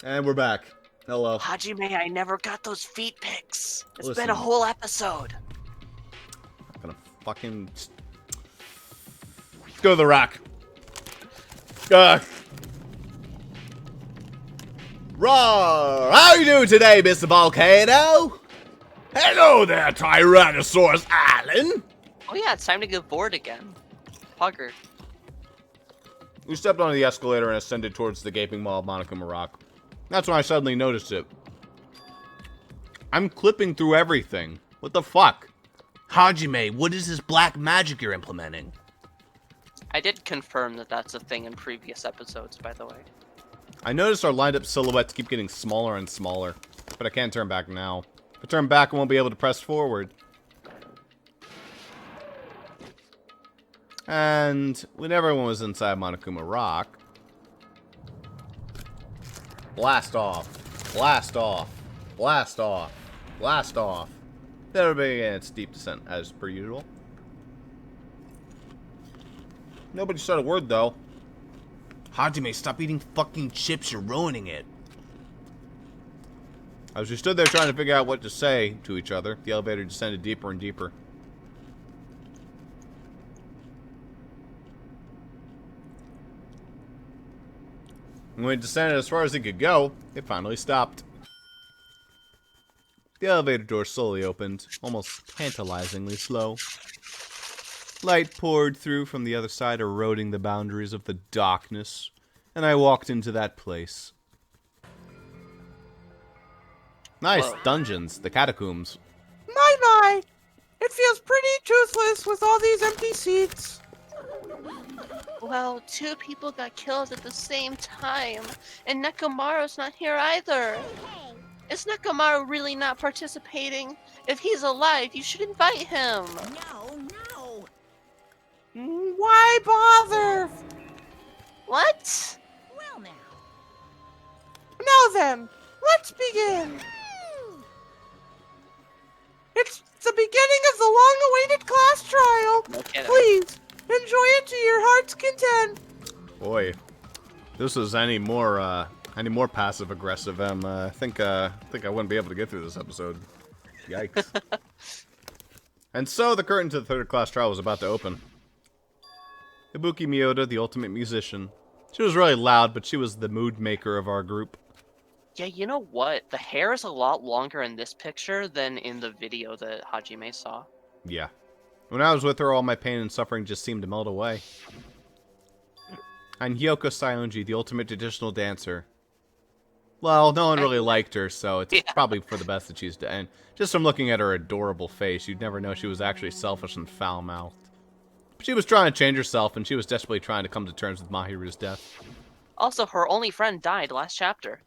And we're back. Hello. Hajime, I never got those feet pics. It's Listen. been a whole episode. I'm gonna fucking... Let's go to the rock. Roar! How you doing today, Mr. Volcano? Hello there, Tyrannosaurus Island. Oh yeah, it's time to get bored again. Hugger. We stepped onto the escalator and ascended towards the gaping maw of Monokuma Rock. That's when I suddenly noticed it. I'm clipping through everything. What the fuck? Hajime, what is this black magic you're implementing? I did confirm that that's a thing in previous episodes, by the way. I noticed our lined up silhouettes keep getting smaller and smaller, but I can't turn back now. If I turn back, I won't be able to press forward. And when everyone was inside Monokuma Rock, blast off, blast off, blast off, blast off. Then everybody began its steep descent as per usual. Nobody said a word though. Hajime, stop eating fucking chips, you're ruining it. As we stood there trying to figure out what to say to each other, the elevator descended deeper and deeper. And when it descended as far as it could go, it finally stopped. The elevator door slowly opened, almost tantalizingly slow. Light poured through from the other side, eroding the boundaries of the darkness, and I walked into that place. Nice dungeons, the catacombs. My! It feels pretty toothless with all these empty seats. Well, two people got killed at the same time, and Nekomaru's not here either. Is Nekomaru really not participating? If he's alive, you should invite him. No. Why bother? What? Well now. Now then, let's begin. It's the beginning of the long-awaited class trial. No kidding. Please, enjoy it to your heart's content. Boy, if this was any more passive aggressive, I think I wouldn't be able to get through this episode. Yikes. And so the curtain to the third class trial was about to open. Ibuki Miyota, the ultimate musician. She was really loud, but she was the mood maker of our group. Yeah, you know what? The hair is a lot longer in this picture than in the video that Hajime saw. Yeah. When I was with her, all my pain and suffering just seemed to melt away. And Hyoko Saionji, the ultimate traditional dancer. Well, no one really liked her, so it's probably for the best that she's dead. Just from looking at her adorable face, you'd never know she was actually selfish and foul-mouthed. But she was trying to change herself, and she was desperately trying to come to terms with Mahiru's death. Also, her only friend died last chapter.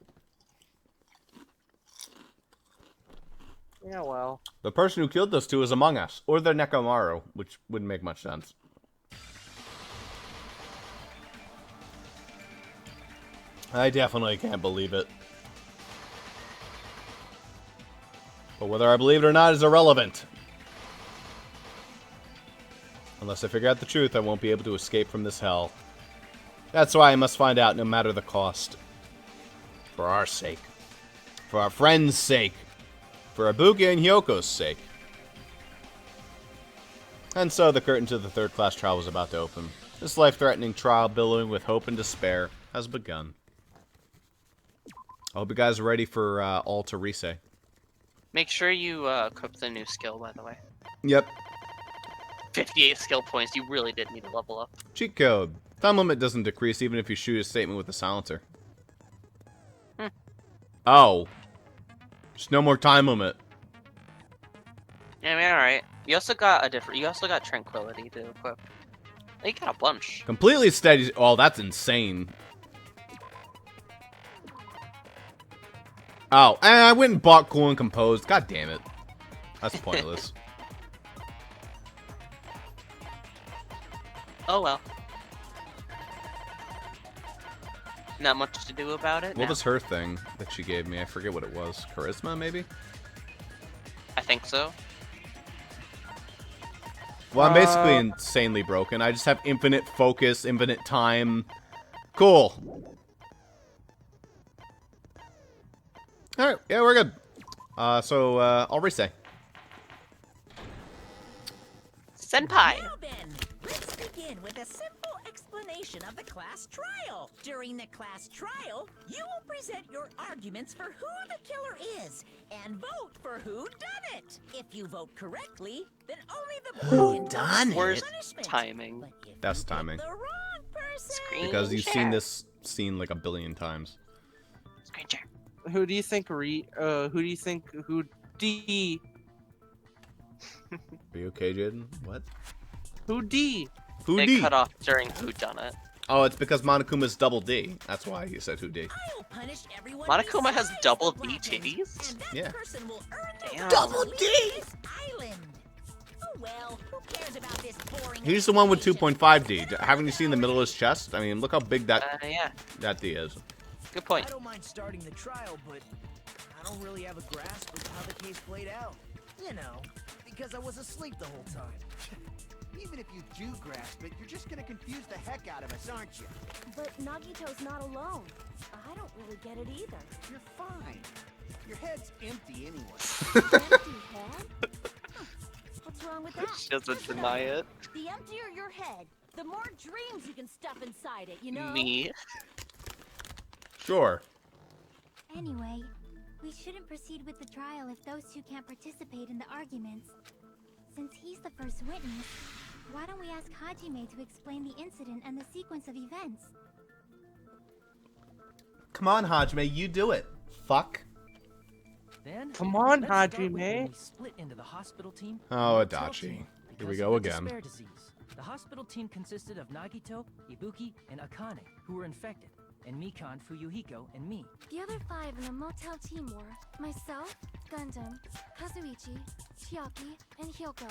Yeah, well. The person who killed those two is among us, or the Nekomaru, which wouldn't make much sense. I definitely can't believe it. But whether I believe it or not is irrelevant. Unless I figure out the truth, I won't be able to escape from this hell. That's why I must find out no matter the cost. For our sake. For our friends' sake. For Ibuki and Hyoko's sake. And so the curtain to the third class trial was about to open. This life-threatening trial, billowing with hope and despair, has begun. I hope you guys are ready for all to Rise. Make sure you equip the new skill, by the way. Yep. 58 skill points, you really did need to level up. Cheat code. Time limit doesn't decrease even if you shoot a statement with a silencer. Oh. There's no more time limit. I mean, alright. You also got Tranquility to equip. You got a bunch. Completely steady. Oh, that's insane. Oh, and I went and bought Cool and Composed. God damn it. That's pointless. Oh well. Not much to do about it. What now. was her thing that she gave me? I forget what it was. Charisma, maybe? I think so. Well, I'm basically insanely broken. I just have infinite focus, infinite time. Cool. Alright, yeah, we're good. So I'll resay. Senpai. Now then, let's begin with a simple explanation of the class trial. During the class trial, you will present your arguments for who the killer is and vote for who done it. If you vote correctly, then only the boy can done vote it? Worst punishment. timing. But if Best you pick timing. the wrong person, Screen Because you've share. seen this scene like a billion times. Screen share. Who do you think who D? Are you okay, Jaden? What? Who D? Who It D? cut off during Who Done It. Oh, it's because Monokuma's double D. That's why you said who D. I will punish everyone Monokuma has besides double the D Blackens, titties? and that Yeah. person will earn the Damn. right Double to D? leave this island. Oh well, who cares about this boring He's the one with explanation? 2.5D. Haven't you seen the middle of his chest? I mean, look how big that Yeah. D is. Good point. I don't mind starting the trial, but I don't really have a grasp of how the case played out. You know, because I was asleep the whole time. Even if you do grasp it, you're just gonna confuse the heck out of us, aren't you? But Nagito's not alone. I don't really get it either. You're fine. Your head's empty anyway. Empty head? What's wrong with that? She doesn't deny it. The emptier your head, the more dreams you can stuff inside it, you know? Me. Sure. Anyway, we shouldn't proceed with the trial if those two can't participate in the arguments. Since he's the first witness, why don't we ask Hajime to explain the incident and the sequence of events? Come on, Hajime, you do it. Fuck. Then, Come on, let's start with Hajime. when we split into the hospital team. Oh, and the hotel Adachi. team Here we because go of the again. despair disease. The hospital team consisted of Nagito, Ibuki, and Akane, who were infected, and Mikan, Fuyuhiko, and me. The other 5 in the motel team were myself, Gundam, Kazuichi, Chiaki, and Hyoko.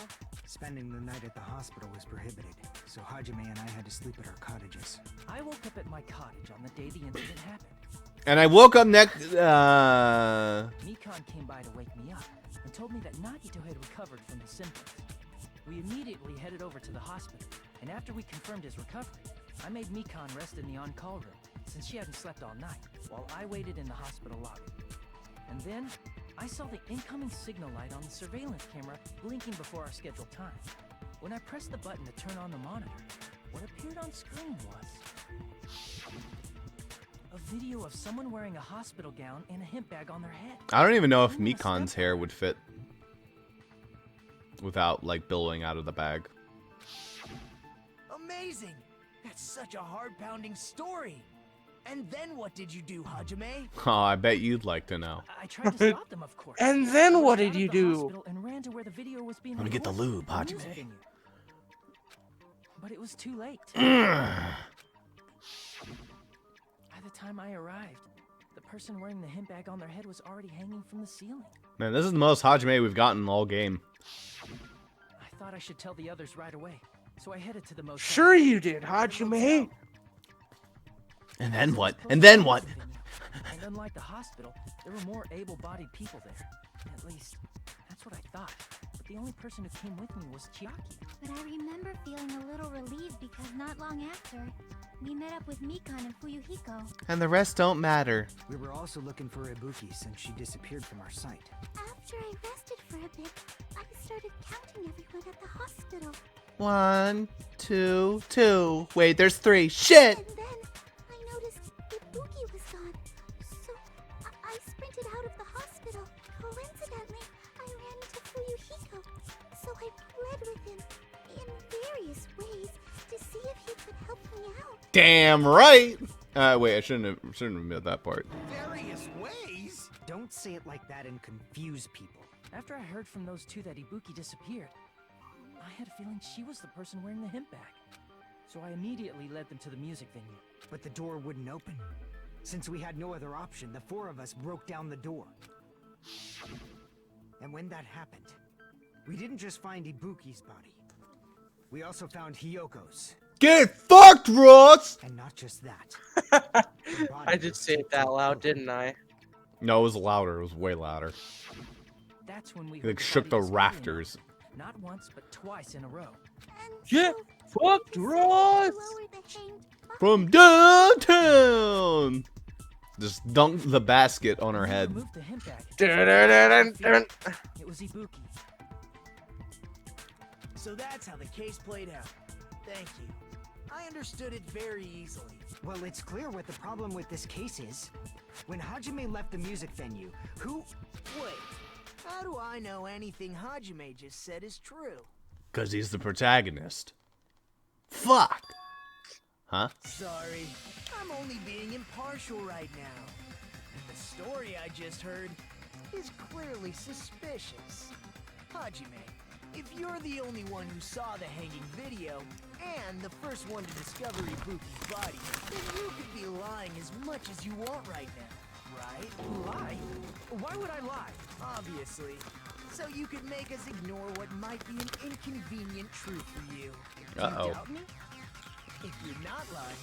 Spending the night at the hospital was prohibited, so Hajime and I had to sleep at our cottages. I woke up at my cottage on the day the incident happened. And I woke up next. Mikan came by to wake me up and told me that Nagito had recovered from his symptoms. We immediately headed over to the hospital, and after we confirmed his recovery, I made Mikan rest in the on-call room, since she hadn't slept all night, while I waited in the hospital lobby. And then, I saw the incoming signal light on the surveillance camera blinking before our scheduled time. When I pressed the button to turn on the monitor, what appeared on screen was a video of someone wearing a hospital gown and a hemp bag on their head. I don't even know if Mikan's hair would fit without, like, billowing out of the bag. Amazing! That's such a heart-pounding story. And then what did you do, Hajime? Oh, I bet you'd like to know. I tried to stop them, of course. And then I what rushed did out you of the do? hospital and ran to where the video was being I'm gonna get the recorded, lube, the music Hajime. venue. But it was too late. Man, By the time I arrived, the person wearing the hemp bag on their head was already hanging from the ceiling. this is the most Hajime we've gotten all game. I thought I should tell the others right away, so I headed to the motel. Sure you did, Hajime. And then what? And then what? And unlike the hospital, there were more able-bodied people there. At least, that's what I thought. But the only person who came with me was Chiaki. But I remember feeling a little relieved because not long after, we met up with Mikan and Fuyuhiko. And the rest don't matter. We were also looking for Ibuki since she disappeared from our sight. After I rested for a bit, I started counting everyone at the hospital. 1, 2, 2. Wait, there's 3. Shit! And then I noticed Ibuki was gone. So I sprinted out of the hospital. Coincidentally, I ran into Fuyuhiko. So I fled with him in various ways to see if he could help me out. Damn right. Wait, I shouldn't have made that part. Various ways? Don't say it like that and confuse people. After I heard from those two that Ibuki disappeared, I had a feeling she was the person wearing the hemp bag. So I immediately led them to the music venue. But the door wouldn't open. Since we had no other option, the 4 of us broke down the door. And when that happened, we didn't just find Ibuki's body. We also found Hyoko's. Get fucked, Ross! And not just that. Her body I did was say it taped that to a loud, pillow. didn't I? No, it was louder. It was way louder. That's when we He, like, heard shook the body scream, rafters. Not once, but twice in a row. And Get so fucked, I Ross! lowered the hanged From downtown! Just dunk the basket on her head. Moved the hemp bag. Dun-dun-dun-dun-dun. It was Ibuki. So that's how the case played out. Thank you. I understood it very easily. Well, it's clear what the problem with this case is. When Hajime left the music venue, who... Wait, how do I know anything Hajime just said is true? Because he's the protagonist. Fuck! Huh? Sorry, I'm only being impartial right now. The story I just heard is clearly suspicious. Hajime, if you're the only one who saw the hanging video, and the first one to discover Ibuki's body, then you could be lying as much as you want right now, right? Lie? Why would I lie? Obviously. So you could make us ignore what might be an inconvenient truth for you. Uh-oh. You doubt me? If you're not lying,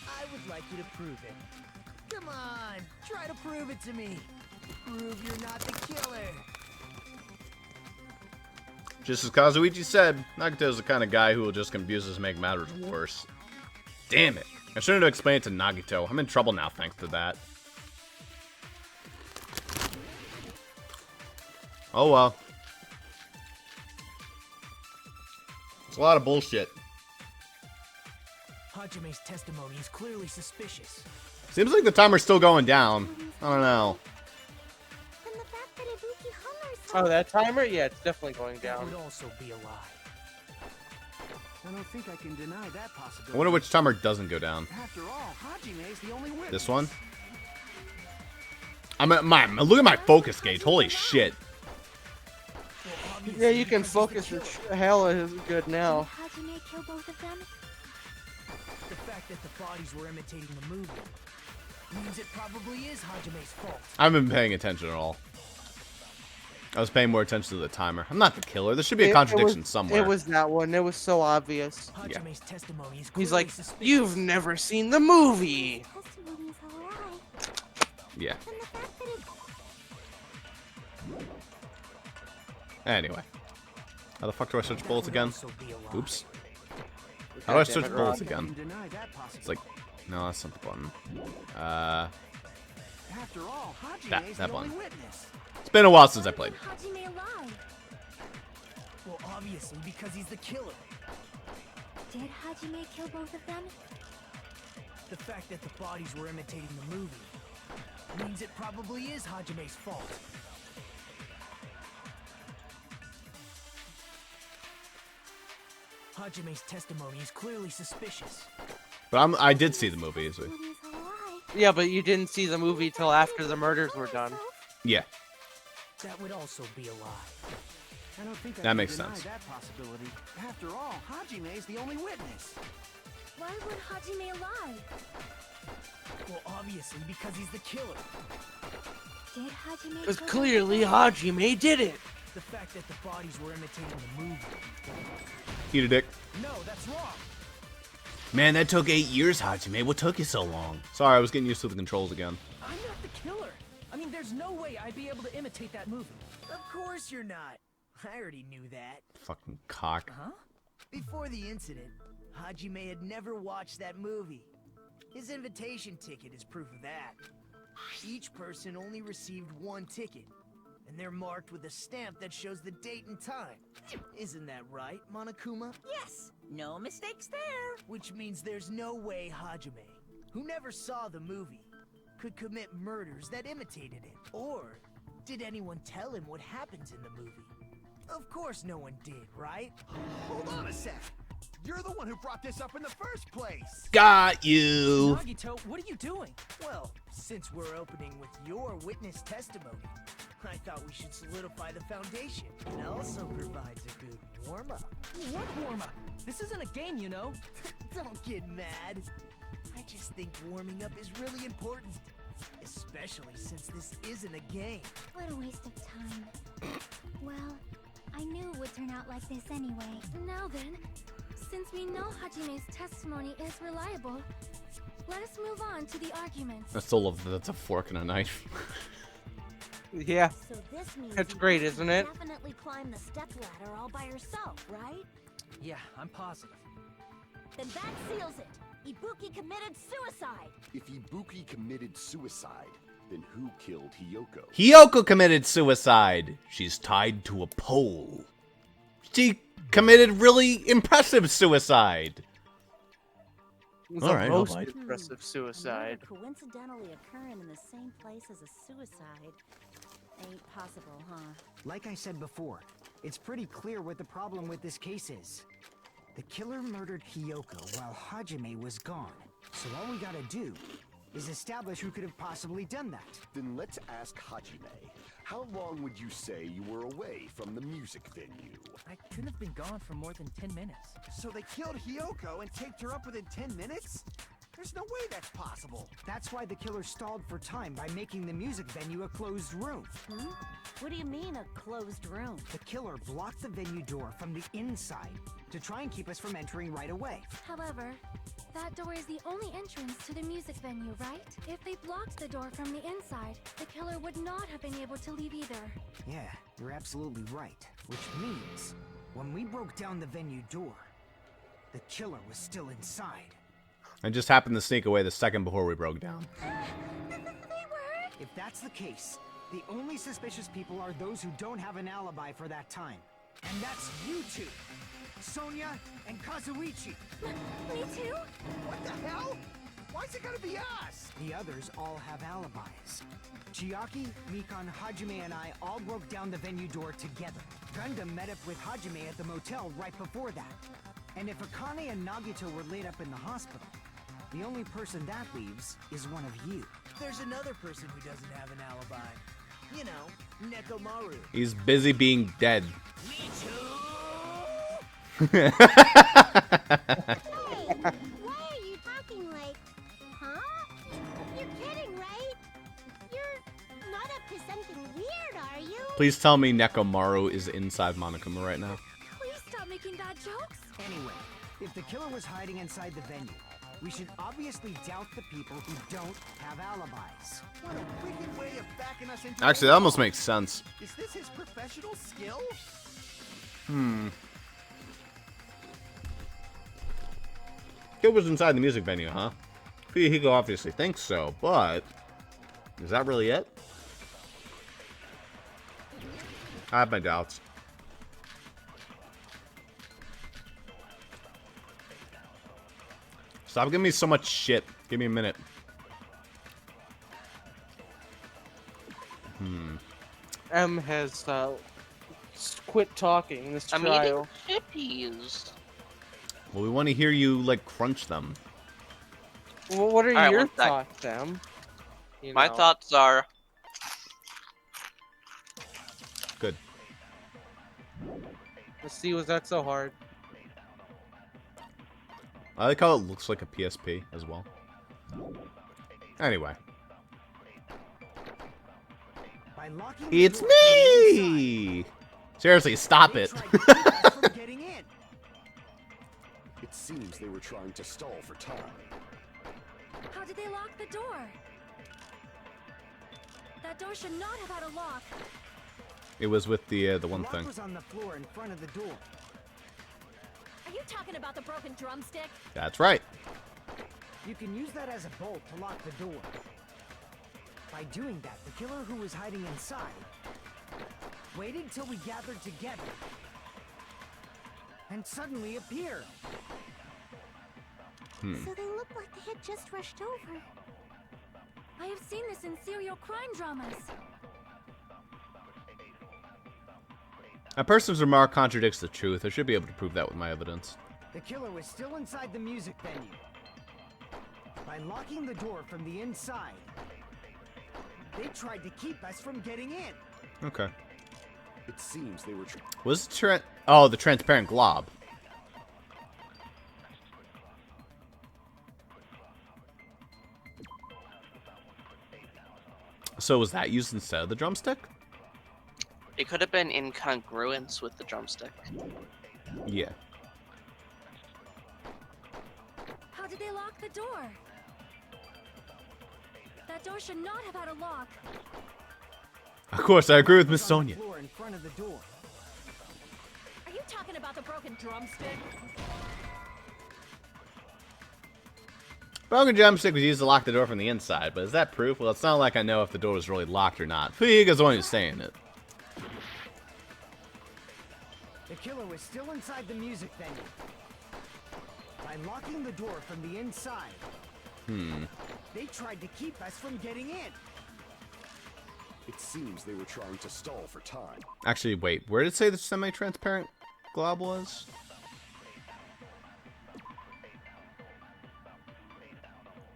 I would like you to prove it. Come on, try to prove it to me. Prove you're not the killer. Just as Kazuichi said, Nagato's the kind of guy who will just confuse us and make matters worse. Damn it. I shouldn't have explained it to Nagito. I'm in trouble now thanks to that. Oh well. It's a lot of bullshit. Hajime's testimony is clearly suspicious. Seems like the timer's still going down. I don't know. And the fact that Ibuki hung herself. Oh, that timer? Yeah, it's definitely going That down. would also be a lie. I don't think I can deny that possibility. I wonder which timer doesn't go down. After all, Hajime is the only witness. This one? Look at my focus gauge. Holy shit. Well, Yeah, you obviously, can because focus he's the it killer. hell is good now. Did Hajime kill both of them? The fact that the bodies were imitating the movie means it probably is Hajime's fault. I haven't been paying attention at all. I was paying more attention to the timer. I'm not the killer. There should be a contradiction somewhere. It was that one. It was so obvious. Hajime's testimony is He's clearly like, suspicious. you've never seen the movie. Testimonies a lie. Yeah. And the fact that it Anyway. How the fuck do I switch bullets That would again? also be a lie. Oops. How do I God damn switch it, bullets Ron. again? Can deny that possibility. It's like, no, that's not the button. After all, Hajime That- is that the only one. witness. It's been a while since I Why played. would Hajime lie? Well, obviously, because he's the killer. Did Hajime kill both of them? The fact that the bodies were imitating the movie means it probably is Hajime's fault. Hajime's testimony is clearly suspicious. But I did see the movie. So. testimonies a lie. Yeah, but you didn't see the movie till after the murders were done. Yeah. That would also be a lie. I don't think I That can makes deny sense. that possibility. After all, Hajime is the only witness. Why would Hajime lie? Well, obviously, because he's the killer. Did Hajime Because kill clearly both of them? Hajime did it. The fact that the bodies were imitating the movie. Eat a dick. No, that's wrong. Man, that took 8 years, Hajime. What took you so long? Sorry, I was getting used to the controls again. I'm not the killer. I mean, there's no way I'd be able to imitate that movie. Of course you're not. I already knew that. Fucking cock. Huh? Before the incident, Hajime had never watched that movie. His invitation ticket is proof of that. Each person only received one ticket, and they're marked with a stamp that shows the date and time. Isn't that right, Monokuma? Yes, no mistakes there. Which means there's no way Hajime, who never saw the movie, could commit murders that imitated it. Or did anyone tell him what happens in the movie? Of course no one did, right? Hold on a sec. You're the one who brought this up in the first place. Got you. Nagito, what are you doing? Well, since we're opening with your witness testimony, I thought we should solidify the foundation. It also provides a good warm-up. What warm-up? This isn't a game, you know. Don't get mad. I just think warming up is really important. Especially since this isn't a game. What a waste of time. Well, I knew it would turn out like this anyway. Now then, since we know Hajime's testimony is reliable, let us move on to the arguments. I still love that that's a fork and a knife. Yeah. So this means That's you great, can isn't it? Definitely climb the step ladder all by yourself, right? Yeah, I'm positive. Then that seals it. Ibuki committed suicide. If Ibuki committed suicide, then who killed Hiyoko? Hiyoko committed suicide. She's tied to a pole. She committed really impressive suicide. It's All a right, most all right. impressive suicide. Murder coincidentally occurring in the same place as a suicide ain't possible, huh? Like I said before, it's pretty clear what the problem with this case is. The killer murdered Hiyoko while Hajime was gone. So all we gotta do is establish who could have possibly done that. Then let's ask Hajime. How long would you say you were away from the music venue? I couldn't have been gone for more than 10 minutes. So they killed Hiyoko and taped her up within 10 minutes? There's no way that's possible. That's why the killer stalled for time by making the music venue a closed room. What do you mean, a closed room? The killer blocked the venue door from the inside to try and keep us from entering right away. However, that door is the only entrance to the music venue, right? If they blocked the door from the inside, the killer would not have been able to leave either. Yeah, you're absolutely right. Which means, when we broke down the venue door, the killer was still inside. I just happened to sneak away the second before we broke down. If that's the case, the only suspicious people are those who don't have an alibi for that time. And that's you two, Sonia and Kazuichi. Me too? What the hell? Why's it gotta be us? The others all have alibis. Chiaki, Mikan, Hajime, and I all broke down the venue door together. Gundam met up with Hajime at the motel right before that. And if Akane and Nagito were laid up in the hospital, the only person that leaves is one of you. There's another person who doesn't have an alibi. You know, Nekomaru. He's busy being dead. Me too! Hey, why are you talking like, huh? You're kidding, right? You're not up to something weird, are you? Please tell me Nekomaru is inside Monokuma right now. Please stop making bad jokes. Anyway, if the killer was hiding inside the venue, we should obviously doubt the people who don't have alibis. What a wicked way of backing us into Actually, that almost makes sense. Is this his professional skill? Kid was inside the music venue, huh? Fuyuhiko obviously thinks so, but is that really it? I have my doubts. Stop giving me so much shit. Give me a minute. M has quit talking this I'm trial. eating chippies. Well, we want to hear you, like, crunch them. Well, what are Alright, your one sec. thoughts, Em? You My know. thoughts are Good. Let's see, was that so hard? I like how it looks like a PSP as well. Anyway. By locking the It's door from the me! Seriously, stop inside, it. they tried to keep us from getting in. It seems they were trying to stall for time. How did they lock the door? That door should not have had a lock. It was with the one lock thing. was on the floor in front of the door. Are you talking about the broken drumstick? That's right. You can use that as a bolt to lock the door. By doing that, the killer who was hiding inside waited till we gathered together and suddenly appeared. So they look like they had just rushed over. I have seen this in serial crime dramas. A person's remark contradicts the truth. I should be able to prove that with my evidence. The killer was still inside the music venue. By locking the door from the inside, they tried to keep us from getting in. Okay. It seems they were Was it oh, the transparent glob. So was that used instead of the drumstick? it could have been in congruence with the drumstick. Yeah. How did they lock the door? That door should not have had a lock. Of course, I agree with Miss Was on the Sonia. floor in front of the door. Are you talking about the broken drumstick? Broken drumstick was used to lock the door from the inside, but is that proof? Well, it's not like I know if the door was really locked or not. Fuyiga's the one who's saying it. The killer was still inside the music venue. By locking the door from the inside, they tried to keep us from getting in. It seems they were trying to stall for time. Actually, wait, where did it say the semi-transparent glob was?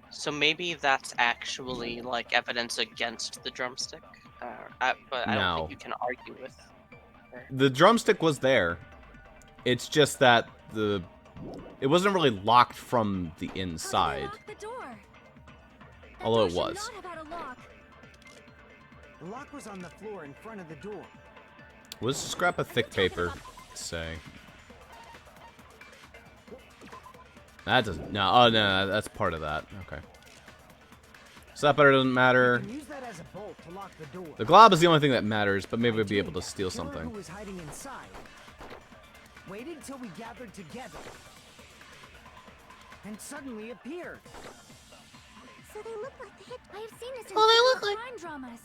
So maybe that's actually like evidence against the drumstick, but I don't think you can argue with her. The drumstick was there. It's just that it wasn't really locked from the inside. Although it was. The lock was on the floor in front of the door. Was a scrap of thick paper say? That doesn't. No, oh no, that's part of that. Okay. So that better doesn't matter. You can use that as a bolt to lock the door. The glob is the only thing that matters, but maybe we'll be able to steal something. Who was hiding inside waited till we gathered together and suddenly appeared. So they look like the hit. I have seen this in crime dramas.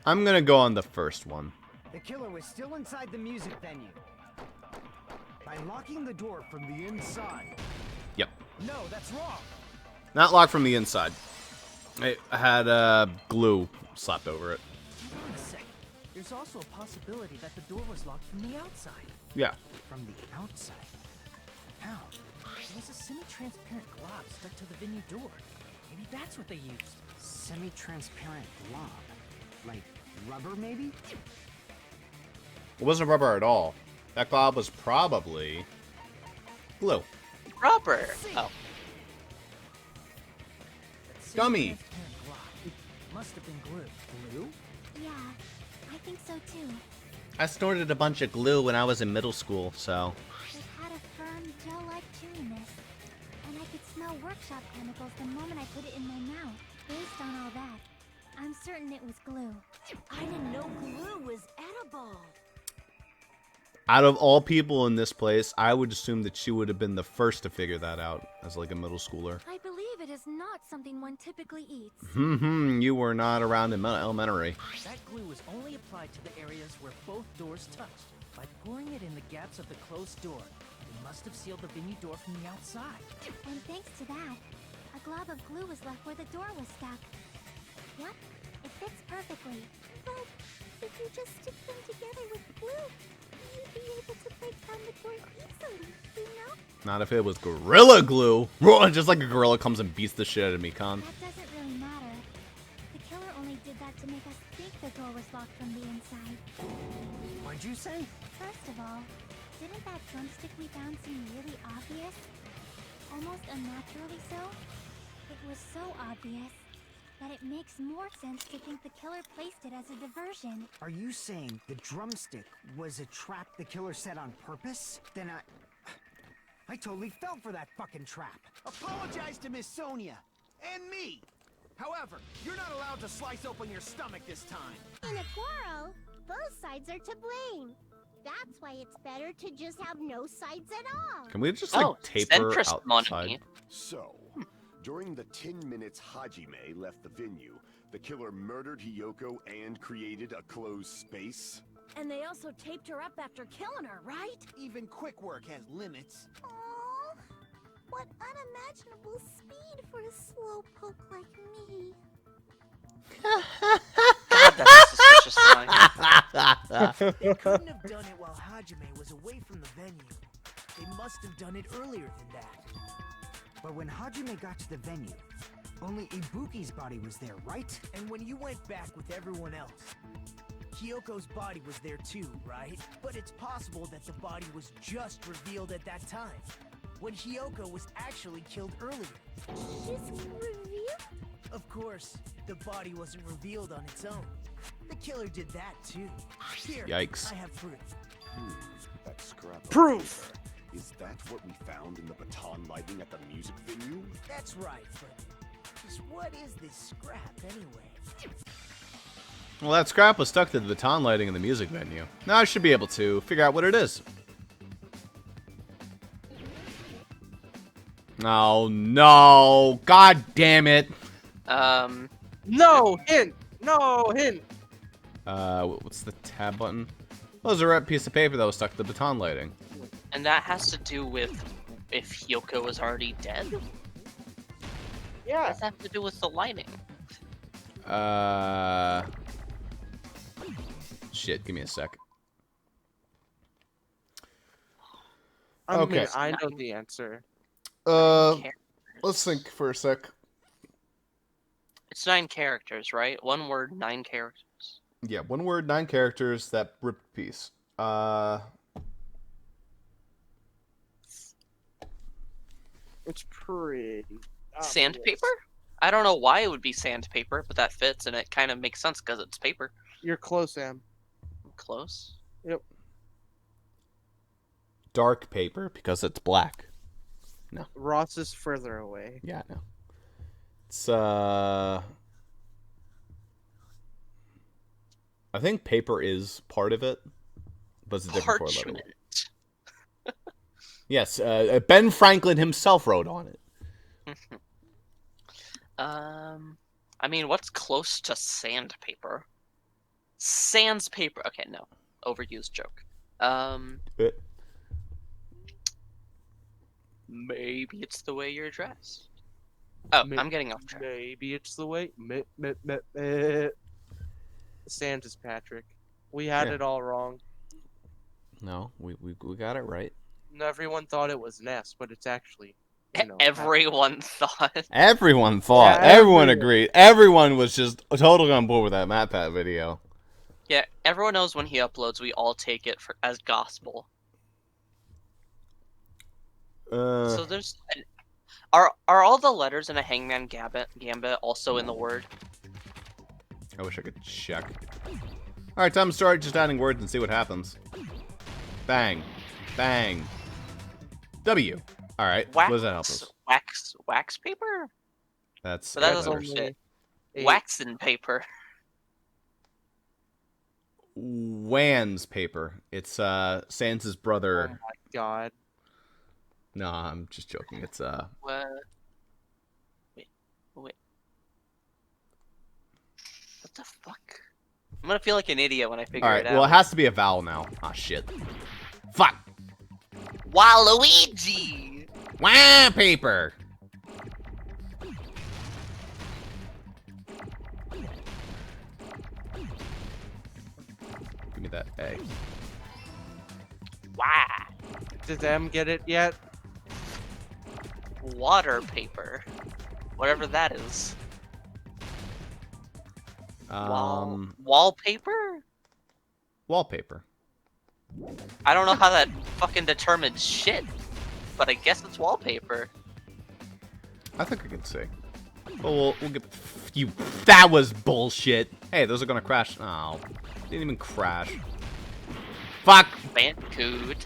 I'm gonna go on the first one. The killer was still inside the music venue. By locking the door from the inside. Yep. No, that's wrong. Not locked from the inside. It had glue slapped over it. Hold on a sec. There's also a possibility that the door was locked from the outside. Yeah. From the outside? How? There was a semi-transparent glob stuck to the venue door. Maybe that's what they used. Semi-transparent glob? Like rubber, maybe? It wasn't rubber at all. That glob was probably glue. Rubber. Oh. Dummy. Must have been glue. Glue? Yeah, I think so too. I snorted a bunch of glue when I was in middle school, so. It had a firm, gel-like chewiness, and I could smell workshop chemicals the moment I put it in my mouth. Based on all that, I'm certain it was glue. I didn't know glue was edible. Out of all people in this place, I would assume that she would have been the first to figure that out as like a middle schooler. I believe it is not something one typically eats. You were not around in elementary. That glue was only applied to the areas where both doors touched. By pouring it in the gaps of the closed door, it must have sealed the venue door from the outside. And thanks to that, a glob of glue was left where the door was stuck. Yep, it fits perfectly. But if you just stick them together with glue, you'd be able to break down the door easily, you know? Not if it was Gorilla Glue. Just like a gorilla comes and beats the shit out of me, Con. That doesn't really matter. The killer only did that to make us think the door was locked from the inside. What'd you say? First of all, didn't that drumstick we found seem really obvious? Almost unnaturally so? It was so obvious that it makes more sense to think the killer placed it as a diversion. Are you saying the drumstick was a trap the killer set on purpose? Then I totally fell for that fucking trap. Apologize to Miss Sonia and me. However, you're not allowed to slice open your stomach this time. In a quarrel, both sides are to blame. That's why it's better to just have no sides at all. Can we just like tape her outside? So, during the 10 minutes Hajime left the venue, the killer murdered Hiyoko and created a closed space? And they also taped her up after killing her, right? Even quick work has limits. Aww, what unimaginable speed for a slowpoke like me. God, that's a suspicious sign. They couldn't have done it while Hajime was away from the venue. They must have done it earlier than that. But when Hajime got to the venue, only Ibuki's body was there, right? And when you went back with everyone else, Hiyoko's body was there too, right? But it's possible that the body was just revealed at that time, when Hiyoko was actually killed earlier. Just revealed? Of course, the body wasn't revealed on its own. The killer did that too. Here, Yikes. I have proof. That scrap of Proof! paper. Is that what we found in the baton lighting at the music venue? That's right, but just what is this scrap anyway? Well, that scrap was stuck to the baton lighting in the music venue. Now I should be able to figure out what it is. Oh no! God damn it! No hint. No hint. What's the tab button? Oh, there's a red piece of paper that was stuck to the baton lighting. And that has to do with if Hyoko was already dead? Yeah. What does that have to do with the lighting? Shit, give me a sec. I mean, Okay. I know the answer. Let's think for a sec. It's 9 characters, right? One word, 9 characters. Yeah, 1 word, 9 characters, that ripped piece. It's pretty obvious. Sandpaper? I don't know why it would be sandpaper, but that fits, and it kind of makes sense because it's paper. You're close, Sam. Close. Yep. Dark paper, because it's black. No. Ross is further away. Yeah, no. It's, I think paper is part of it, but it's a different Parchment. letter. Yes, Ben Franklin himself wrote on it. I mean, what's close to sandpaper? Sans paper. Okay, no. Overused joke. Maybe it's the way you're dressed. Oh, I'm getting off track. Maybe it's the way. Sans is Patrick. We had it all wrong. No, we got it right. Everyone thought it was Ness, but it's actually, Everyone thought. Everyone thought. Yeah, everyone agreed. Everyone was just totally on board with that MatPat video. Yeah, everyone knows when he uploads, we all take it as gospel. So there's... Are all the letters in a Hangman Gambit also in the word? I wish I could check. Alright, time to start just adding words and see what happens. Bang. Bang. W. Alright, what does that help us? Wax paper? That's... But that doesn't fit. Waxen paper. Wan's paper. It's Sans' brother. Oh my god. No, I'm just joking. It's What? Wait. What the fuck? I'm gonna feel like an idiot when I figure it out. Alright, well it has to be a vowel now. Ah, shit. Fuck! Waluigi! Wah paper! Give me that A. Wah! Did them get it yet? Water paper. Whatever that is. Wallpaper? Wallpaper. I don't know how that fucking determines shit, but I guess it's wallpaper. I think I can see. Well, we'll get you. That was bullshit. Hey, those are gonna crash. Oh, didn't even crash. Fuck. Bandicoot.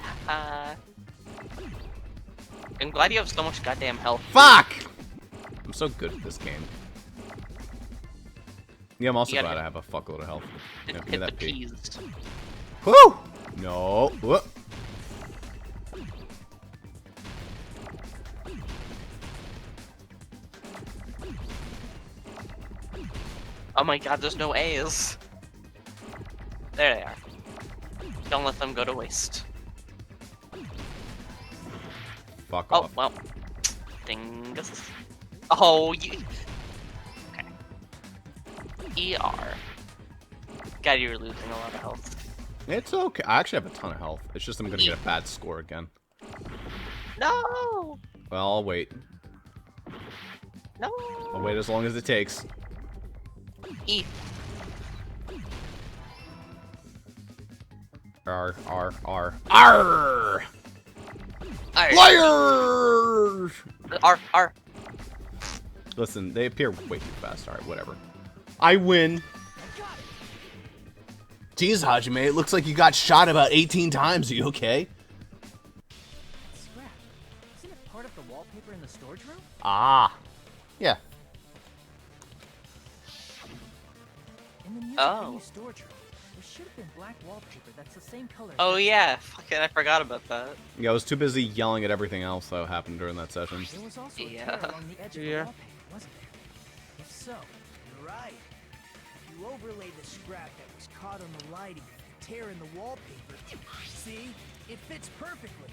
I'm glad you have so much goddamn health. Fuck. I'm so good at this game. Yeah, I'm also glad I have a fuckload of health. Yeah, give me Hit that the P. peas. Woo! No. Whoop. Oh my god, there's no A's. There they are. Don't let them go to waste. Fuck off. Oh, well. Dingus. Oh, you... Okay. ER. God, you're losing a lot of health. It's okay. I actually have a ton of health. It's just I'm gonna get a bad score again. No! Well, I'll wait. No! I'll wait as long as it takes. E. R. Arr! Liar! R. Listen, they appear way too fast. Alright, whatever. I win. Jeez, Hajime, it looks like you got shot about 18 times. Are you okay? Scrap. Isn't it part of the wallpaper in the storage room? Ah. Yeah. In the music venue storage room, There should have been black wallpaper that's the same color. Oh yeah, fucking I forgot about that. Yeah, I was too busy yelling at everything else that happened during that session. There was also a Yeah. tear along the edge of the wallpaper, wasn't there? If so, You're right. If you overlay the scrap that was caught on the lighting with the tear in the wallpaper, see? It fits perfectly.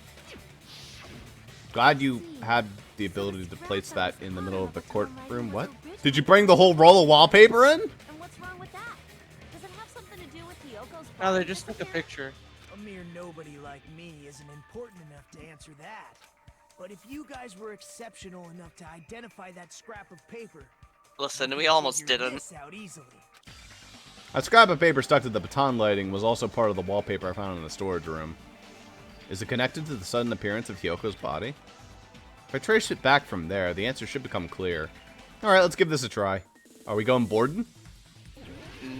Glad you had the ability to place that in the middle of the courtroom. What? Did you bring the whole roll of wallpaper in? And what's wrong with that? Does it have something to do with Hyoko's No, they body just took a disappearing? picture. A mere nobody like me isn't important enough to answer that. But if you guys were exceptional enough to identify that scrap of paper, Listen, you we could almost figure didn't. this out easily. A scrap of paper stuck to the baton lighting was also part of the wallpaper I found in the storage room. Is it connected to the sudden appearance of Hyoko's body? If I trace it back from there, the answer should become clear. Alright, let's give this a try. Are we going Borden?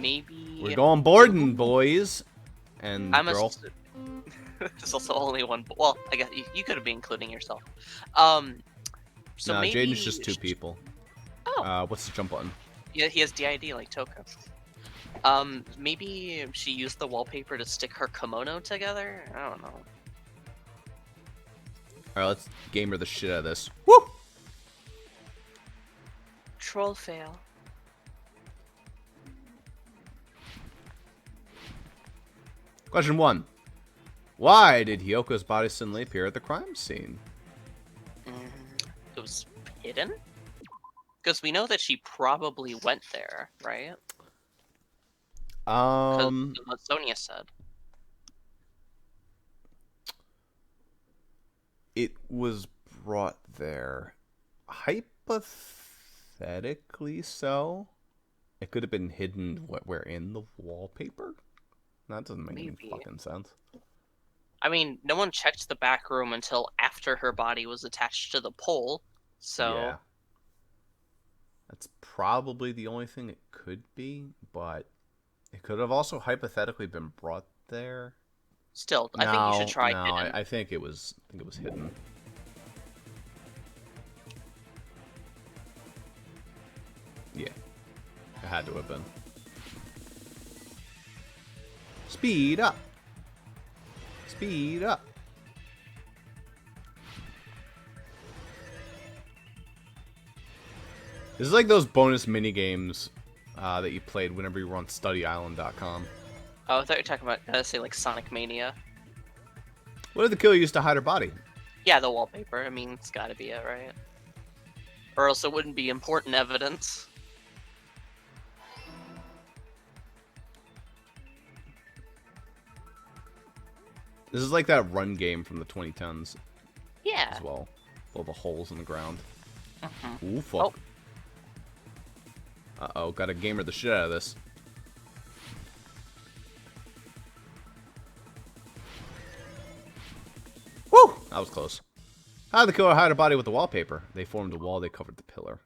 Maybe. We're going Borden, boys. And I'm girl. There's also only one. Well, I guess you could have been including yourself. So No, maybe Jaden's just two people. Oh. What's the jump button? Yeah, he has DID like Toko. Maybe she used the wallpaper to stick her kimono together? I don't know. Alright, let's gamer the shit out of this. Woo! Troll fail. Question 1. Why did Hyoko's body suddenly appear at the crime scene? It was hidden? Because we know that she probably went there, right? What Sonia said. It was brought there. Hypothetically so. It could have been hidden where in the wallpaper? That doesn't make any fucking sense. I mean, no one checked the back room until after her body was attached to the pole, so... Yeah. That's probably the only thing it could be, but it could have also hypothetically been brought there. Still, I think you should try no, hidden. I think it was hidden. Yeah. It had to have been. Speed up. Speed up. This is like those bonus mini games that you played whenever you were on StudyIsland.com. Oh, I thought you were talking about, say, like Sonic Mania. What did the killer use to hide her body? Yeah, the wallpaper. I mean, it's gotta be it, right? Or else it wouldn't be important evidence. This is like that run game from the 2010s. Yeah. As well. All the holes in the ground. Mm-hmm. Ooh, fuck. Uh-oh, gotta gamer the shit out of this. Woo! That was close. How did the killer hide a body with the wallpaper? They formed a wall, they covered the pillar.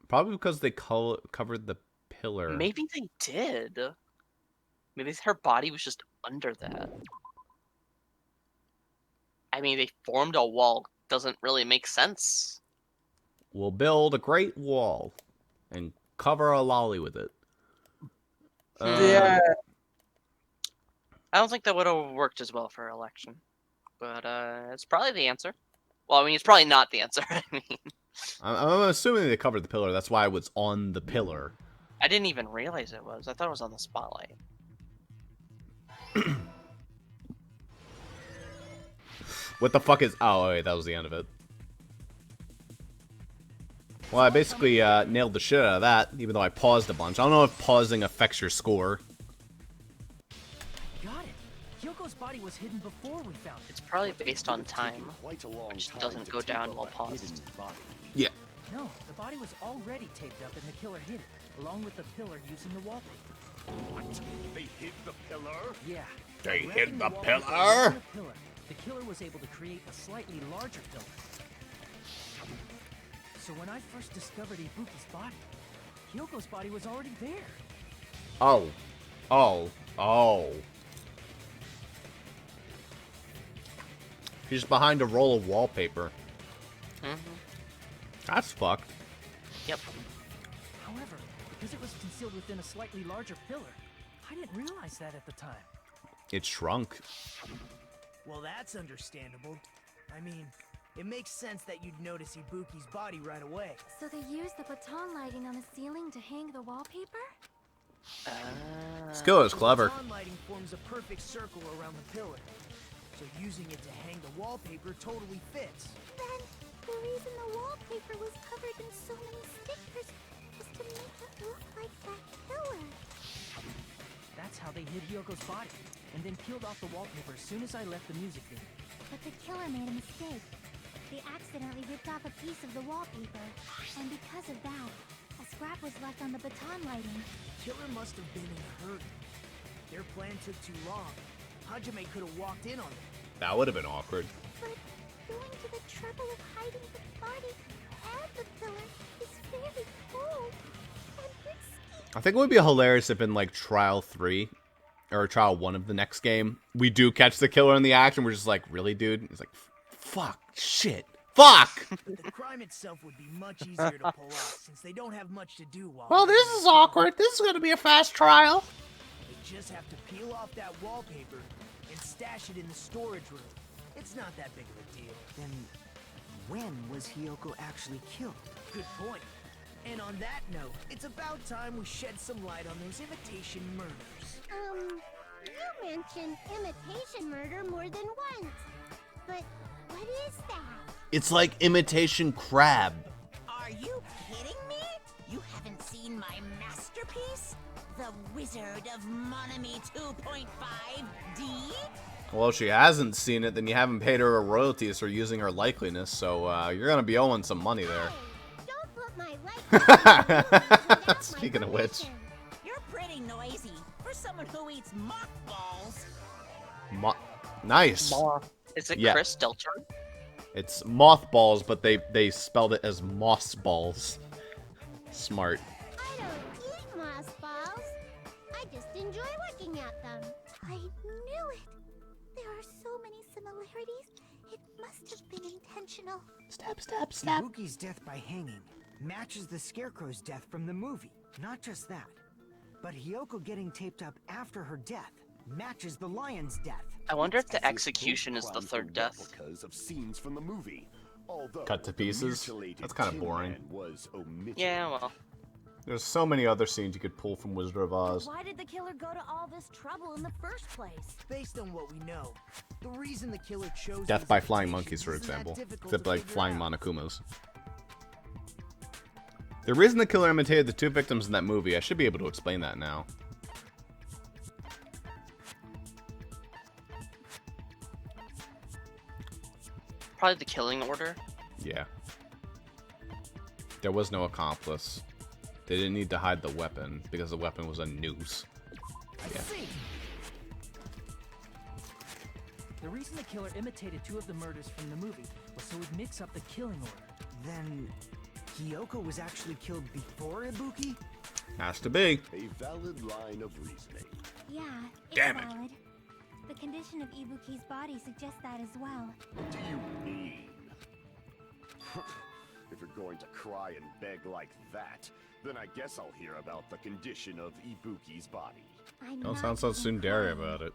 Probably because they covered the pillar. Maybe they did. Maybe her body was just under that. I mean, they formed a wall. Doesn't really make sense. We'll build a great wall and cover a lolly with it. Yeah. I don't think that would have worked as well for election. But it's probably the answer. Well, I mean, it's probably not the answer. I mean, I'm assuming they covered the pillar. That's why it was on the pillar. I didn't even realize it was. I thought it was on the spotlight. What the fuck is... Oh, wait, that was the end of it. Well, I basically nailed the shit out of that, even though I paused a bunch. I don't know if pausing affects your score. Got it. Hyoko's body was hidden before we found it. It's probably based on time, which doesn't go down while paused. Yeah. No, the body was already taped up and the killer hid it, along with the pillar using the wallpaper. What? They hid the pillar? Yeah. They Wrapping hid the wallpaper pillar? around the pillar, the killer was able to create a slightly larger pillar. So when I first discovered Ibuki's body, Hyoko's body was already there. Oh. Oh. Oh. She's behind a roll of wallpaper. Mm-hmm. That's fucked. Yep. However, because it was concealed within a slightly larger pillar. I didn't realize that at the time. It shrunk. Well, that's understandable. I mean, it makes sense that you'd notice Ibuki's body right away. So they used the baton lighting on the ceiling to hang the wallpaper? Skill is clever. Baton lighting forms a perfect circle around the pillar. So using it to hang the wallpaper totally fits. Then, the reason the wallpaper was covered in so many stickers was to make it look like that pillar. That's how they hid Hyoko's body, and then peeled off the wallpaper as soon as I left the music video. But the killer made a mistake. They accidentally ripped off a piece of the wallpaper, and because of that, a scrap was left on the baton lighting. Killer must have been in a hurry. Their plan took too long. Hajime could have walked in on them. That would have been awkward. But going to the trouble of hiding the body and the pillar is very cold and risky. I think it would be hilarious if in, like, Trial 3, or Trial 1 of the next game, we do catch the killer in the act, and we're just like, really, dude? He's like, fuck, shit, fuck! The crime itself would be much easier to pull off, since they don't have much to do while... Well, this is awkward. This is gonna be a fast trial. They just have to peel off that wallpaper and stash it in the storage room. It's not that big of a deal. Then, when was Hiyoko actually killed? Good point. And on that note, it's about time we shed some light on those imitation murders. You mentioned imitation murder more than once. But what is that? It's like imitation crab. Are you kidding me? You haven't seen my masterpiece? The Wizard of Monami 2.5D? Well, if she hasn't seen it, then you haven't paid her her royalties for using her likeliness, so you're gonna be owing some money there. Don't put my likeness. Speaking of which. You're pretty noisy for someone who eats mothballs. Nice. Is it Yeah. Chris Delter? It's mothballs, but they spelled it as moss balls. Smart. I don't eat moss balls. I just enjoy looking at them. I knew it. There are so many similarities. It must have been intentional. Step, step, step. Ibuki's death by hanging matches the Scarecrow's death from the movie. Not just that, but Hiyoko getting taped up after her death matches the lion's death. I wonder if the execution is the third death. Replicas of scenes from the movie. Although Cut to pieces? That's kind of boring. Was omitted. Yeah, well. There's so many other scenes you could pull from Wizard of Oz. Why did the killer go to all this trouble in the first place? Based on what we know, the reason the killer chose Death these by flying imitations monkeys, for isn't that example. difficult Except to like figure flying out. Monokumas. The reason the killer imitated the two victims in that movie, I should be able to explain that now. Probably the killing order. Yeah. There was no accomplice. They didn't need to hide the weapon, because the weapon was a noose. Yeah. The reason the killer imitated two of the murders from the movie was so he'd mix up the killing order. Then, Hiyoko was actually killed before Ibuki? Has to be. A valid line of reasoning. Yeah, it's Damn it. valid. The condition of Ibuki's body suggests that as well. Do you mean? If you're going to cry and beg like that, then I guess I'll hear about the condition of Ibuki's body. I'm Don't not sound so even tsundere crying. about it.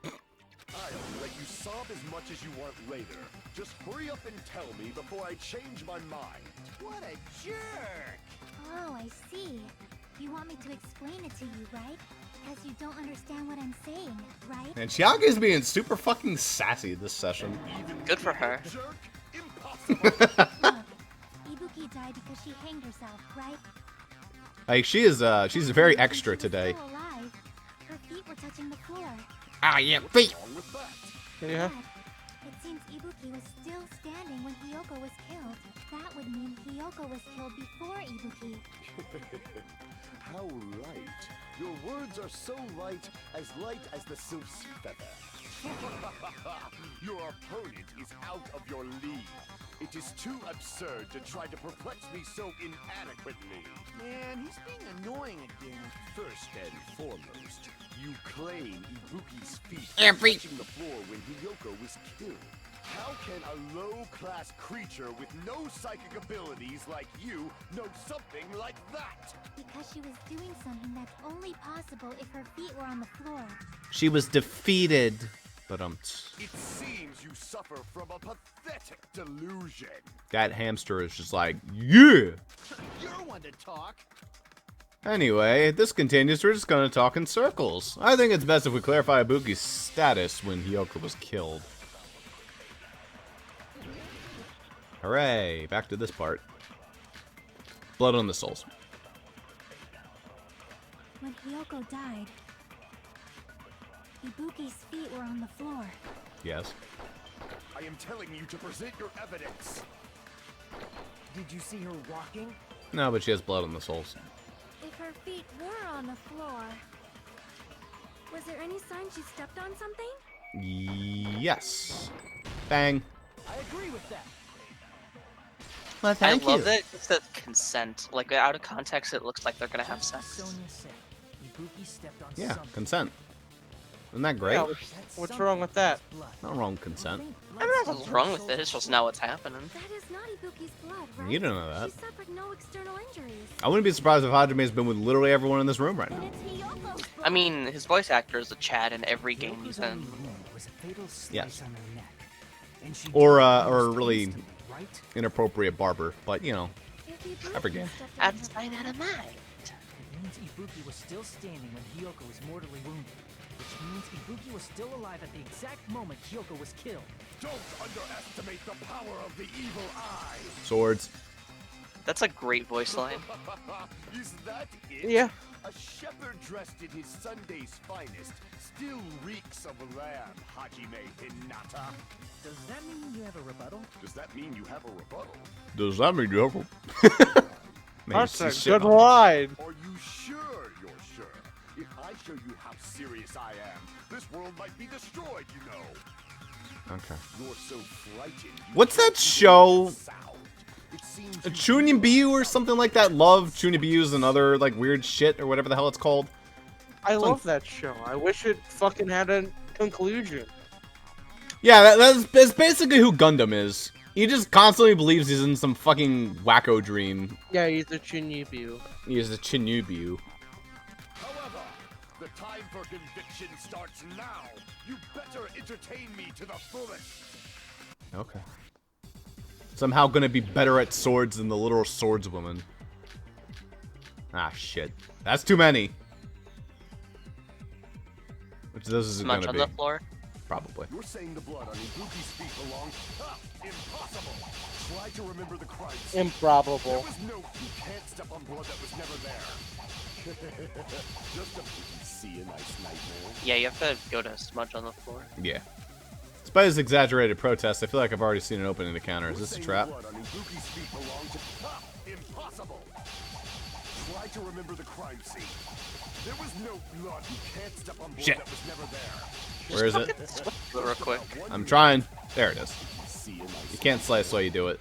I'll let you sob as much as you want later. Just hurry up and tell me before I change my mind. What a jerk! Oh, I see. You want me to explain it to you, right? Because you don't understand what I'm saying, right? And Chiaki's being super fucking sassy this session. Good for her. Jerk? Impossible! Look, Ibuki died because she hanged herself, right? Like, she's very extra today. Still alive. Her feet were touching the floor. Ah, yeah, feet! What's wrong with that? Yeah. But it seems Ibuki was still standing when Hiyoko was killed. That would mean Hiyoko was killed before Ibuki. How light. Your words are so light as the sylph's feather. Your opponent is out of your league. It is too absurd to try to perplex me so inadequately. Man, he's being annoying again. First and foremost, you claim Ibuki's feet were touching the floor when Hiyoko was killed. How can a low-class creature with no psychic abilities like you know something like that? Because she was doing something that's only possible if her feet were on the floor. She was defeated. But It seems you suffer from a pathetic delusion. that hamster is just like, yeah. You're one to talk. Anyway, this continues. We're just gonna talk in circles. I think it's best if we clarify Ibuki's status when Hiyoko was killed. Hooray! Back to this part. Blood on the souls. When Hiyoko died, Ibuki's feet were on the floor. Yes. I am telling you to present your evidence. Did you see her walking? No, but she has blood on the soles. If her feet were on the floor, was there any sign she stepped on something? Yes. Bang. I agree with that. Well, thank I love you. that it says consent. Like, out of context, it looks like they're gonna have sex. Sonia said, Ibuki stepped on Yeah, something. consent. Isn't that great? Yeah, what's wrong with that? Not wrong with consent. I don't know what's wrong with it. It's just not what's happening. That is not Ibuki's blood, right? You don't know that. She suffered no external injuries. I wouldn't be surprised if Hajime's been with literally everyone in this room right now. And it's Hiyoko's I mean, his voice actor is a Chad in every game he's in. Was a fatal slice Yes. on her neck. And she Or died a almost really instantly, right? inappropriate barber, but you know, If Ibuki every game. stepped on Out her of sight, out of mind. It means Ibuki was still standing when Hiyoko was mortally wounded. Which means Ibuki was still alive at the exact moment Hiyoko was killed. Don't underestimate the power of the evil eye. Swords. That's a great voice line. Is that it? Yeah. A shepherd dressed in his Sunday's finest still reeks of lamb, Hajime Hinata. Does that mean you have a rebuttal? Does that mean you have a rebuttal? Does that mean you have That's a shit good on. line. Are you sure you're sure? If I show you how serious I am, this world might be destroyed, you know. Okay. You're so frightened. You What's that can't show? even sound. It seems Chunibiu or something like that? Love Chunibius and other like weird shit or whatever the hell it's called. I love that show. I wish it fucking had a conclusion. Yeah, that's basically who Gundam is. He just constantly believes he's in some fucking wacko dream. Yeah, he's a Chunibu. He is a Chinubiu. However, the time for conviction starts now. You better entertain me to the fullest. Okay. Somehow gonna be better at swords than the literal swordswoman. Ah, shit. That's too many. Which this is Smudge gonna on be. the floor. Probably. You're saying the blood on Ibuki's feet belongs? Ha! Impossible! Try to remember the crime scene. There Improbable. was no. You can't step on blood that was never there. Just a see a nice nightmare. Yeah, you have to go to smudge on the floor. Yeah. Despite his exaggerated protest, I feel like I've already seen an opening to counter. Is this a trap? Blood on Ibuki's feet belonged to. Ha! Impossible! Try to remember the crime scene. There was no blood. You can't step on blood Shit. that was never there. Where is it? Real quick. I'm trying. There it is. See a nice You can't slice while you do it.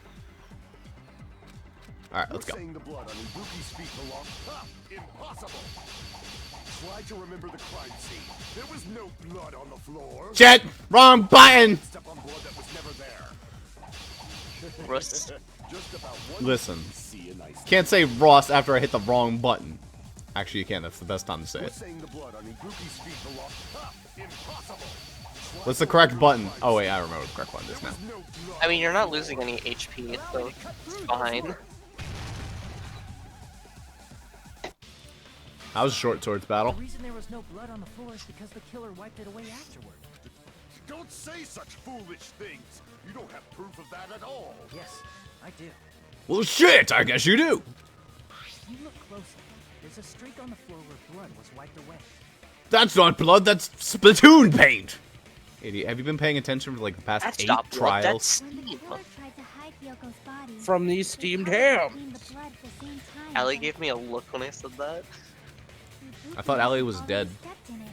Alright, let's go. Saying the blood on Ibuki's feet belonged. Ha! Impossible! Try to remember the crime scene. There was no blood on the floor. Shit! Wrong button! Step on blood that was never there. Rust. Just about one. Listen. See a nice. Can't say Ross after I hit the wrong button. Actually, you can. That's the best time to say We're it. saying the blood on Ibuki's feet belonged. Ha! Impossible! What's the correct button? Oh, wait, I remember what the correct button is now. I mean, you're not losing any HP, so it's fine. That was a short swords battle. The reason there was no blood on the floor is because the killer wiped it away afterward. Don't say such foolish things. You don't have proof of that at all. Yes, I do. Well, shit, I guess you do. If you look closely, there's a streak on the floor where blood was wiped away. That's not blood, that's Splatoon paint. Idiot, have you been paying attention for like the past That's 8 not blood, trials? that's When the steam. killer tried to hide Hyoko's body, From these the steamed killer ham. cleaned the blood at the same time Allie that gave me a look when I said that. Ibuki I thought Allie was already dead. stepped in it,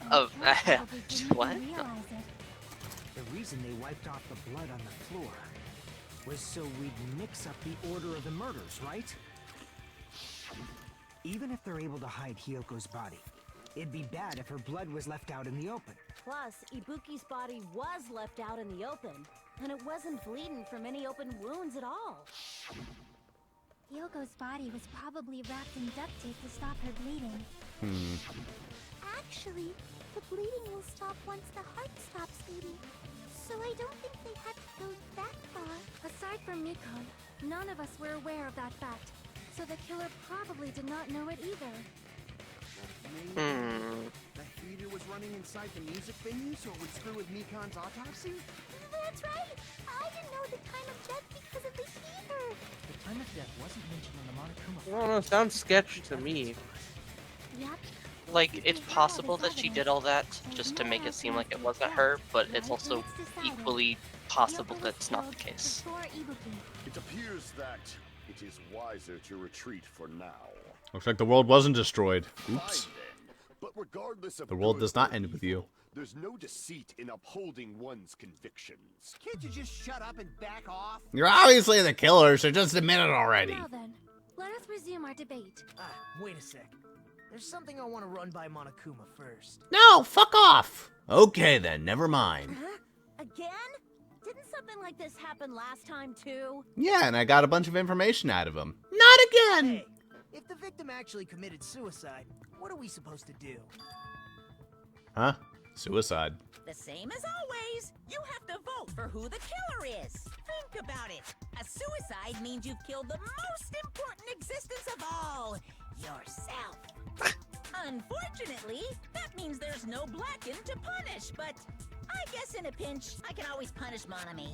and Oh, the killer probably didn't even what? realize it. The reason they wiped off the blood on the floor was so we'd mix up the order of the murders, right? Even if they're able to hide Hyoko's body, it'd be bad if her blood was left out in the open. Plus, Ibuki's body was left out in the open. And it wasn't bleeding from any open wounds at all. Hyogo's body was probably wrapped in duct tape to stop her bleeding. Actually, the bleeding will stop once the heart stops beating. So I don't think they had to go that far. Aside from Mikon, none of us were aware of that fact. So the killer probably did not know it either. The heater was running inside the music venue so it would screw with Mikon's autopsy? That's right! I didn't know the time of death because of the heater! The time of death wasn't mentioned on the Monokuma. I don't know, sounds sketchy to me. Yep. Like, it's possible that she did all that just to make it seem like it wasn't her, but it's also equally possible that it's not the case. It appears that it is wiser to retreat for now. Looks like the world wasn't destroyed. Oops. Fine, then. But regardless of The world good does not or end with you. evil, there's no deceit in upholding one's convictions. Can't you just shut up and back off? You're obviously the killer, so just admit it already. Now then, let us resume our debate. Wait a sec. There's something I want to run by Monokuma first. No, fuck off. Okay then, never mind. Huh? Again? Didn't something like this happen last time too? Yeah, and I got a bunch of information out of him. Not again! Hey, if the victim actually committed suicide, what are we supposed to do? Huh? Suicide. The same as always. You have to vote for who the killer is. Think about it. A suicide means you've killed the most important existence of all, yourself. Unfortunately, that means there's no Blacken to punish, but I guess in a pinch, I can always punish Monami.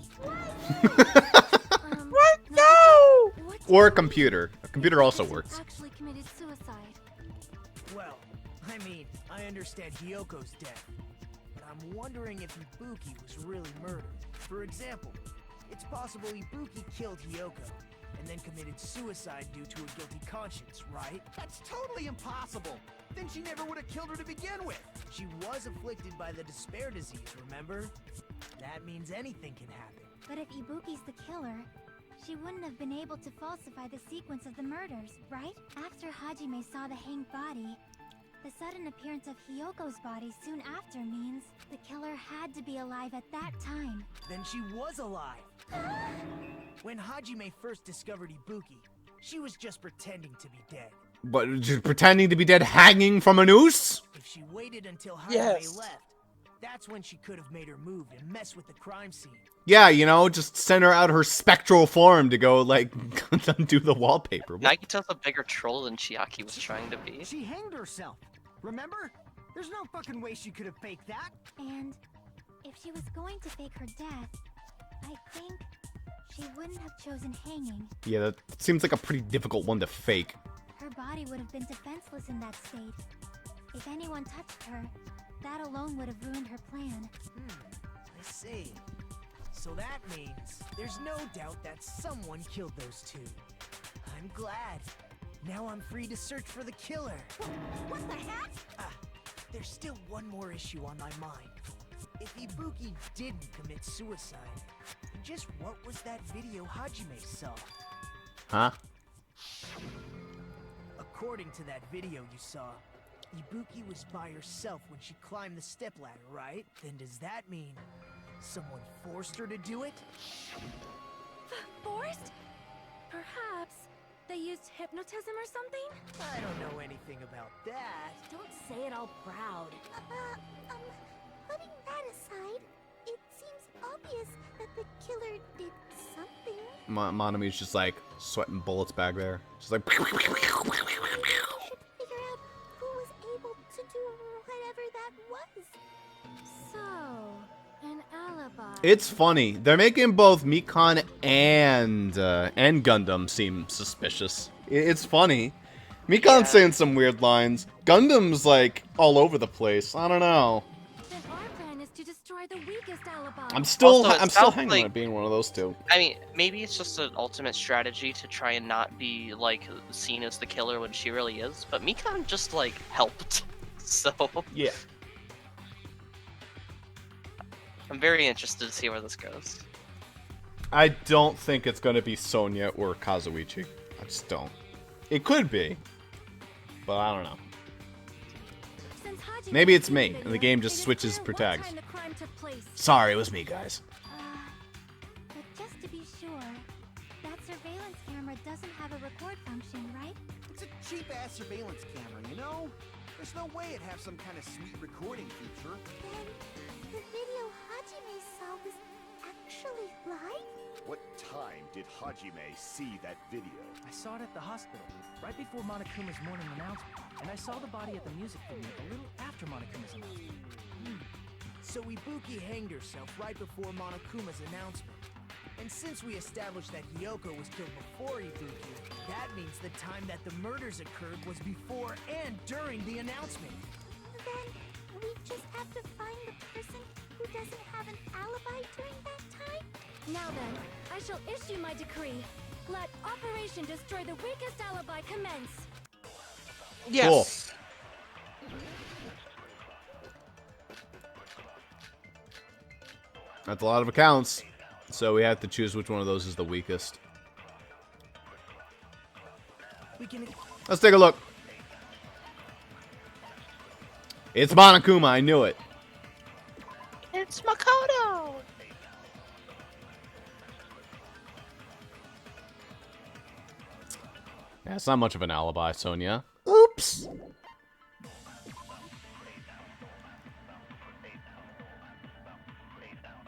What? No! Or a computer. A computer also works. Actually committed suicide. Well, I mean, I understand Hyoko's death, but I'm wondering if Ibuki was really murdered. For example, it's possible Ibuki killed Hyoko and then committed suicide due to a guilty conscience, right? That's totally impossible. Then she never would have killed her to begin with. She was afflicted by the despair disease, remember? That means anything can happen. But if Ibuki's the killer, she wouldn't have been able to falsify the sequence of the murders, right? After Hajime saw the hanged body, the sudden appearance of Hyoko's body soon after means the killer had to be alive at that time. Then she was alive. When Hajime first discovered Ibuki, she was just pretending to be dead. But just pretending to be dead hanging from a noose? If she waited until Hajime Yes. left, that's when she could have made her move and mess with the crime scene. Yeah, you know, just send her out her spectral form to go, like, undo the wallpaper. Nagita's a bigger troll than Chiaki was trying to be. She hanged herself. Remember? There's no fucking way she could have faked that. And if she was going to fake her death, I think she wouldn't have chosen hanging. Yeah, that seems like a pretty difficult one to fake. Her body would have been defenseless in that state. If anyone touched her, that alone would have ruined her plan. I see. So that means there's no doubt that someone killed those two. I'm glad. Now I'm free to search for the killer. What the heck? There's still one more issue on my mind. If Ibuki didn't commit suicide, then just what was that video Hajime saw? Huh? According to that video you saw, Ibuki was by herself when she climbed the stepladder, right? Then does that mean someone forced her to do it? Forced? Perhaps they used hypnotism or something? I don't know anything about that. Don't say it all proud. Putting that aside, it seems obvious that the killer did something. Monami's just like sweating bullets back there. Just like. We should figure out who was able to do whatever that was. So, an alibi. It's funny. They're making both Mikon and Gundam seem suspicious. It's funny. Mikon's saying some weird lines. Gundam's like all over the place. I don't know. Then our plan is to destroy the weakest alibi. I'm still Also, it sounds hanging like- on it being one of those two. I mean, maybe it's just an ultimate strategy to try and not be, like, seen as the killer when she really is, but Mikon just, like, helped. So, Yeah. I'm very interested to see where this goes. I don't think it's gonna be Sonya or Kazuichi. I just don't. It could be, but I don't know. Since Hajime Maybe it's was me, the and the video, game it just is switches clear per what tags. time the crime took place. Sorry, it was me, guys. sure. That surveillance camera doesn't have a record function, right? It's a cheap-ass surveillance camera, you know? There's no way it'd have some kind of sweet recording feature. Then the video Hajime saw was actually live? What time did Hajime see that video? I saw it at the hospital, right before Monokuma's morning announcement. And I saw the body at the music video a little after Monokuma's announcement. So Ibuki hanged herself right before Monokuma's announcement. And since we established that Hiyoko was killed before Ibuki, that means the time that the murders occurred was before and during the announcement. Then we just have to find the person who doesn't have an alibi during that time? Now then, I shall issue my decree. Let Operation Destroy the Weakest Alibi commence. Yes. Cool. That's a lot of accounts. So we have to choose which one of those is the weakest. Let's take a look. It's Monokuma, I knew it. It's Makoto! Yeah, it's not much of an alibi, Sonia. Oops.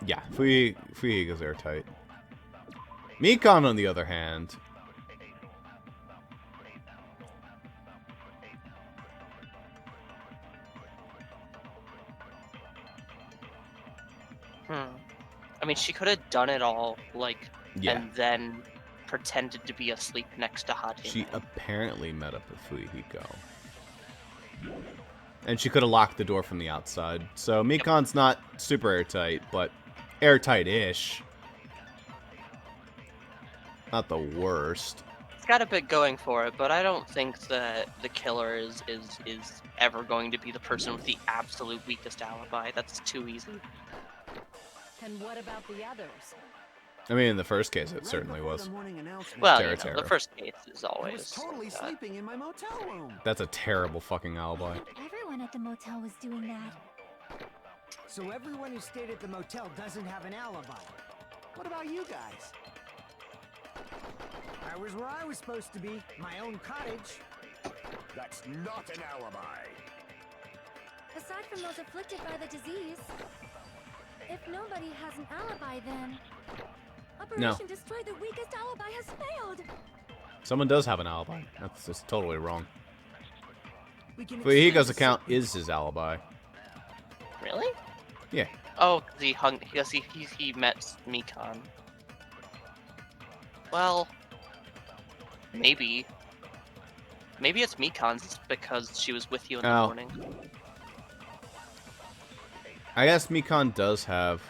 Yeah, Fuihiga's airtight. Mikon, on the other hand. I mean, she could have done it all, like, Yeah. and then pretended to be asleep next to Hajime. She apparently met up with Fuihiko. And she could have locked the door from the outside. So Mikon's not super airtight, but airtight-ish. Not the worst. It's got a bit going for it, but I don't think that the killer is ever going to be the person with the absolute weakest alibi. That's too easy. And what about the others? I mean, in the first case, it certainly was. Well, Terra you know, Terra. the first case is I was always. totally sleeping in my motel room. That's a terrible fucking alibi. Everyone at the motel was doing that. So everyone who stayed at the motel doesn't have an alibi. What about you guys? I was where I was supposed to be, my own cottage. That's not an alibi. Aside from those afflicted by the disease, if nobody has an alibi, then Operation Destroy the Weakest Alibi has failed. Someone does have an alibi. That's just totally wrong. Fuihiko's Fuihiko's account is his alibi. Really? Yeah. Oh, because he met Mikon. Well, maybe. Maybe it's Mikon's because she was with you in the morning. I guess Mikon does have...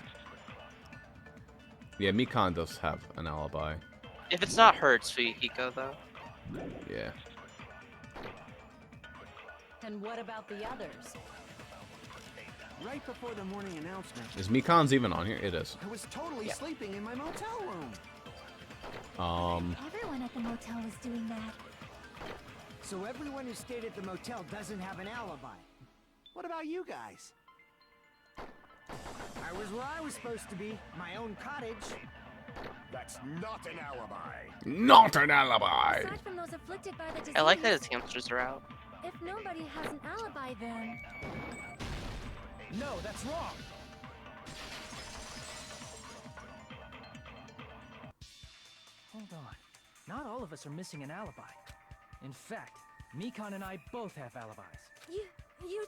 Yeah, Mikon does have an alibi. If it's not her, it's Fuihiko, though. Yeah. And what about the others? Right before the morning announcement. Is Mikon's even on here? It is. I was totally sleeping in my motel room. Everyone at the motel was doing that. So everyone who stayed at the motel doesn't have an alibi. What about you guys? I was where I was supposed to be, my own cottage. That's not an alibi. Not an alibi! Aside from those afflicted by the disease, I like that his hamsters are out. if nobody has an alibi, then No, that's wrong. Hold on. Not all of us are missing an alibi. In fact, Mikon and I both have alibis. you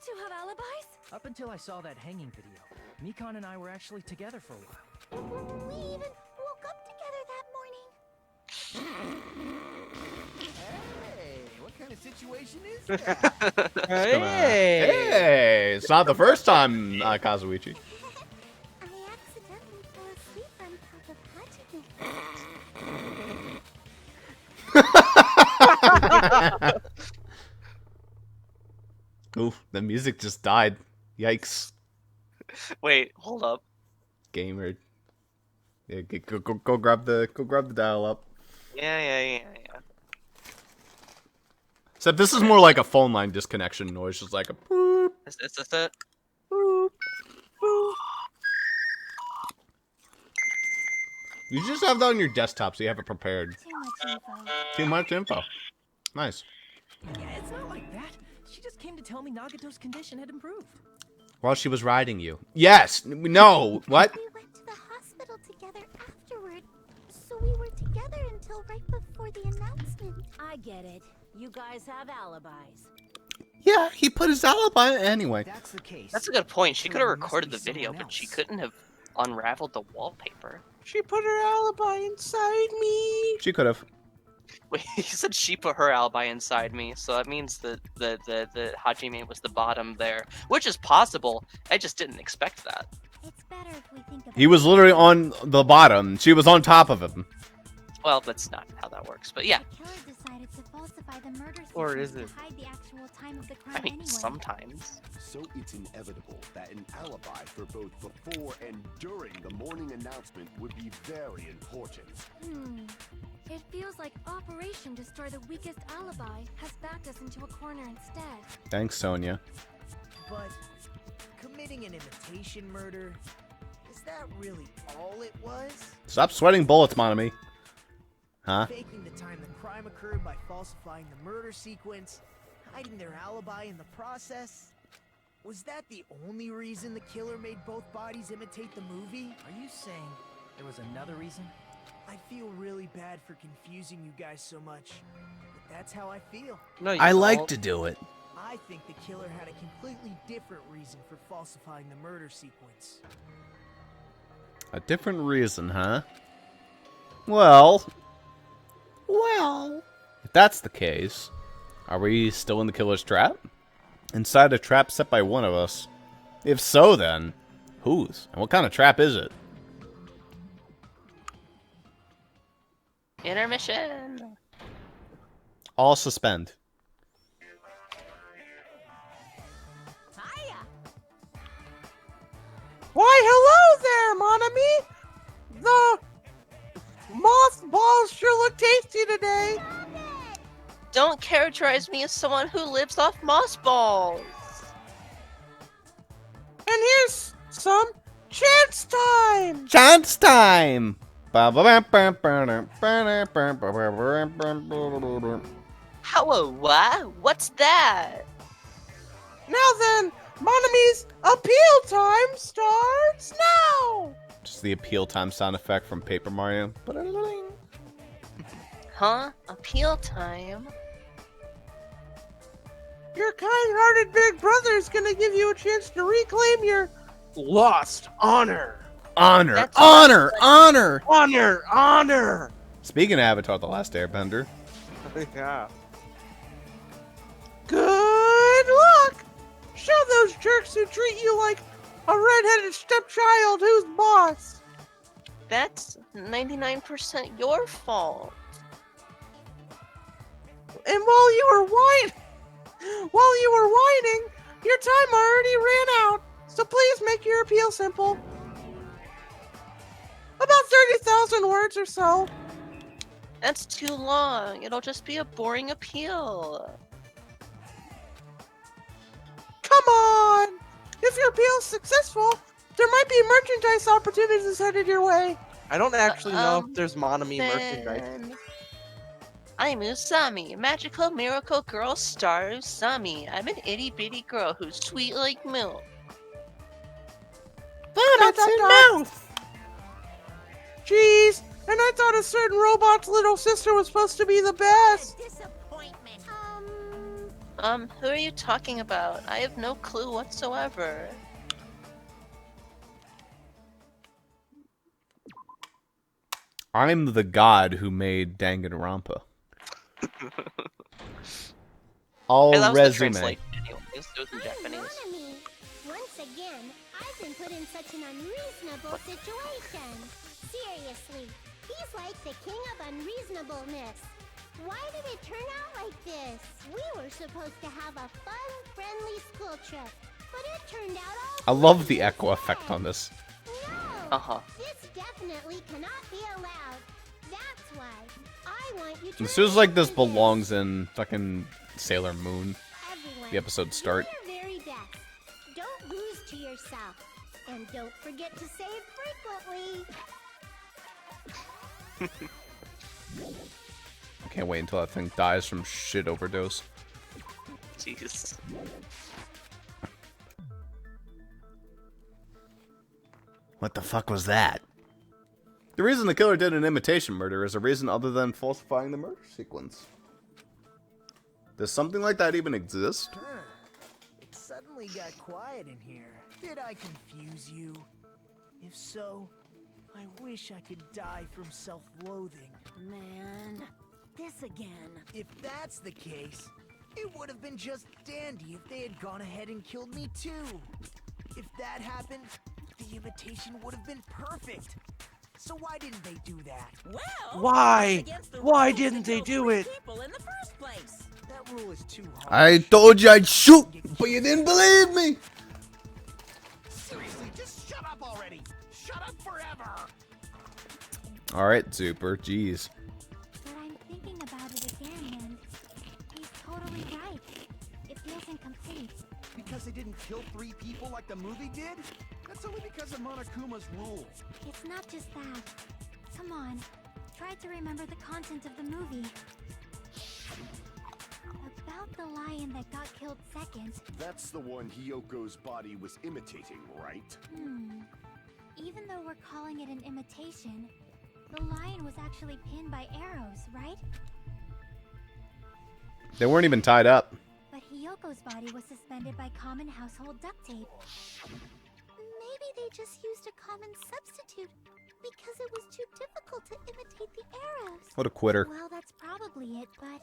two have alibis? Up until I saw that hanging video, Mikon and I were actually together for a while. We even woke up together that morning. Hey, what kind of situation is that? Hey! It's not the first time, Kazuichi. I accidentally fell asleep on top of Hajime. Oof, the music just died. Yikes. Wait, hold up. Gamer. Yeah, go grab the dial up. Yeah. Except this is more like a phone line disconnection noise, just like a boop. Is this it? Boop. Boop. You just have that on your desktop so you have it prepared. Too much info. Too much info. Nice. Yeah, it's not like that. She just came to tell me Nagato's condition had improved. While she was riding you. Yes! No! What? We went to the hospital together afterward, so we were together until right before the announcement. I get it. You guys have alibis. Yeah, he put his alibi anyway. That's the case. That's a good point. She could have There must recorded be the video, someone but she else. couldn't have unraveled the wallpaper. She put her alibi inside me. She could have. Wait, you said she put her alibi inside me, so that means that the Hajime was the bottom there, which is possible. I just didn't expect that. It's better if we think about He was literally on the bottom. She was on top of him. Well, that's not how that works, but yeah. The killer decided to falsify the murder Or sequence is it? to hide the actual time of the crime I mean, anyway. sometimes. So it's inevitable that an alibi for both before and during the morning announcement would be very important. It feels like Operation Destroy the Weakest Alibi has backed us into a corner instead. Thanks, Sonia. But committing an imitation murder, is that really all it was? Stop sweating bullets, Monami. Huh? Faking the time the crime occurred by falsifying the murder sequence, hiding their alibi in the process. Was that the only reason the killer made both bodies imitate the movie? Are you saying there was another reason? I feel really bad for confusing you guys so much, but that's how I feel. No, I like to do it. I think the killer had a completely different reason for falsifying the murder sequence. A different reason, huh? Well, if that's the case, are we still in the killer's trap? Inside a trap set by one of us? If so, then, whose? And what kind of trap is it? Intermission. All suspend. Why, hello there, Monami! The moth balls sure look tasty today. Don't characterize me as someone who lives off moss balls. And here's some chance time. Chance time! Hello, what? What's that? Now then, Monami's appeal time starts now. Just the appeal time sound effect from Paper Mario. Huh? Appeal time? Your kind-hearted big brother is gonna give you a chance to reclaim your lost honor. Honor! That's Honor! Honor! Honor! Honor! Speaking of Avatar The Last Airbender. Yeah. Good luck! Show those jerks who treat you like a red-headed stepchild who's boss. That's 99% your fault. And while you were whining, your time already ran out. So please make your appeal simple. About 30,000 words or so. That's too long. It'll just be a boring appeal. Come on! If your appeal's successful, there might be merchandise opportunities headed your way. I don't actually know if there's Monami merchandise. Then... I'm Usami, magical miracle girl star Usami. I'm an itty bitty girl who's sweet like milk. Donuts in mouth! Jeez, and I thought a certain robot's little sister was supposed to be the best. Who are you talking about? I have no clue whatsoever. I'm the god who made Danganronpa. All Hey, that was the resume. translation anyways. It was in Japanese. Monami, once again, I've been put in such an unreasonable situation. Seriously, he's like the king of unreasonableness. Why did it turn out like this? We were supposed to have a fun, friendly school trip, but it turned out all I love the echo effect on this. This definitely cannot be allowed. That's why I want you to This feels like this belongs in fucking Sailor Moon. The episode start. do your very best. Don't lose to yourself. And don't forget to save frequently. I can't wait until that thing dies from shit overdose. Jesus. What the fuck was that? The reason the killer did an imitation murder is a reason other than falsifying the murder sequence. Does something like that even exist? It suddenly got quiet in here. Did I confuse you? If so, I wish I could die from self-loathing. Man, this again. If that's the case, it would have been just dandy if they had gone ahead and killed me too. If that happened, the imitation would have been perfect. So why didn't they do that? Well, Why? Why didn't they do it? people in the first place. That rule is too hard. I told you I'd shoot, but you didn't believe me. Seriously, just shut up already. Shut up forever. All right, Super. Jeez. But I'm thinking about it again, and he's totally right. It feels incomplete. Because they didn't kill 3 people like the movie did? That's only because of Monokuma's rule. It's not just that. Come on, try to remember the content of the movie. About the lion that got killed second. That's the one Hyoko's body was imitating, right? Even though we're calling it an imitation, the lion was actually pinned by arrows, right? They weren't even tied up. But Hyoko's body was suspended by common household duct tape. Maybe they just used a common substitute because it was too difficult to imitate the arrows. What a quitter. Well, that's probably it, but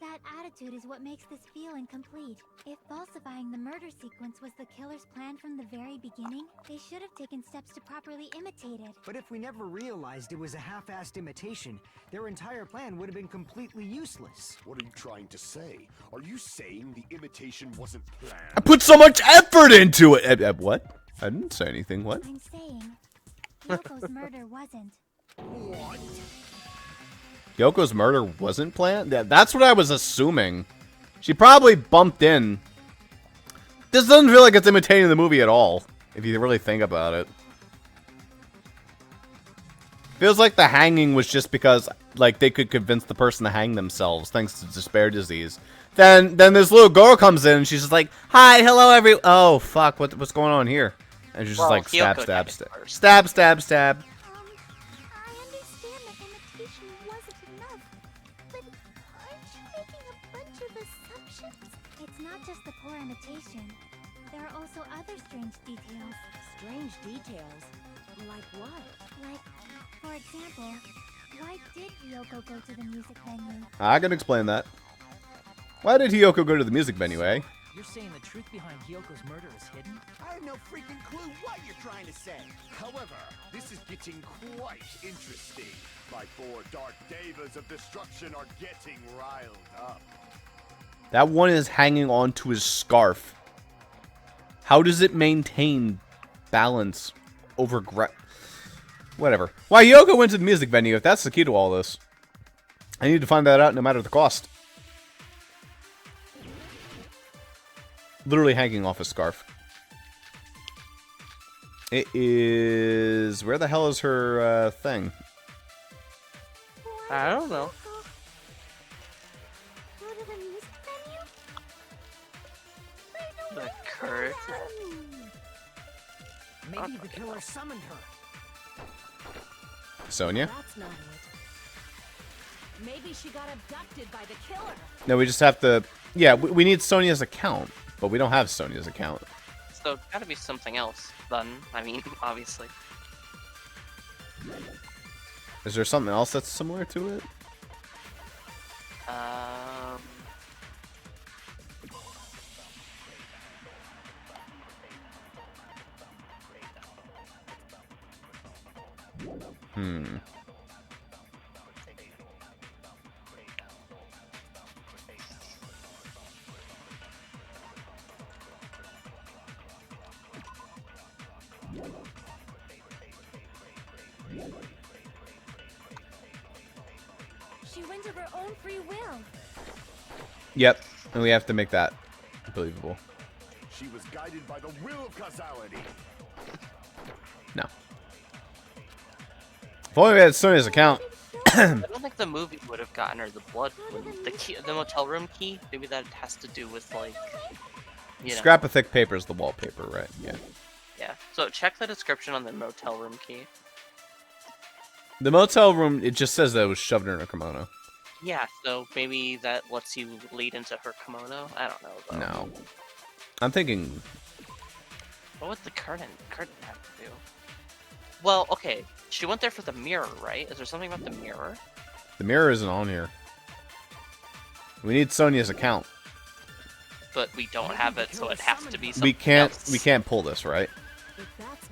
that attitude is what makes this feel incomplete. If falsifying the murder sequence was the killer's plan from the very beginning, they should have taken steps to properly imitate it. But if we never realized it was a half-assed imitation, their entire plan would have been completely useless. What are you trying to say? Are you saying the imitation wasn't planned? I put so much effort into it. What? I didn't say anything. What? I'm saying, Yoko's murder wasn't. What? Yoko's murder wasn't planned? That's what I was assuming. She probably bumped in. This doesn't feel like it's imitating the movie at all, if you really think about it. Feels like the hanging was just because, like, they could convince the person to hang themselves thanks to despair disease. Then this little girl comes in and she's just like, "Hi, hello, oh fuck, what's going on here?" And she's just like, stab, stab, stab, stab, stab, stab. I understand that imitation wasn't enough, but aren't you making a bunch of assumptions? It's not just the poor imitation. There are also other strange details. Strange details? Like what? Like, for example, why did Hyoko go to the music venue? I can explain that. Why did Hyoko go to the music venue, eh? You're saying the truth behind Hyoko's murder is hidden? I have no freaking clue what you're trying to say. However, this is getting quite interesting. My 4 dark devas of destruction are getting riled up. That one is hanging onto his scarf. How does it maintain balance over whatever. Why Hyoko went to the music venue, if that's the key to all this. I need to find that out no matter the cost. Literally hanging off a scarf. It is... Where the hell is her thing? I don't know. Go to the music venue? The curse. Maybe the killer summoned her. Sonia? That's not it. Maybe she got abducted by the killer. No, we just have to... Yeah, we need Sonia's account, but we don't have Sonia's account. So, gotta be something else, then. I mean, obviously. Is there something else that's similar to it? She went of her own free will. Yep, and we have to make that believable. She was guided by the will of causality. No. If only we had Sonia's account. I don't think the movie would have gotten her the blood. The key, the motel room key. Maybe that has to do with like. You know. Scrap of thick paper is the wallpaper, right? Yeah. Yeah. So check the description on the motel room key. The motel room, it just says that it was shoved in her kimono. Yeah. So maybe that lets you lead into her kimono. I don't know though. No. I'm thinking. What would the curtain have to do? Well, okay. She went there for the mirror, right? Is there something about the mirror? The mirror isn't on here. We need Sonia's account. But we don't have it, so it has to be something We can't. else. We can't pull this, right?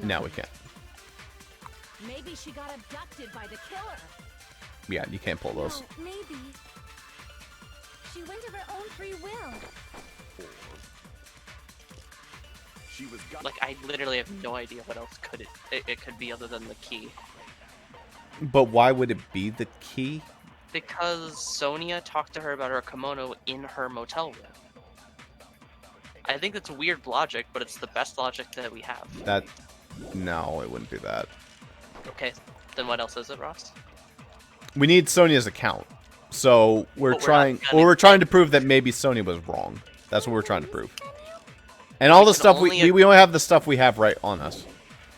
No, we can't. Maybe she got abducted by the killer. Yeah, you can't pull those. No, maybe. She went of her own free will. She was Like, I literally have no idea what else could it could be other than the key. But why would it be the key? Because Sonia talked to her about her kimono in her motel room. I think that's weird logic, but it's the best logic that we have. That. No, it wouldn't do that. Okay, then what else is it, Ross? We need Sonia's account. So we're But we're trying. not gonna Or we're trying to prove that maybe Sonia was wrong. That's what we're trying to prove. And all the can stuff only we only have the stuff we have right on us.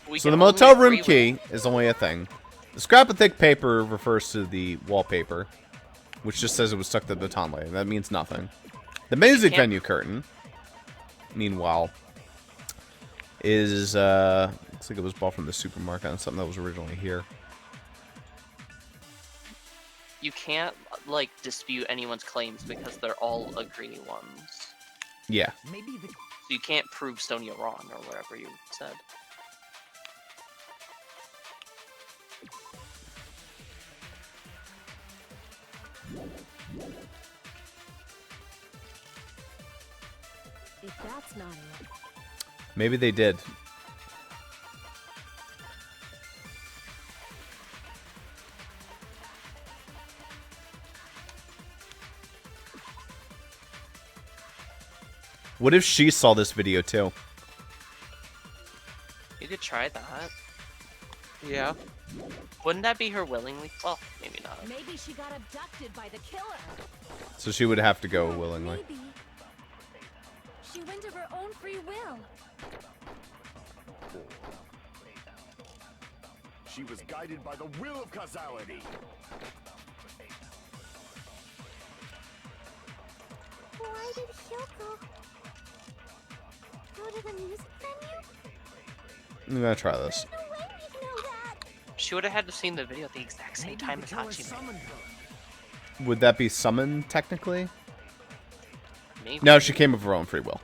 We So can the only motel room agree key is only a thing. The scrap of thick paper refers to the wallpaper, which just says it was stuck to the baton light. That means nothing. The music venue curtain, meanwhile, is looks like it was bought from the supermarket on something that was originally here. You can't, like, dispute anyone's claims because they're all agree ones. Yeah. Maybe the So you can't prove Sonia wrong or whatever you said. If that's not it. Maybe they did. What if she saw this video too? You could try that. Yeah. Wouldn't that be her willingly? Well, maybe not. Maybe she got abducted by the killer. So she would have to go willingly. Maybe. She went of her own free will. She was guided by the will of causality. Why did Hyoko go to the music venue? I'm gonna try this. No way we'd know that. She would have had to seen the video at the exact same time as Hachime. Would that be summoned technically? Maybe. No, she came of her own free will.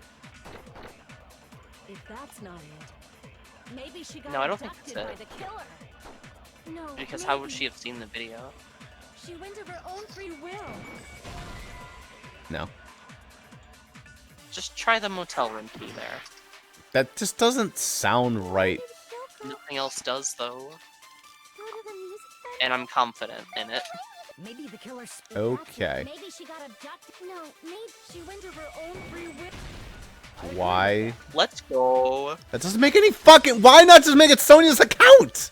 If that's not it. Maybe she got No, I don't think abducted that's by it. the killer. No. Because maybe. how would she have seen the video? She went of her own free will. No. Just try the motel room key there. That just doesn't sound right. Nothing else does, though. Go to the music venue? And I'm confident in it. Maybe the killer. Okay. Maybe she got abducted. No, maybe she went of her own free will. Why? Let's go. That doesn't make any fucking. Why not just make it Sonia's account?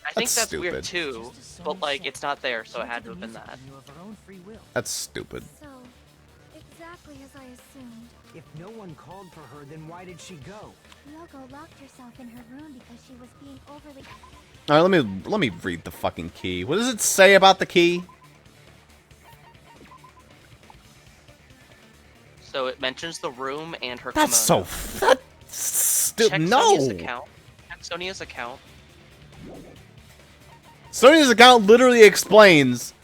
I think that's stupid. weird too, but like it's not there, so it had to have been that. That's stupid. So, exactly as I assumed. If no one called for her, then why did she go? Yoko locked herself in her room because she was being overly... All right, let me read the fucking key. What does it say about the key? So it mentions the room and her That's so kimono. that's stupid. Check No. Sonia's account. Check Sonia's account. Sonia's account literally explains.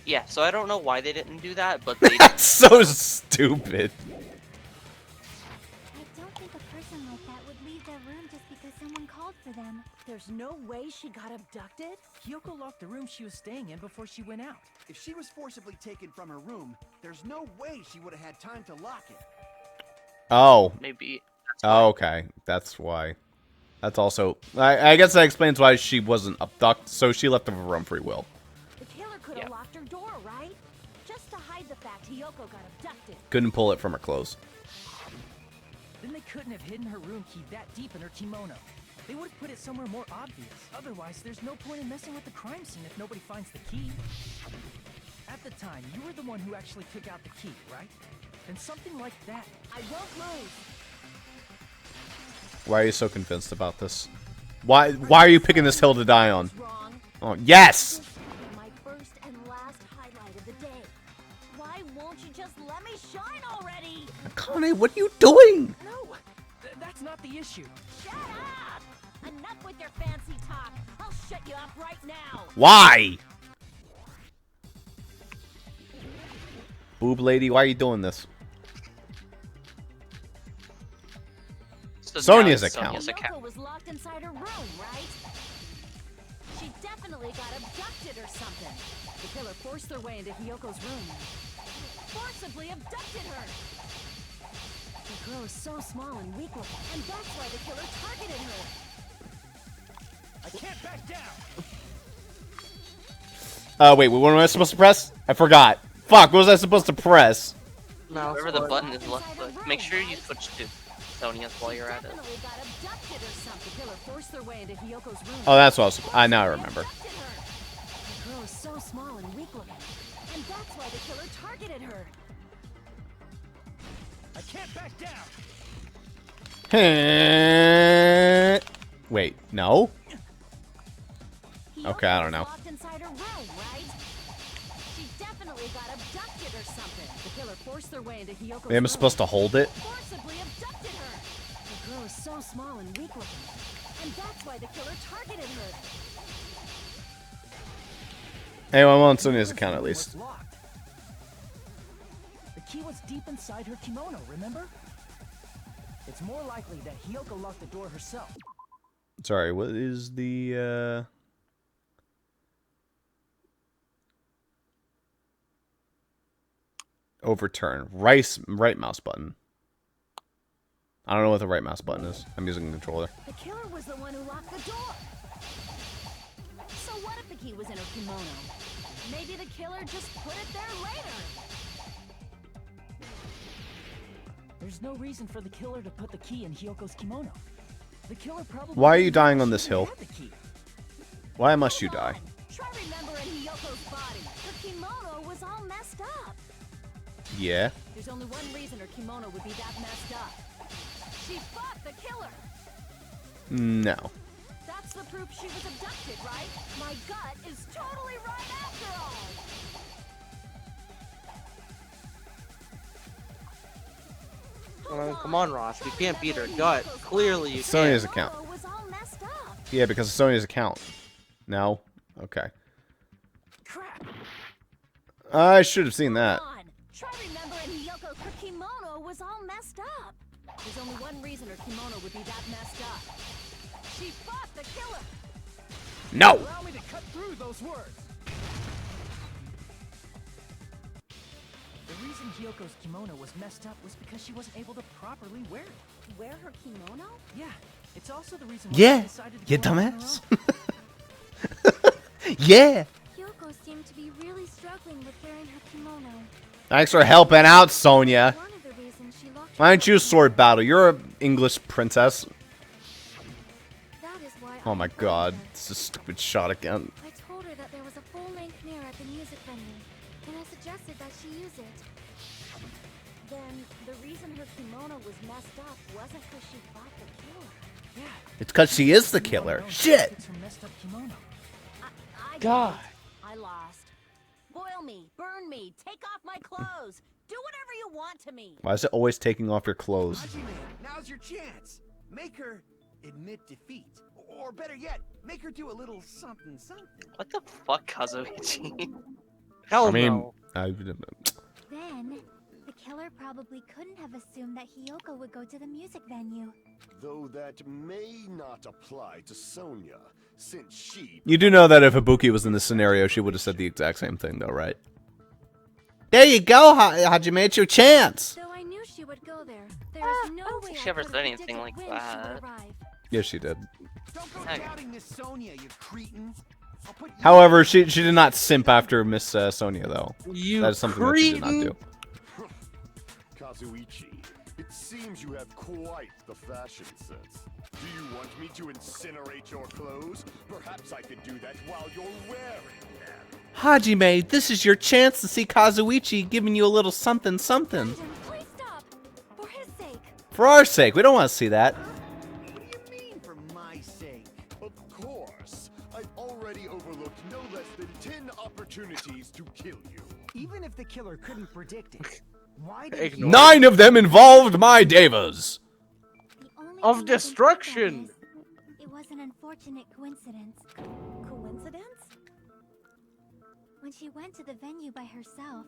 Yeah, so I don't know why they didn't do that, but they That's so stupid. I don't think a person like that would leave their room just because someone called for them. There's no way she got abducted? Kyoko locked the room she was staying in before she went out. If she was forcibly taken from her room, there's no way she would have had time to lock it. Oh. maybe. Oh, okay. That's why. That's also. I guess that explains why she wasn't abducted. So she left of her own free will. The killer could have locked her door, right? Just to hide the fact Hyoko got abducted. Couldn't pull it from her clothes. Then they couldn't have hidden her room key that deep in her kimono. They would have put it somewhere more obvious. Otherwise, there's no point in messing with the crime scene if nobody finds the key. At the time, you were the one who actually took out the key, right? And something like that. I won't move. Why are you so convinced about this? Why are you picking this hill to die on? Oh, yes! My first and last highlight of the day. Why won't you just let me shine already? Akane, what are you doing? No, that's not the issue. Shut up! Enough with your fancy talk. I'll shut you up right now. Why? Boob lady, why are you doing this? So Sonia's now it's account. Sonia's account. Yoko was locked inside her room, right? She definitely got abducted or something. The killer forced their way into Hiyoko's room. Forcibly abducted her. The girl is so small and weak looking. And that's why the killer targeted her. I can't back down. Wait, what am I supposed to press? I forgot. Fuck, what was I supposed to press? Wherever the button is left click. Make sure you switch to Sonia's while you're at it. Definitely got abducted or something. The killer forced their way into Hiyoko's room. Oh, that's what I was. Now I remember. The girl is so small and weak looking. And that's why the killer targeted her. I can't back down. Wait, no? Okay, I don't know. Locked inside her room, right? She definitely got abducted or something. The killer forced their way into Hiyoko's Maybe I'm supposed to hold it? Forcibly abducted her. The girl is so small and weak looking. And that's why the killer targeted her. Anyway, I'm on Sonia's account at least. The key was deep inside her kimono, remember? It's more likely that Hiyoko locked the door herself. Sorry, what is the, overturn. Right mouse button. I don't know what the right mouse button is. I'm using a controller. The killer was the one who locked the door. So what if the key was in her kimono? Maybe the killer just put it there later. There's no reason for the killer to put the key in Hiyoko's kimono. The killer probably. Why are you dying on this hill? had the key. Why must you die? Try remembering Hiyoko's body. Her kimono was all messed up. Yeah. There's only one reason her kimono would be that messed up. She fought the killer. No. That's the proof she was abducted, right? My gut is totally right after all. Come on, Ross. We can't beat her gut. Clearly, you Sonia's can't. account. Was all messed up. Yeah, because of Sonia's account. No? Okay. I should have seen that. Come on. Try remembering Hiyoko. Her kimono was all messed up. There's only one reason her kimono would be that messed up. She fought the killer. No! Allow me to cut through those words. The reason Hiyoko's kimono was messed up was because she wasn't able to properly wear it. Wear her kimono? Yeah, it's also the reason why Yeah, she decided to you go out on her dumbass. own. Yeah! Yoko seemed to be really struggling with wearing her kimono. Thanks for helping out, Sonia. One of the reasons she locked Why don't you sword battle? You're an English princess. That is why Oh my god. It's a stupid shot again. I told her that there was a full-length mirror at the music venue, and I suggested that she use it. Then the reason her kimono was messed up wasn't because she fought the killer. Yeah. It's because she is the killer. Shit! It's her messed up kimono. I God. I lost. Boil me, burn me, take off my clothes. Do whatever you want to me. Why is it always taking off your clothes? Hajime, now's your chance. Make her admit defeat. Or better yet, make her do a little something something. What the fuck, Kazuichi? Hell I mean, no. Then, the killer probably couldn't have assumed that Hiyoko would go to the music venue. Though that may not apply to Sonia, since she... You do know that if Ibuki was in this scenario, she would have said the exact same thing, though, right? There you go, Hajime, it's your chance! Though I knew she would go there, there is no way She I ever could said have anything predicted like when that. she would arrive. Yes, she did. Don't go Heck. doubting Miss Sonia, you cretin. I'll put you However, she did not simp after Miss Sonia, though. You That is something that she did not do. Kazuichi, It seems you have quite the fashion sense. Do you want me to incinerate your clothes? Perhaps I could do that while you're wearing them. Hajime, this is your chance to see Kazuichi giving you a little something something. Please stop. For his sake. For our sake, we don't want to see that. What do you mean, for my sake? Of course. I've already overlooked no less than 10 opportunities to kill you. Even if the killer couldn't predict it, why did he... 9 of them involved my devas. Of destruction. It was an unfortunate coincidence. Coincidence? When she went to the venue by herself,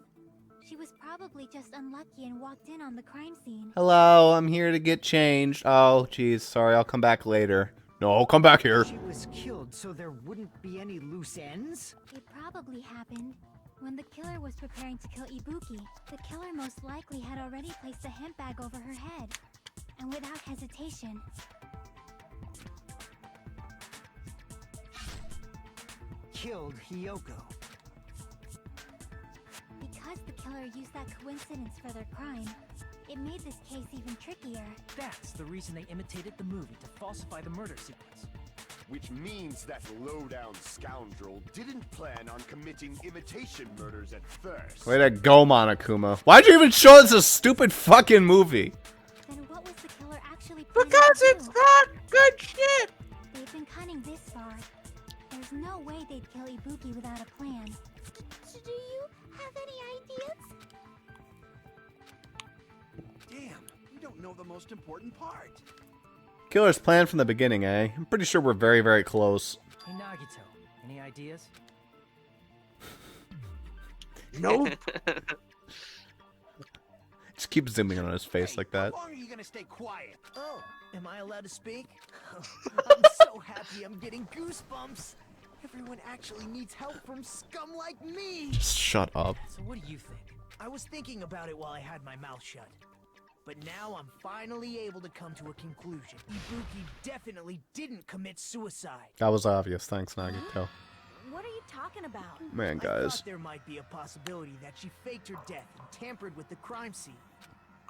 she was probably just unlucky and walked in on the crime scene. Hello, I'm here to get changed. Oh, geez, sorry, I'll come back later. No, come back here. She was killed, so there wouldn't be any loose ends? It probably happened when the killer was preparing to kill Ibuki. The killer most likely had already placed a hemp bag over her head. And without hesitation, killed Hiyoko. Because the killer used that coincidence for their crime, it made this case even trickier. That's the reason they imitated the movie to falsify the murder sequence. Which means that low-down scoundrel didn't plan on committing imitation murders at first. Way to go, Monokuma. Why'd you even show us a stupid fucking movie? Then what was the killer actually planning Because to it's do? not good shit. They've been cunning this far. There's no way they'd kill Ibuki without a plan. Do you have any ideas? Damn, you don't know the most important part. Killer's plan from the beginning, eh? I'm pretty sure we're very, very close. Hey Nagito, any ideas? Nope. Just keep zooming in on his face like that. How long are you gonna stay quiet? Oh, am I allowed to speak? I'm so happy I'm getting goosebumps. Everyone actually needs help from scum like me. Just shut up. So what do you think? I was thinking about it while I had my mouth shut. But now I'm finally able to come to a conclusion. Ibuki definitely didn't commit suicide. That was obvious. Thanks, Nagito. What are you talking about? Man, I guys. thought there might be a possibility that she faked her death and tampered with the crime scene.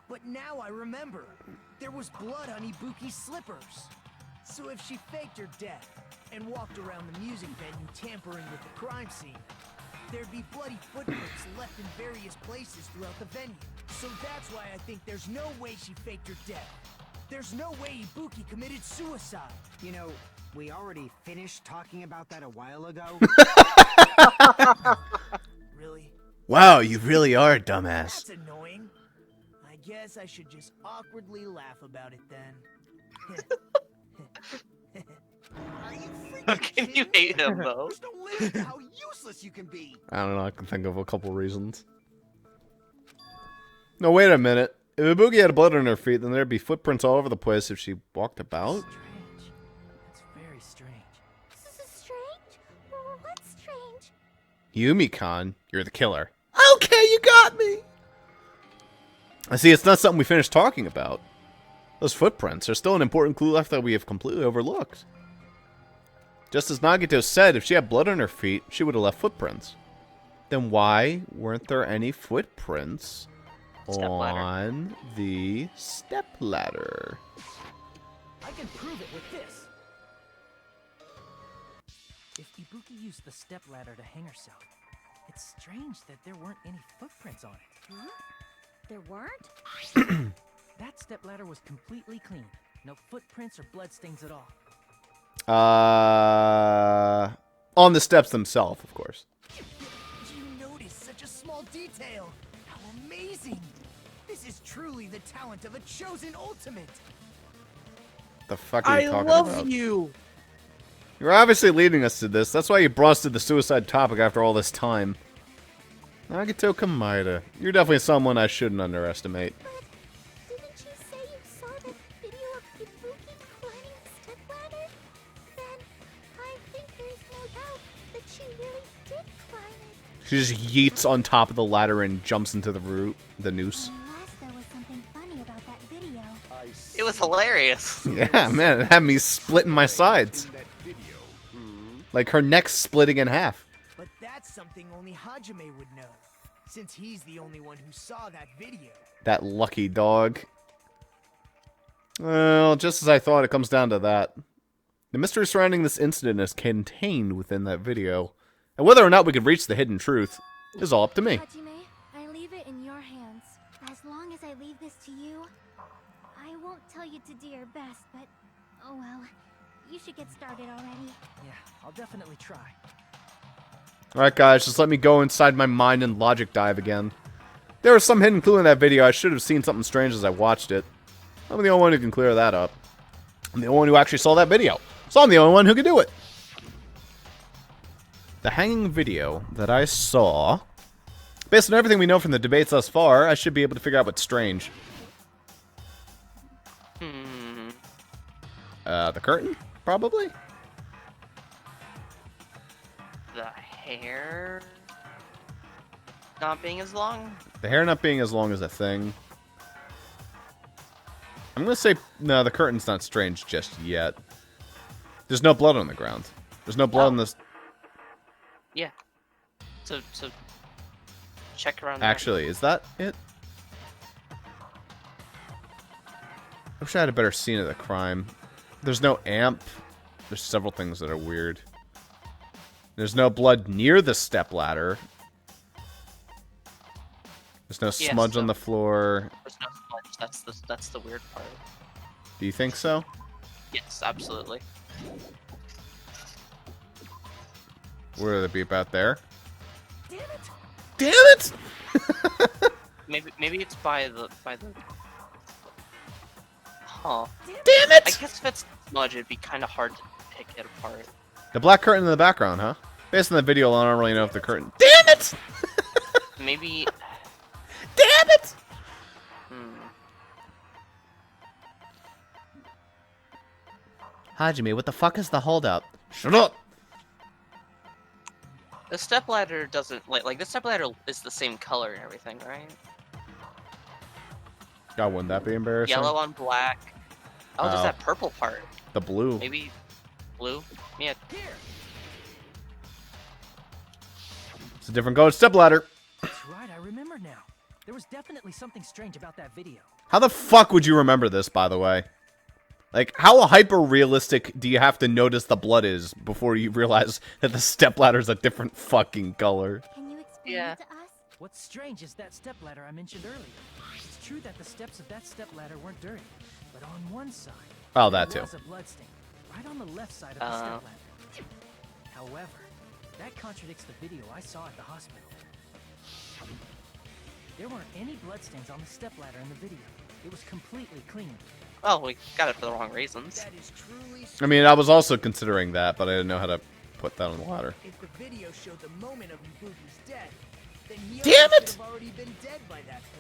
But now I remember. There was blood on Ibuki's slippers. So if she faked her death and walked around the music venue tampering with the crime scene, there'd be bloody footprints left in various places throughout the venue. So that's why I think there's no way she faked her death. There's no way Ibuki committed suicide. You know, we already finished talking about that a while ago. Really? Wow, you really are a dumbass. That's annoying. I guess I should just awkwardly laugh about it then. Are you freaking How can you hate him, though? Just don't limit to how useless you can be. I don't know, I can think of a couple reasons. No, wait a minute. If Ibuki had blood on her feet, then there'd be footprints all over the place if she walked about. Strange. That's very strange. Strange? What's strange? Yumi-kan, you're the killer. Okay, you got me! I see, it's not something we finished talking about. Those footprints are still an important clue left that we have completely overlooked. Just as Nagito said, if she had blood on her feet, she would have left footprints. Then why weren't there any footprints on the stepladder? I can prove it with this. If Ibuki used the stepladder to hang herself, it's strange that there weren't any footprints on it. Huh? There weren't? That stepladder was completely clean. No footprints or bloodstains at all. On the steps themselves, of course. You noticed such a small detail. How amazing. This is truly the talent of a chosen ultimate. The fuck are you talking love about? you. You're obviously leading us to this. That's why you brought us to the suicide topic after all this time. Nagito Kamaida, you're definitely someone I shouldn't underestimate. Didn't you say you saw that video of Ibuki climbing the stepladder? Then I think there's no doubt that she really did climb it. She just yeets on top of the ladder and jumps into the noose. Unless there was something funny about that video. It was hilarious. Yeah, man, it had me splitting my sides. Like her neck splitting in half. But that's something only Hajime would know, since he's the only one who saw that video. That lucky dog. Well, just as I thought, it comes down to that. The mystery surrounding this incident is contained within that video, and whether or not we can reach the hidden truth is all up to me. Hajime, I leave it in your hands. As long as I leave this to you, I won't tell you to do your best, but oh well. You should get started already. Yeah, I'll definitely try. Alright guys, just let me go inside my mind and logic dive again. There was some hidden clue in that video. I should have seen something strange as I watched it. I'm the only one who can clear that up. I'm the only one who actually saw that video. So I'm the only one who can do it. The hanging video that I saw, based on everything we know from the debates thus far, I should be able to figure out what's strange. The curtain? Probably? The hair not being as long? The hair not being as long as a thing. I'm gonna say, no, the curtain's not strange just yet. There's no blood on the ground. There's no blood on this. Yeah. So check around. Actually, is that it? I wish I had a better scene of the crime. There's no amp. There's several things that are weird. There's no blood near the stepladder. There's no smudge on the floor. There's no smudge. That's the weird part. Do you think so? Yes, absolutely. Where would it be about there? Damn it! Damn it! maybe it's by the. Huh. Damn it! I guess if it's smudge, it'd be kind of hard to pick it apart. The black curtain in the background, huh? Based on the video, I don't really know if the curtain. Damn it! Maybe. Damn it! Hajime, what the fuck is the holdup? Shut up! The stepladder doesn't like the stepladder is the same color and everything, right? God, wouldn't that be embarrassing? Yellow on black. Oh, there's that purple part. The blue. Maybe blue? Yeah. It's a different colored stepladder. That's right, I remember now. There was definitely something strange about that video. How the fuck would you remember this, by the way? Like, how hyper-realistic do you have to notice the blood is before you realize that the stepladder's a different fucking color? Can you explain it to us? What's strange is that stepladder I mentioned earlier. It's true that the steps of that stepladder weren't dirty, but on one side, Oh, that there too. was a bloodstain, right on the left side of the stepladder. However, that contradicts the video I saw at the hospital. There weren't any bloodstains on the stepladder in the video. It was completely clean. Oh, we got it for the wrong reasons. That is truly. I mean, I was also considering that, but I didn't know how to put that on the ladder. If the video showed the moment of Ibuki's death, then he Damn it! should have already been dead by that point.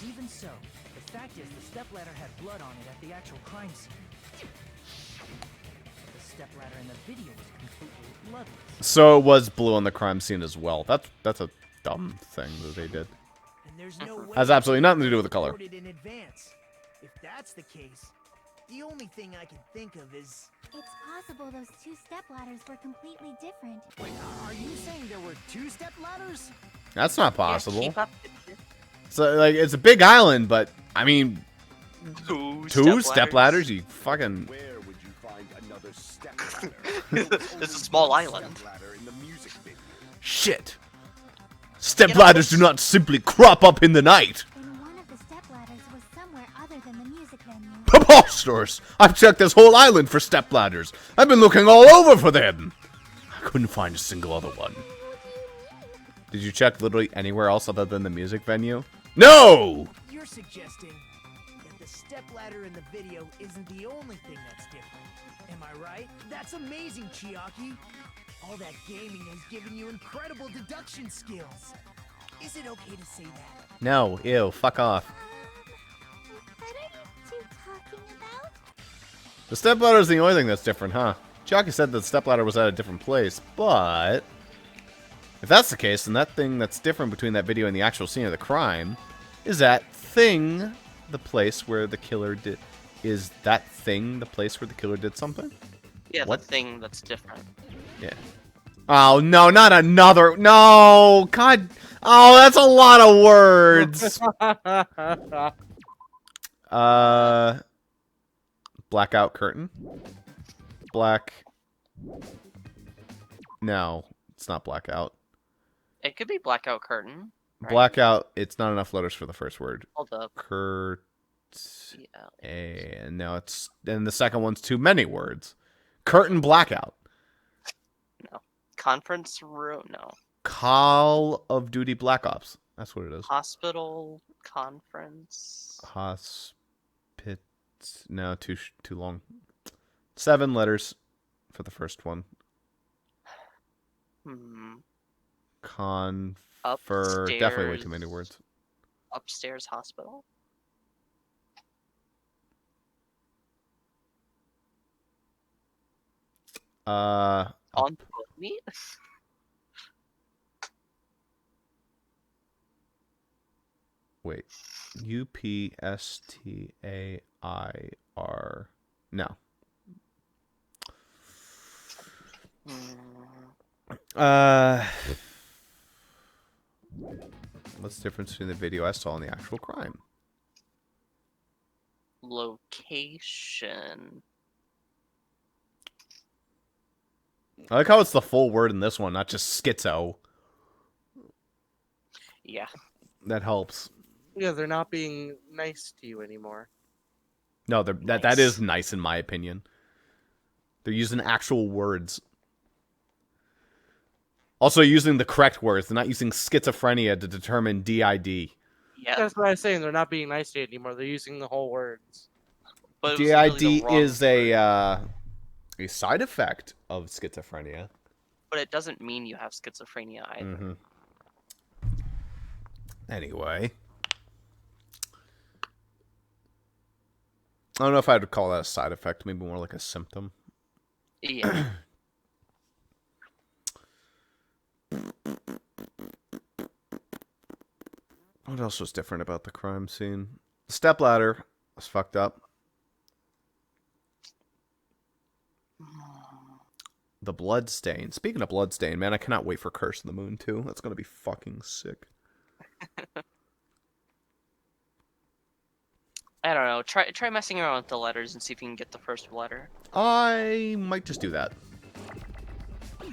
Even so, the fact is the stepladder had blood on it at the actual crime scene. The stepladder in the video was completely bloodless. So it was blue on the crime scene as well. That's a dumb thing that they did. And there's no way Has absolutely nothing to do with the color. in advance. If that's the case, the only thing I can think of is It's possible those two stepladders were completely different. Wait, are you saying there were two stepladders? That's not possible. Keep up. So, like, it's a big island, but, I mean, Two stepladders? You fucking... Where would you find another stepladder? It's a small island. Stepladder in the music video. Shit. Stepladders do not simply crop up in the night. Then one of the stepladders was somewhere other than the music venue. Preposterous! I've checked this whole island for stepladders. I've been looking all over for them. I couldn't find a single other one. Did you check literally anywhere else other than the music venue? No! you're suggesting that the stepladder in the video isn't the only thing that's different. Am I right? That's amazing, Chiaki. All that gaming has given you incredible deduction skills. Is it okay to say that? No, ew, fuck off. What are you two talking about? The stepladder is the only thing that's different, huh? Chiaki said that the stepladder was at a different place, but... if that's the case, then that thing that's different between that video and the actual scene of the crime is that thing the place where the killer did... is that thing the place where the killer did something? Yeah, What? the thing that's different. Yeah. Oh, no, not another... no! God... oh, that's a lot of words! Blackout curtain. No, it's not blackout. It could be blackout curtain. Right? Blackout. It's not enough letters for the first word. Hold up. And now it's. And the second one's too many words. Curtain blackout. No. Conference room. No. Call of Duty Black Ops. That's what it is. Hospital conference. No, too long. 7 letters for the first one. Upstairs, definitely way too many words. Upstairs hospital. On me. Wait. UPSTAIR. No. What's the difference between the video I saw and the actual crime? Location. I like how it's the full word in this one, not just schizo. Yeah. That helps. Yeah, they're not being nice to you anymore. No, that is nice in my opinion. They're using actual words. Also using the correct words. They're not using schizophrenia to determine DID. Yeah. That's what I was saying. They're not being nice to you anymore. They're using the whole words. But DID is a side effect of schizophrenia. But it doesn't mean you have schizophrenia either. Anyway. I don't know if I would call that a side effect. Maybe more like a symptom. Yeah. What else was different about the crime scene? The stepladder was fucked up. The bloodstain. Speaking of bloodstain, man, I cannot wait for Curse of the Moon 2. That's going to be fucking sick. I don't know. Try messing around with the letters and see if you can get the first letter. I might just do that.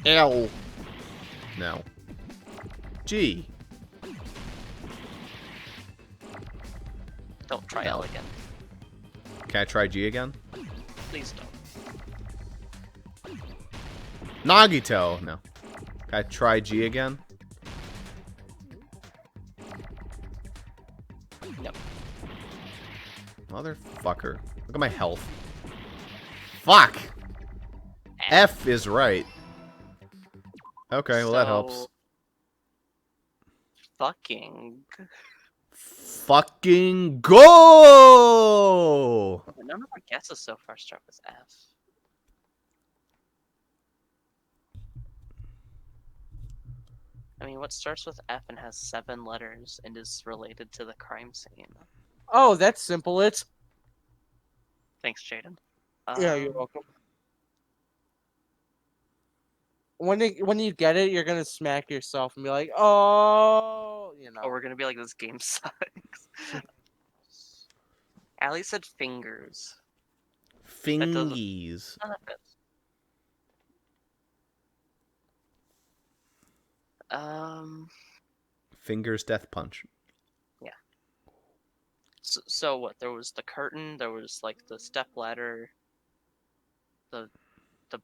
L. No. G. Don't try L again. Can I try G again? Please don't. Nagito. No. Can I try G again? No. Motherfucker. Look at my health. Fuck! F is right. Okay, well that helps. Fucking go! None of our guesses so far start with F. I mean, what starts with F and has 7 letters and is related to the crime scene? Oh, that's simple. It's... Thanks, Jaden. Yeah, you're welcome. When you get it, you're gonna smack yourself and be like, "Oh, you know." Oh, we're gonna be like, this game sucks. Allie said fingers. Fingies. Fingers death punch. Yeah. So what? There was the curtain. There was like the step ladder. The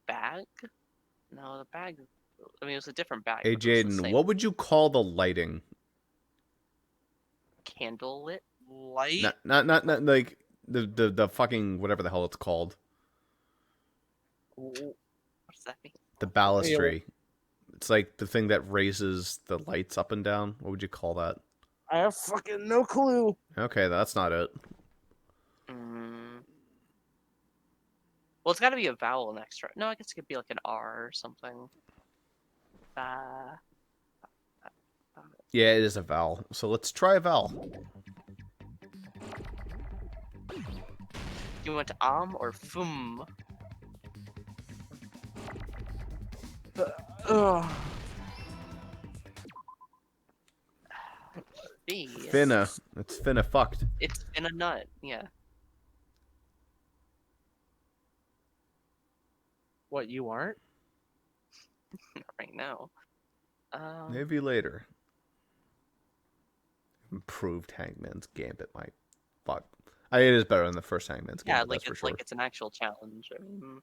bag. No, the bag. I mean, it was a different bag. Hey, Jaden, what would you call the lighting? Candle lit light. Not like the fucking whatever the hell it's called. What does that mean? The balustry. It's like the thing that raises the lights up and down. What would you call that? I have fucking no clue. Okay, that's not it. Well, it's got to be a vowel next, right? No, I guess it could be like an R or something. Yeah, it is a vowel. So let's try a vowel. You went to or fum? Finna. It's finna fucked. It's in a nut, yeah. What, you aren't? Not right now. Maybe later. Improved Hangman's Gambit might fuck. It is better than the first Hangman's Gambit. Yeah, That's like for it's sure. like it's an actual challenge. I mean,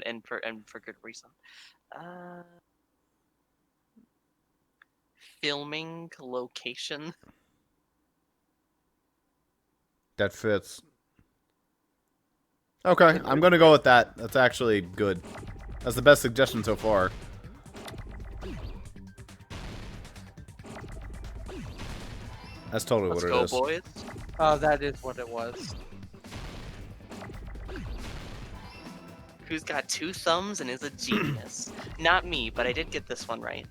and for good reason. Filming location. That fits. Okay, I'm gonna go with that. That's actually good. That's the best suggestion so far. That's totally Let's what it go, is. boys. Oh, that is what it was. Who's got 2 thumbs and is a genius? Not me, but I did get this one right.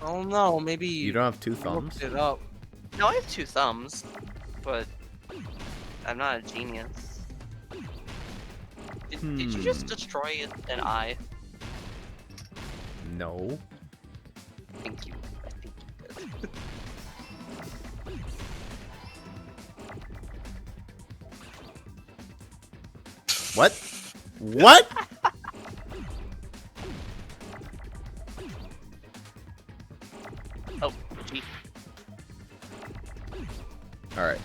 Oh no, maybe You don't have 2 thumbs? looked it up. No, I have 2 thumbs, but I'm not a genius. Did you just destroy an eye? No. I think you did. What? What? Oh, gee. Alright.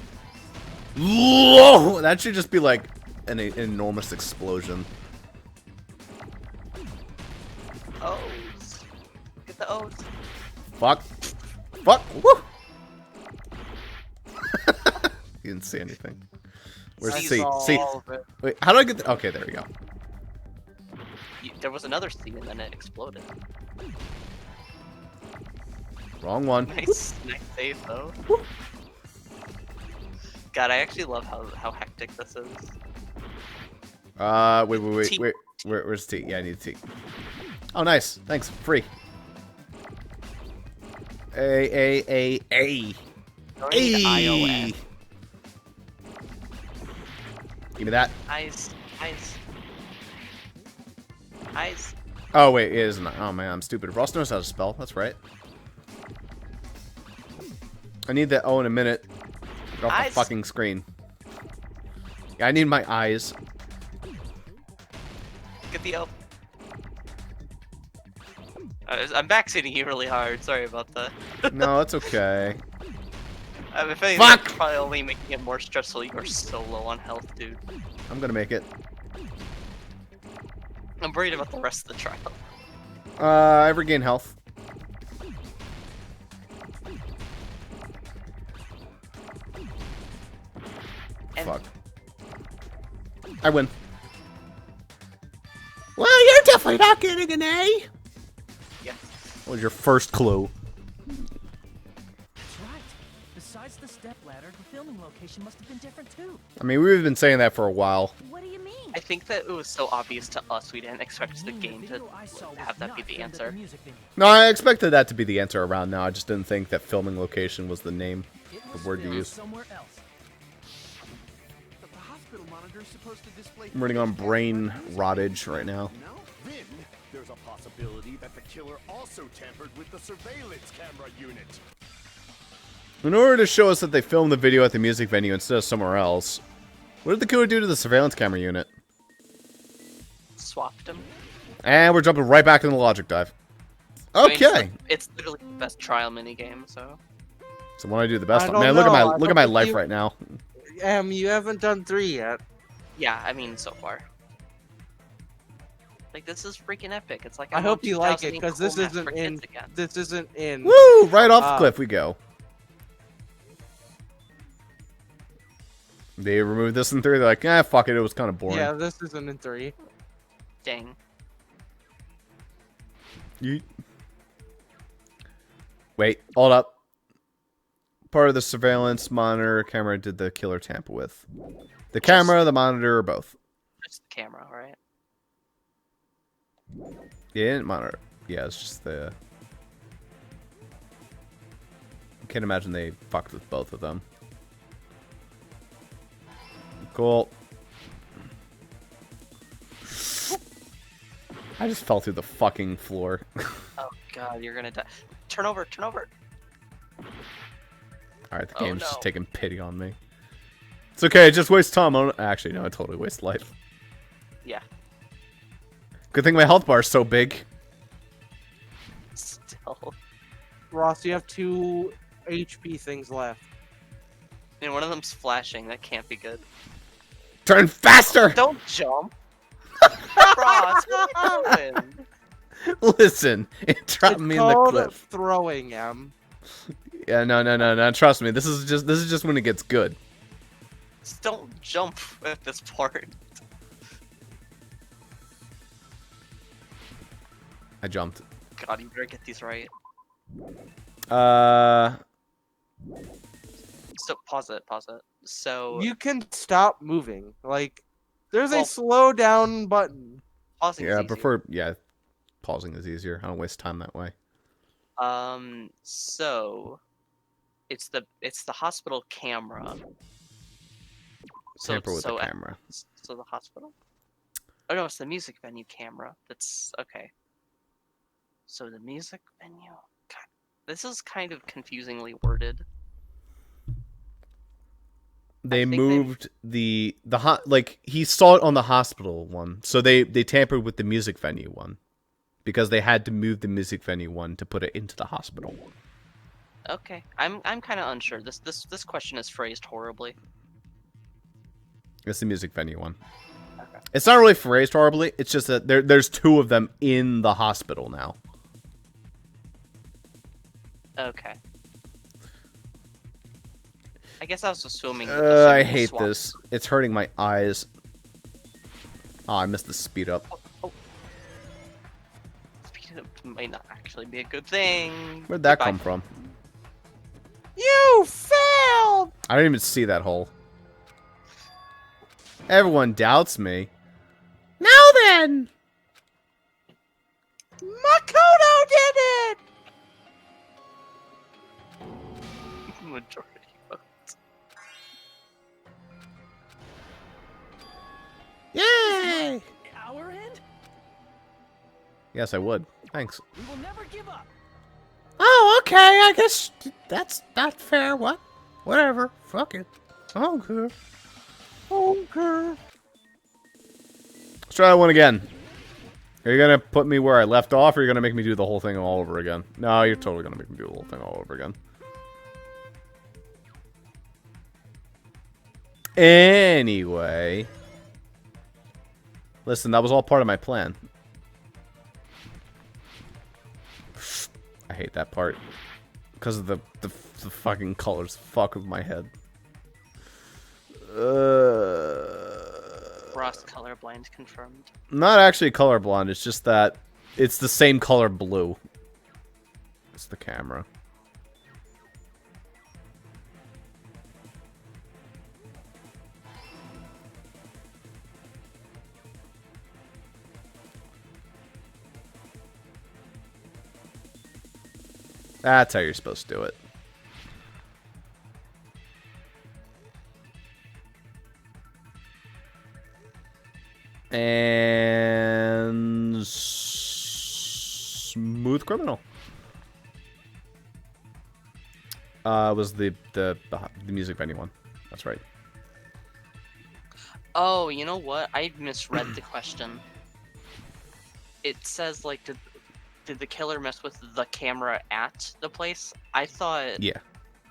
Whoa! That should just be like an enormous explosion. O's. Get the O's. Fuck. Fuck. Woo! You didn't see anything. Where's C? C. Wait, how do I get the... Okay, there we go. There was another C and then it exploded. Wrong one. Nice save though. God, I actually love how hectic this is. Wait. Where's T? Yeah, I need T. Oh, nice. Thanks. Free. A. iOS. Give me that. Eyes. Oh, wait, it isn't. Oh, man, I'm stupid. Ross knows how to spell. That's right. I need that O in a minute. Get off the fucking screen. Yeah, I need my eyes. Get the O. I'm backseating you really hard. Sorry about that. No, it's okay. If anything, Fuck! that's probably only making it more stressful. You are so low on health, dude. I'm gonna make it. I'm worried about the rest of the trial. I regain health. Fuck. I win. Well, you're definitely not getting an A. Yeah. What was your first clue? That's right. Besides the step ladder, the filming location must have been different too. I mean, we've been saying that for a while. What do you mean? I think that it was so obvious to us, we didn't expect the game to have that be the answer. No, I expected that to be the answer around now. I just didn't think that filming location was the name, the word to use. Somewhere else. The hospital monitor is supposed to display. I'm running on brain rottage right now. Then there's a possibility that the killer also tampered with the surveillance camera unit. In order to show us that they filmed the video at the music venue instead of somewhere else, what did the killer do to the surveillance camera unit? Swapped him. And we're jumping right back in the logic dive. Okay. I mean, it's literally the best trial minigame, so. So when I do the best, I don't man, know. look at my life right now. You haven't done 3 yet. Yeah, I mean, so far. Like, this is freaking epic. It's like I I'm hope on you like it 2008 because this Cool Math isn't for in. Kids again. This isn't in. Woo! Right off the cliff we go. They removed this in 3. They're like, fuck it. It was kind of boring. Yeah, this isn't in 3. Dang. Wait, hold up. Part of the surveillance monitor camera did the killer tamper with? The camera, the monitor, or both? Just the camera, right? Yeah, monitor. Yeah, it's just the... I can't imagine they fucked with both of them. Cool. I just fell through the fucking floor. Oh god, you're gonna die. Turn over, turn over! Alright, the Oh, game's no. just taking pity on me. It's okay, just waste time on... Actually, no, I totally waste life. Yeah. Good thing my health bar is so big. Still. Ross, you have 2 HP things left. And one of them's flashing. That can't be good. Turn faster! Don't jump! Ross, what are you doing? Listen, it dropped me in the cliff. Throwing him. Yeah, no. Trust me, this is just when it gets good. Just don't jump at this part. I jumped. God, you better get these right. So pause it. So You can stop moving. Like, there's a slow down button. Pausing. Yeah, I prefer. Yeah, pausing is easier. I don't waste time that way. So it's the hospital camera. Tamper with the camera. So the hospital? Oh no, it's the music venue camera. That's okay. So the music venue. God, this is kind of confusingly worded. They moved like he saw it on the hospital one, so they tampered with the music venue one, because they had to move the music venue one to put it into the hospital. Okay, I'm kind of unsure. This question is phrased horribly. It's the music venue one. Okay. It's not really phrased horribly. It's just that there's 2 of them in the hospital now. Okay. I guess I was assuming. I hate this. It's hurting my eyes. Oh, I missed the speed up. Oh. Speed up might not actually be a good thing. Where'd that come from? You failed! I didn't even see that hole. Everyone doubts me. Now then! Makoto did it! Majority votes. Yay! Our end? Yes, I would. Thanks. We will never give up. Oh, okay. I guess that's not fair. What? Whatever. Fuck it. Okay. Okay. Let's try that one again. Are you gonna put me where I left off, or are you gonna make me do the whole thing all over again? No, you're totally gonna make me do the whole thing all over again. Anyway. Listen, that was all part of my plan. I hate that part. Because of the fucking colors fuck with my head. Ross colorblind confirmed. Not actually colorblind, it's just that it's the same color blue. It's the camera. That's how you're supposed to do it. And Smooth Criminal was the music venue one. That's right. Oh, you know what? I misread the question. It says like did the killer mess with the camera at the place? I thought Yeah.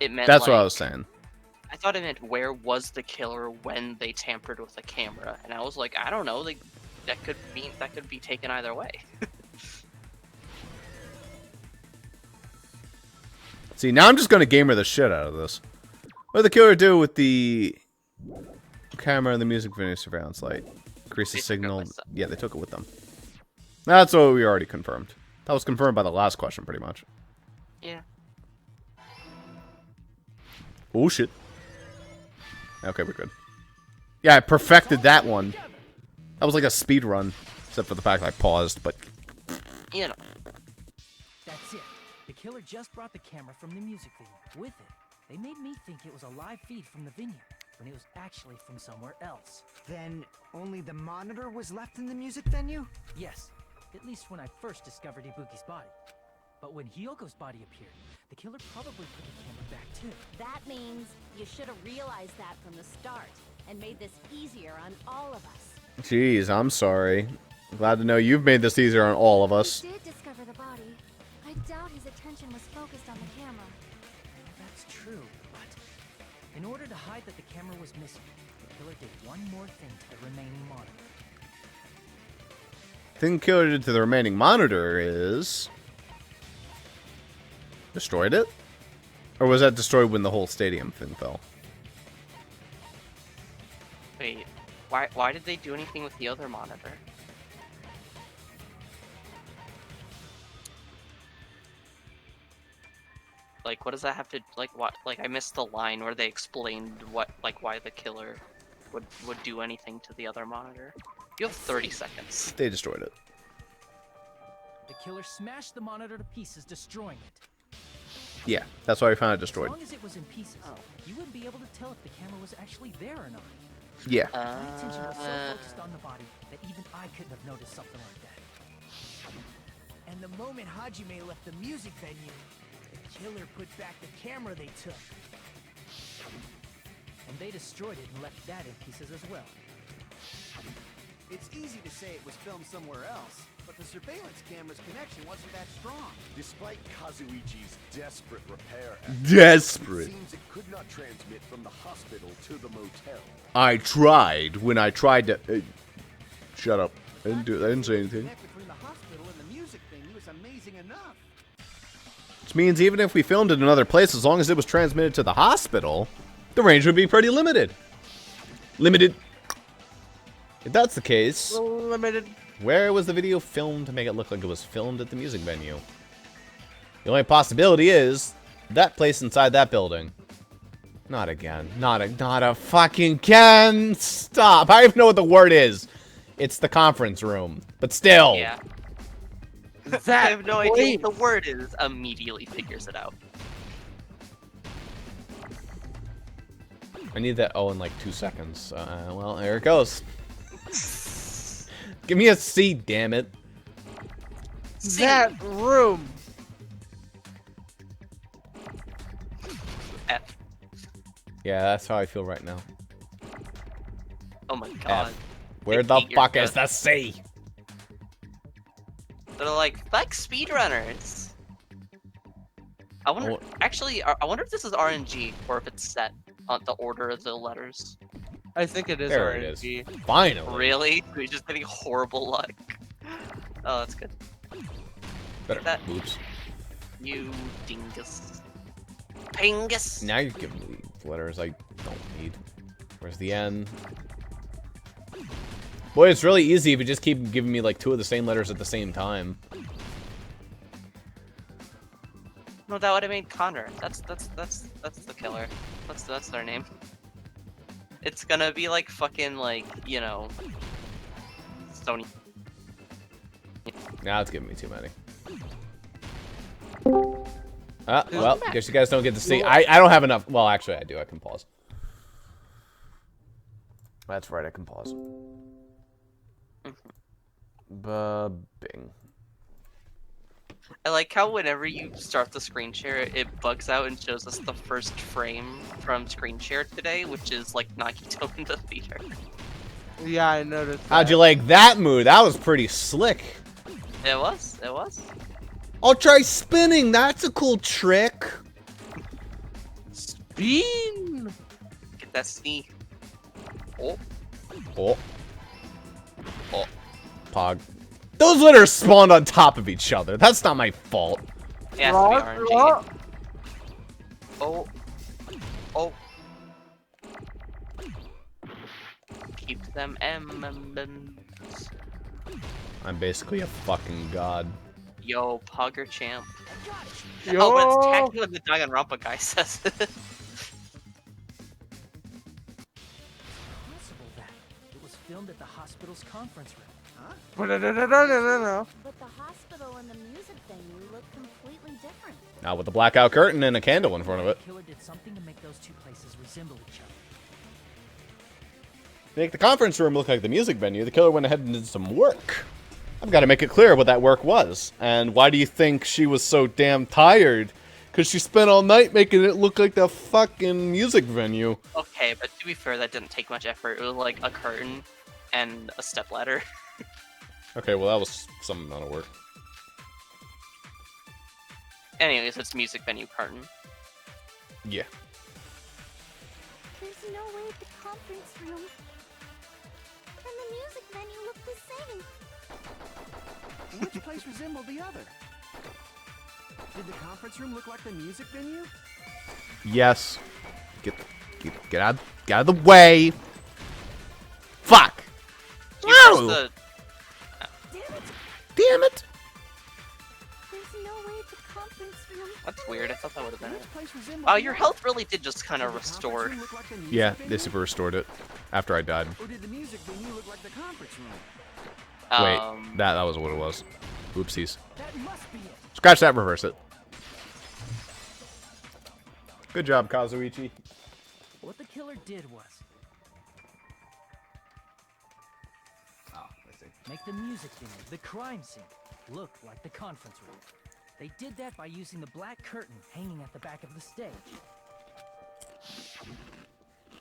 It meant That's like, what I was saying. I thought it meant where was the killer when they tampered with the camera, and I was like, I don't know, like that could be taken either way. See, now I'm just gonna gamer the shit out of this. What did the killer do with the camera and the music video surveillance light? Increase the signal. Yeah, they took it with them. That's what we already confirmed. That was confirmed by the last question, pretty much. Yeah. Oh shit. Okay, we're good. Yeah, I perfected that one. That was like a speed run, except for the fact I paused, but... You know. That's it. The killer just brought the camera from the music video. With it, they made me think it was a live feed from the vineyard, when it was actually from somewhere else. Then only the monitor was left in the music venue? Yes, at least when I first discovered Ibuki's body. But when Hyogo's body appeared, the killer probably put the camera back too. That means you should have realized that from the start and made this easier on all of us. Jeez, I'm sorry. Glad to know you've made this easier on all of us. He did discover the body. I doubt his attention was focused on the camera. That's true, but in order to hide that the camera was missing, the killer did one more thing to the remaining monitor. Thing killer did to the remaining monitor is... destroyed it? Or was that destroyed when the whole stadium thing fell? Wait, why did they do anything with the other monitor? Like, what does that have to, like, what, like, I missed the line where they explained what, like, why the killer would do anything to the other monitor. You have 30 seconds. They destroyed it. The killer smashed the monitor to pieces, destroying it. Yeah, that's why we found it destroyed. As long as it was in pieces, you wouldn't be able to tell if the camera was actually there or not. Yeah. My attention was so focused on the body that even I couldn't have noticed something like that. And the moment Hajime left the music venue, the killer put back the camera they took. And they destroyed it and left that in pieces as well. It's easy to say it was filmed somewhere else, but the surveillance camera's connection wasn't that strong. Despite Kazuichi's desperate repair Desperate. it seems it could not transmit from the hospital to the motel. I tried when I tried to... shut up. I didn't say anything. Between the hospital and the music venue is amazing enough. Which means even if we filmed it in another place, as long as it was transmitted to the hospital, the range would be pretty limited. Limited. If that's the case, Limited. where was the video filmed to make it look like it was filmed at the music venue? The only possibility is that place inside that building. Not again. Not a fucking can. Stop. I don't even know what the word is. It's the conference room. But still. Yeah. I have no idea what the word is. Immediately figures it out. I need that O in like 2 seconds. Well, there it goes. Give me a C, damn it. That room. F. Yeah, that's how I feel right now. Oh my god. F. Where the fuck is the C? They're like speedrunners. I wonder. Actually, I wonder if this is RNG or if it's set on the order of the letters. I think it is There RNG. it is. Finally. Really? We're just getting horrible luck. Oh, that's good. Better. Oops. You dingus. Pingus. Now you're giving me letters I don't need. Where's the N? Boy, it's really easy if you just keep giving me like 2 of the same letters at the same time. No, that would have made Connor. That's the killer. That's their name. It's gonna be like fucking like, you know, Sony. Now it's giving me too many. Well, guess you guys don't get to see. I don't have enough. Well, actually, I do. I can pause. That's right. I can pause. Bing. I like how whenever you start the screen share, it bugs out and shows us the first frame from screen share today, which is like Nagito in the theater. Yeah, I noticed. How'd you like that move? That was pretty slick. It was. It was. I'll try spinning. That's a cool trick. Spin. Get that C. Oh. Oh. Oh. Pog. Those letters spawned on top of each other. That's not my fault. Yeah, it has to be RNG. Oh. Oh. Keep them M&Ms. I'm basically a fucking god. Yo, Pogger champ. Yo. Oh, but it's tacky when the Danganronpa guy says it. Possible that it was filmed at the hospital's conference room. Huh? No. But the hospital and the music venue look completely different. Now with the blackout curtain and a candle in front of it. The killer did something to make those two places resemble each other. To make the conference room look like the music venue, the killer went ahead and did some work. I've got to make it clear what that work was. And why do you think she was so damn tired? Because she spent all night making it look like the fucking music venue. Okay, but to be fair, that didn't take much effort. It was like a curtain and a stepladder. Okay, well that was some amount of work. Anyways, it's music venue carton. Yeah. There's no way the conference room and the music venue look the same. Which place resembled the other? Did the conference room look like the music venue? Yes. Get out of the way. Fuck. No! The... Damn it. There's no way the conference room. That's weird. I thought that would have been it. Wow, your health really did just kind of restore. Yeah, they super restored it after I died. Or did the music venue look like the conference room? Wait, that was what it was. Oopsies. That must be it. Scratch that, reverse it. Good job, Kazuichi. What the killer did was... Oh, I see. Make the music venue, the crime scene, look like the conference room. They did that by using the black curtain hanging at the back of the stage.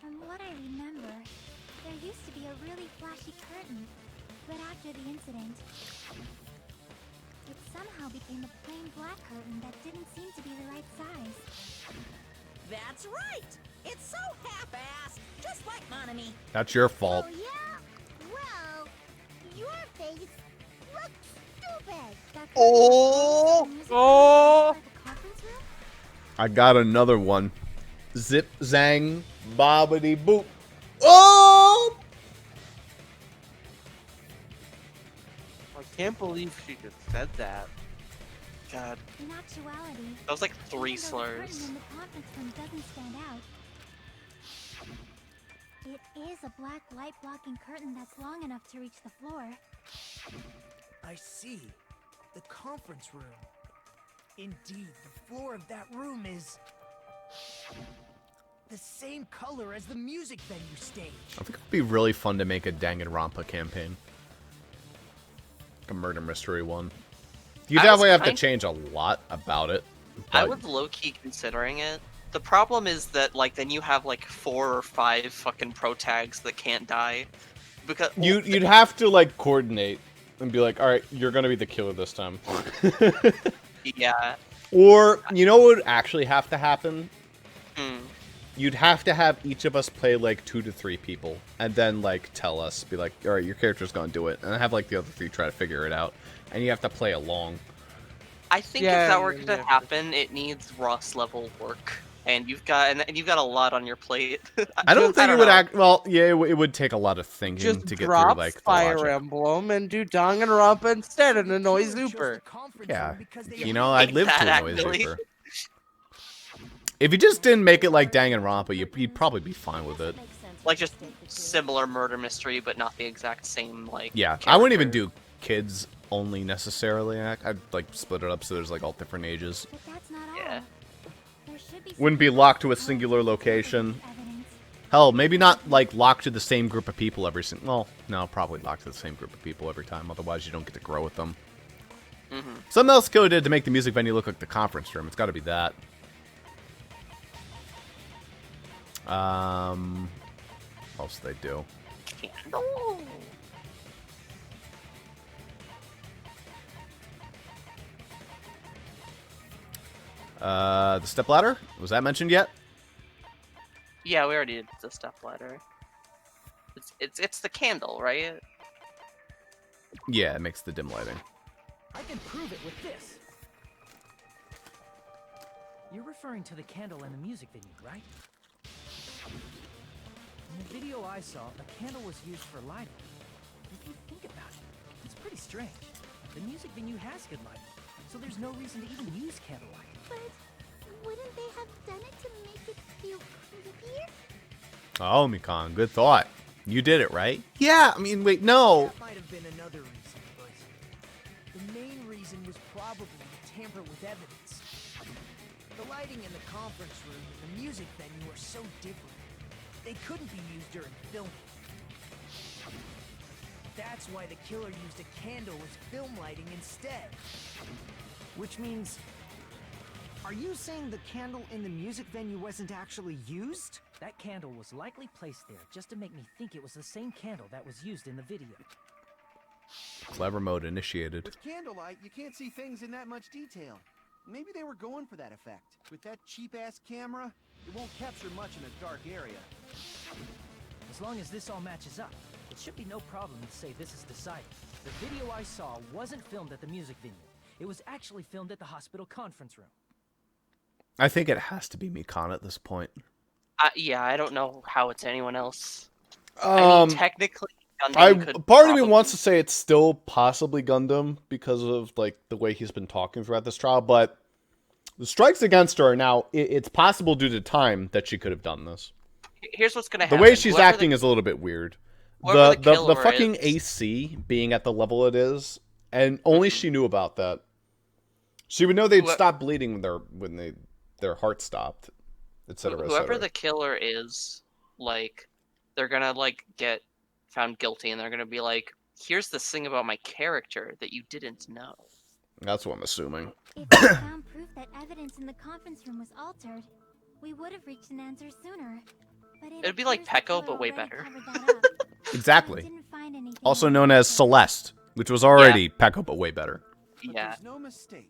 From what I remember, there used to be a really flashy curtain, but after the incident, it somehow became a plain black curtain that didn't seem to be the right size. That's right! It's so half-assed, just like Monami. That's your fault. Oh yeah? Well, your face looks stupid. Oh! Oh! I got another one. Zip, zang, bobbity boop. Oh! I can't believe she just said that. God. In actuality, That was like 3 even though the slurs. curtain in the conference room doesn't stand out, it is a black light blocking curtain that's long enough to reach the floor. I see. The conference room. Indeed, the floor of that room is the same color as the music venue stage. I think it would be really fun to make a Danganronpa campaign. Like a murder mystery one. You definitely have to change a lot about it. I was low-key considering it. The problem is that, like, then you have, like, 4 or 5 fucking pro tags that can't die. Because You'd have to, like, coordinate and be like, alright, you're gonna be the killer this time. Yeah. Or, you know what would actually have to happen? Hmm. You'd have to have each of us play, like, 2 to 3 people. And then, like, tell us. Be like, alright, your character's gonna do it. And have, like, the other 3 try to figure it out. And you have to play along. I think if that were to happen, it needs Ross level work. And you've got a lot on your plate. I don't think it would know. act... Well, yeah, it would take a lot of thinking Just to get drop through, like, the Fire logic. Emblem and do Danganronpa instead and annoy Zuper. Yeah, you know, I'd live to that, annoy actually. Zuper. If you just didn't make it like Danganronpa, you'd probably be fine with it. Like, just similar murder mystery, but not the exact same, like, Yeah, I wouldn't even do kids only necessarily. I'd, like, split it up so there's, like, all different ages. But that's not all. Yeah. There should be Wouldn't be locked to a singular location. Hell, maybe not, like, locked to the same group of people every single... Well, no, probably locked to the same group of people every time, otherwise you don't get to grow with them. Mm-hmm. Something else Killer did to make the music venue look like the conference room. It's gotta be that. What else did they do? Candle. The stepladder? Was that mentioned yet? Yeah, we already did the stepladder. It's the candle, right? Yeah, it makes the dim lighting. I can prove it with this. You're referring to the candle in the music venue, right? In the video I saw, a candle was used for lighting. If you think about it, it's pretty strange. The music venue has good lighting, so there's no reason to even use candlelight. But wouldn't they have done it to make it feel creepier? Oh, Mikan, good thought. You did it, right? Yeah, I mean, wait, no. That might have been another reason, but the main reason was probably to tamper with evidence. The lighting in the conference room and the music venue are so different. They couldn't be used during filming. That's why the killer used a candle as film lighting instead. Which means... Are you saying the candle in the music venue wasn't actually used? That candle was likely placed there just to make me think it was the same candle that was used in the video. Clever mode initiated. With candlelight, you can't see things in that much detail. Maybe they were going for that effect. With that cheap-ass camera, it won't capture much in a dark area. As long as this all matches up, it should be no problem to say this is decided. The video I saw wasn't filmed at the music venue. It was actually filmed at the hospital conference room. I think it has to be Mikan at this point. Yeah, I don't know how it's anyone else. I mean, technically, Gundam could part of me wants to say it's still possibly Gundam because of like the way he's been talking throughout this trial, but the strikes against her are now. It's possible due to time that she could have done this. Here's what's gonna happen. The way she's acting is a little bit weird. The fucking AC being at the level it is, and only she knew about that. She would know they'd stop bleeding when their heart stopped, etc. Whoever the killer is, like, they're gonna like get found guilty, and they're gonna be like, "Here's this thing about my character that you didn't know." That's what I'm assuming. If we found proof that evidence in the conference room was altered, we would have reached an answer sooner. But It'd be like Pecco, but way better. Exactly. Also known as Celeste, which was already Pecco, but way better. But there's no mistake.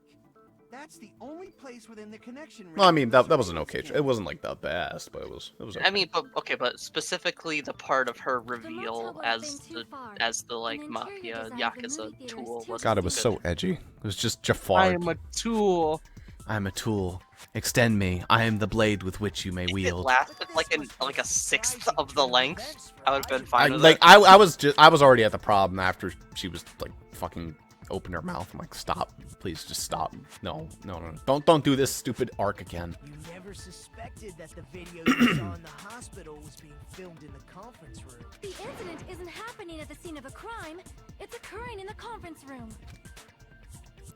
That's the only place within the connection ring. Well, I mean that was an okay. It wasn't like the best, but it was. Okay. I mean, but specifically the part of her reveal as the like mafia yakuza tool. God, it was so edgy. It was just Jafar. I am a tool. I am a tool. Extend me. I am the blade with which you may wield. It lasted like a sixth of the length. I would have been fine with like it. I was already at the problem after she was like fucking opened her mouth. I'm like, stop, please, just stop. No, don't do this stupid arc again. You never suspected that the video you saw in the hospital was being filmed in the conference room. The incident isn't happening at the scene of a crime. It's occurring in the conference room.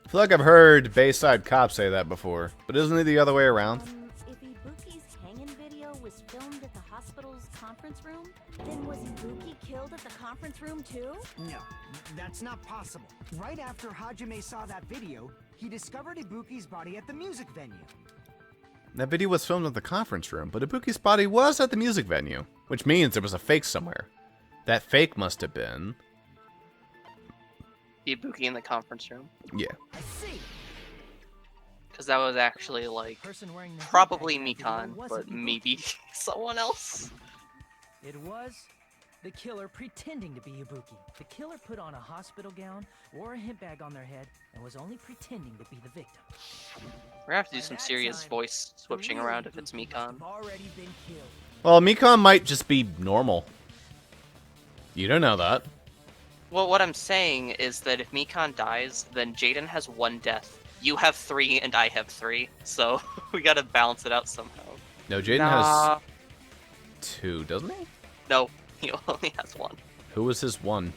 I feel like I've heard Bayside Cop say that before, but isn't it the other way around? If Ibuki's hanging video was filmed at the hospital's conference room, then was Ibuki killed at the conference room too? No, that's not possible. Right after Hajime saw that video, he discovered Ibuki's body at the music venue. That video was filmed at the conference room, but Ibuki's body was at the music venue, which means there was a fake somewhere. That fake must have been... Ibuki in the conference room. Yeah. I see. Because that was actually like probably Mikan, but maybe someone else. It was the killer pretending to be Ibuki. The killer put on a hospital gown, wore a hip bag on their head, and was only pretending to be the victim. We're gonna have to do some serious voice switching around if it's Mikan. Well, Mikan might just be normal. You don't know that. Well, what I'm saying is that if Mikan dies, then Jaden has 1 death. You have 3, and I have 3. So we gotta balance it out somehow. No, Jaden has 2, doesn't he? No, he only has 1. Who was his 1?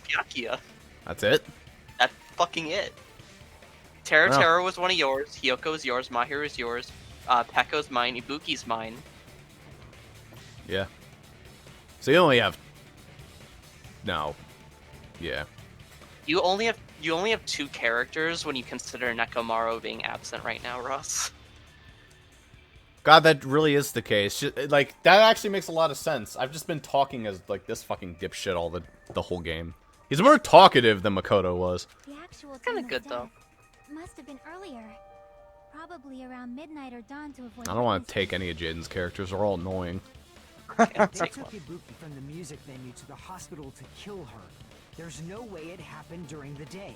Byakuya. That's it? That's fucking it. Terra was one of yours. Hyoko is yours. Mahiru is yours. Pekko's mine. Ibuki's mine. Yeah. So you only have... No. Yeah. You only have 2 characters when you consider Nekomaru being absent right now, Ross. God, that really is the case. Like, that actually makes a lot of sense. I've just been talking as, like, this fucking dipshit all the whole game. He's more talkative than Makoto was. The actual Kind of good, though. Must have been earlier. Probably around midnight or dawn to avoid... I don't want to take any of Jaden's characters. They're all annoying. They took Ibuki from the music venue to the hospital to kill her. There's no way it happened during the day.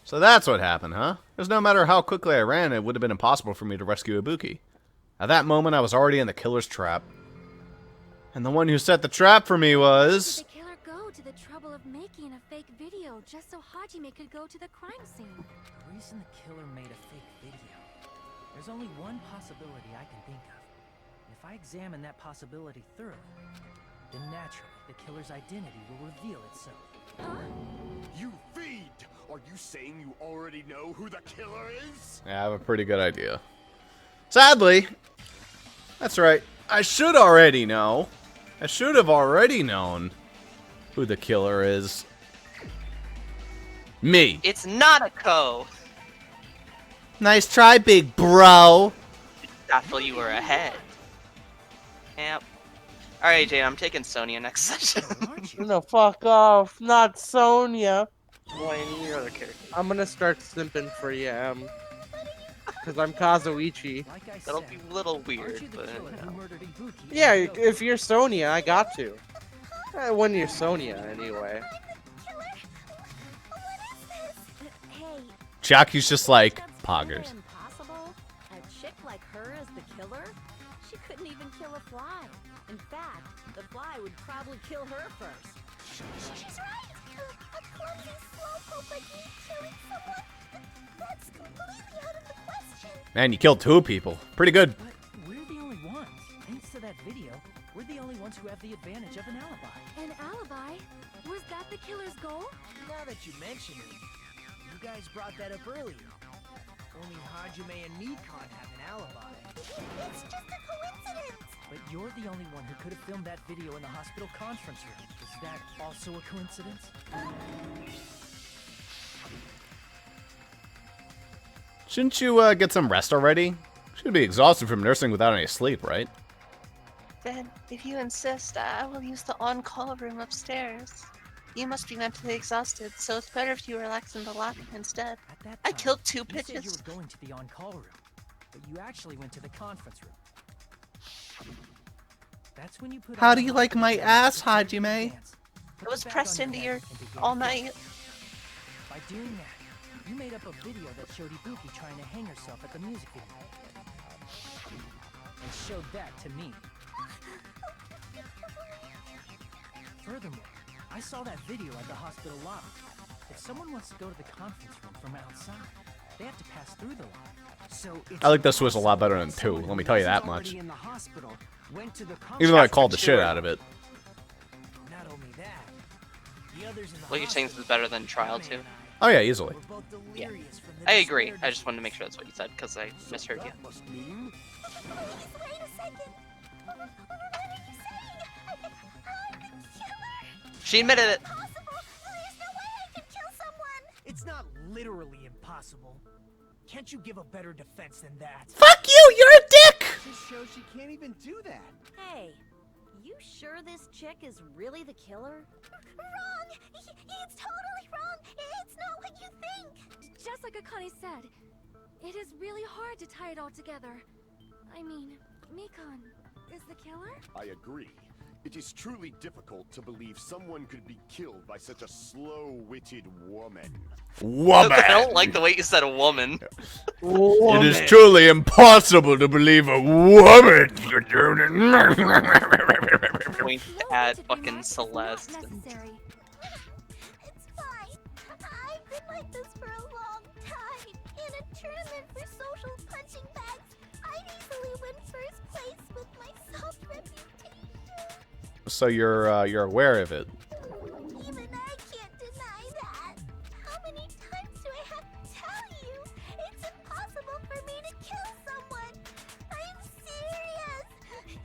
So that's what happened, huh? Because no matter how quickly I ran, it would have been impossible for me to rescue Ibuki. At that moment, I was already in the killer's trap. And the one who set the trap for me was... Did the killer go to the trouble of making a fake video just so Hajime could go to the crime scene? The reason the killer made a fake video. There's only one possibility I can think of. And if I examine that possibility thoroughly, then naturally, the killer's identity will reveal itself. Huh? You fiend! Are you saying you already know who the killer is? Yeah, I have a pretty good idea. Sadly, that's right. I should already know. I should have already known who the killer is. Me. It's Nanako! Nice try, big bro. That's why you were ahead. Yep. Alright, Jade, I'm taking Sonya next session. No, fuck off. Not Sonya. Why any other character? I'm gonna start simping for you, Em. Because I'm Kazuichi. That'll be a little weird, but Yeah, if you're Sonya, I got to. When you're Sonya, anyway. Chiaki's just like, poggers. Impossible? A chick like her is the killer? She couldn't even kill a fly. In fact, the fly would probably kill her first. She's right! A clumsy slowpoke like me killing someone? That's completely out of the question. Man, you killed 2 people. Pretty good. But we're the only ones. Thanks to that video, we're the only ones who have the advantage of an alibi. An alibi? Was that the killer's goal? Now that you mention it, you guys brought that up earlier. Only Hajime and Nikon have an alibi. It's just a coincidence. But you're the only one who could have filmed that video in the hospital conference room. Is that also a coincidence? Shouldn't you get some rest already? Should be exhausted from nursing without any sleep, right? Then, if you insist, I will use the on-call room upstairs. You must be mentally exhausted, so it's better if you relax in the lobby instead. I killed 2 You said pitches. you were going to the on-call room, but you actually went to the conference room. That's when you put How on do the you like my hospital ass, uniform Hajime? pants, put It the was bag pressed on into head, your and began all to night. kill. By doing that, you made up a video that showed Ibuki trying to hang herself at the music video. And showed that to me. Furthermore, I saw that video at the hospital lobby. If someone wants to go to the conference room from outside, they have to pass through the lobby. So I like this was a lot better than 2, let me tell you that much. in the hospital, went to the Even though I called the shit out of it. Not only that, the others in the Well, you think this is better than Trial 2? Oh yeah, easily. Yeah. I agree. I just wanted to make sure that's what you said, because I misheard you. Must mean Wait a second. What are you saying? She admitted it. Impossible. There's no way I could kill someone. It's not literally impossible. Can't you give a better defense than that? Fuck you, you're a dick! Just shows she can't even do that. Hey, you sure this chick is really the killer? Wrong. It's totally wrong. It's not what you think. Just like Akane said, it is really hard to tie it all together. I mean, Mikon is the killer? I agree. It is truly difficult to believe someone could be killed by such a slow-witted woman. Woman! I don't like the way you said a woman. It is truly impossible to believe a woman. Point at fucking Celeste. Necessary. It's fine. I've been like this for a long time. In a tournament for social punching bags, I'd easily win first place with my soft reputation. So you're aware of it. Even I can't deny that. How many times do I have to tell you? It's impossible for me to kill someone. I'm serious. Very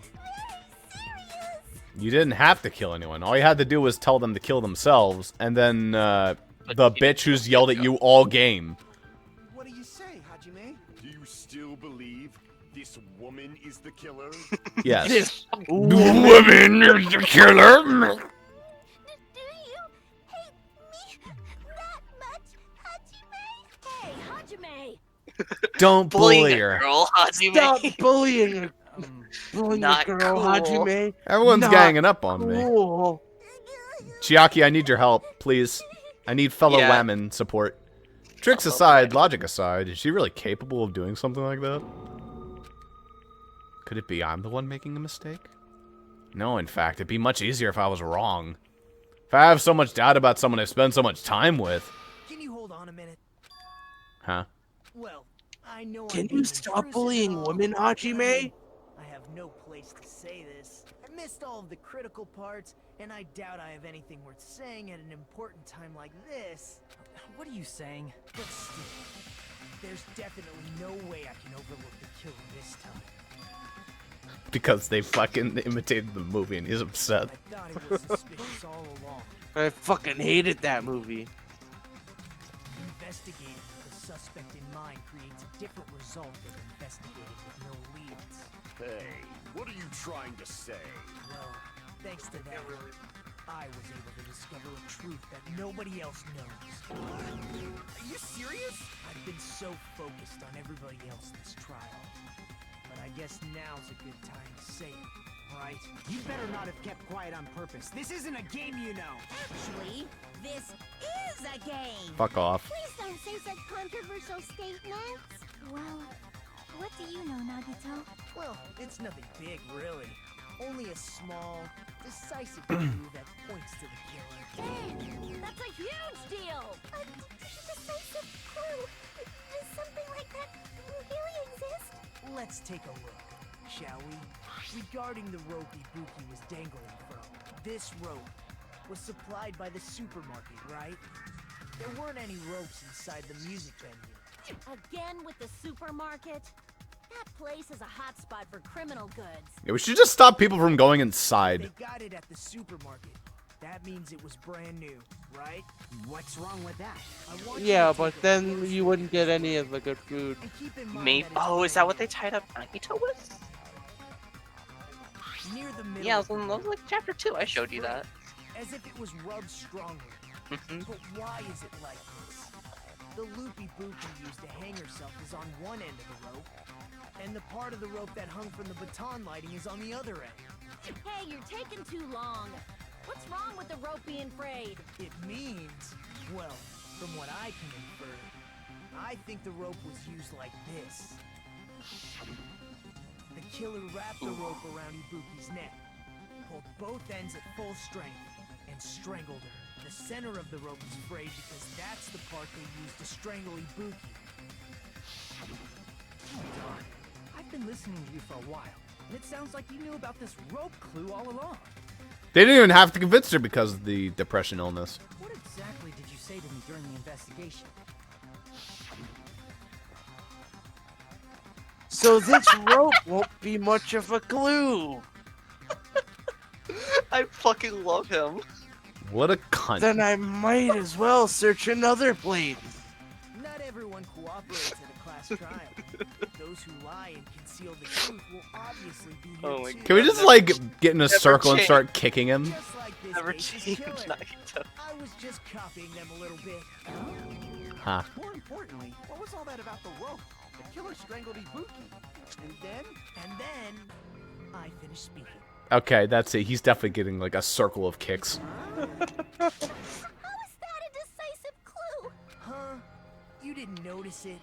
serious. You didn't have to kill anyone. All you had to do was tell them to kill themselves, and then the bitch who's yelled at you all game. What do you say, Hajime? Do you still believe this woman is the killer? Yes. This woman is the killer. Do you hate me that much, Hajime? Hey, Hajime! Don't bully a her. girl, Hajime. Stop bullying a Not girl, cool. Hajime. Everyone's Not ganging up on me. cool. Chiaki, I need your help, please. I need fellow Yeah. women support. Tricks aside, logic aside, is she really capable of doing something like that? Could it be I'm the one making a mistake? No, in fact, it'd be much easier if I was wrong. If I have so much doubt about someone I spend so much time with. Can you hold on a minute? Huh? Well, I know Can I'm you being stop intrusive bullying and all, women, but I Hajime? mean, I have no place to say this. I missed all of the critical parts, and I doubt I have anything worth saying at an important time like this. What are you saying? But still, there's definitely no way I can overlook the killer this time. Because they fucking imitated the movie and he's upset. I thought it was suspicious all along. I fucking hated that movie. Investigating with the suspect in mind creates a different result than investigating with no leads. Hey, what are you trying to say? Well, Thanks to that, I was able to discover a truth that nobody else knows. Are you serious? I've been so focused on everybody else this trial. But I guess now's a good time to say it, right? You better not have kept quiet on purpose. This isn't a game, you know. Actually, this is a game. Fuck off. Please don't say such controversial statements. Well, what do you know, Nagito? Well, it's nothing big, really. Only a small, decisive clue that points to the killer. Dang, that's a huge deal. A decisive clue. Does something like that really exist? Let's take a look, shall we? Regarding the rope Ibuki was dangling from, this rope was supplied by the supermarket, right? There weren't any ropes inside the music venue. Again with the supermarket? That place is a hotspot for criminal goods. Yeah, we should just stop people from going inside. They got it at the supermarket. That means it was brand new, right? What's wrong with that? Yeah, but then you wouldn't get any of the good food. Maybe. Oh, is that what they tied up Nagito with? Near the middle. Yeah, it was like chapter 2. I showed you that. As if it was rubbed strongly. But why is it like this? The loop Ibuki used to hang herself is on one end of the rope, and the part of the rope that hung from the baton lighting is on the other end. Hey, you're taking too long. What's wrong with the rope being frayed? It means, well, from what I can infer, I think the rope was used like this. The killer wrapped the rope around Ibuki's neck, pulled both ends at full strength, and strangled her. The center of the rope is frayed because that's the part they used to strangle Ibuki. Darn. I've been listening to you for a while, and it sounds like you knew about this rope clue all along. They didn't even have to convince her because of the depression illness. What exactly did you say to me during the investigation? So this rope won't be much of a clue. I fucking love him. What a cunt. Then I might as well search another place. Not everyone cooperates at a class trial. Those who lie and conceal the truth will obviously be here too. Can we just, like, get in a circle and start kicking him? Just like this Never case's changed killer. Nagito. I was just copying them a little bit. Huh. More importantly, what was all that about the rope? The killer strangled Ibuki. And then I finished speaking. Okay, that's it. He's definitely getting, like, a circle of kicks. How is that a decisive clue? Huh? You didn't notice it?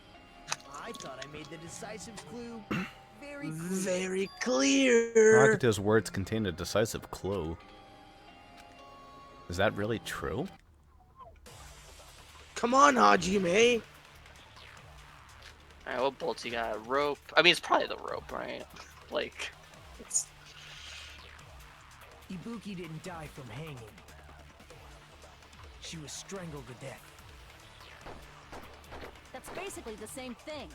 I thought I made the decisive clue very clear. Very clear. Nagito's words contain a decisive clue. Is that really true? Come on, Hajime. Alright, what bolts you got? Rope. I mean, it's probably the rope, right? Like, it's... Ibuki didn't die from hanging. She was strangled to death. That's basically the same thing.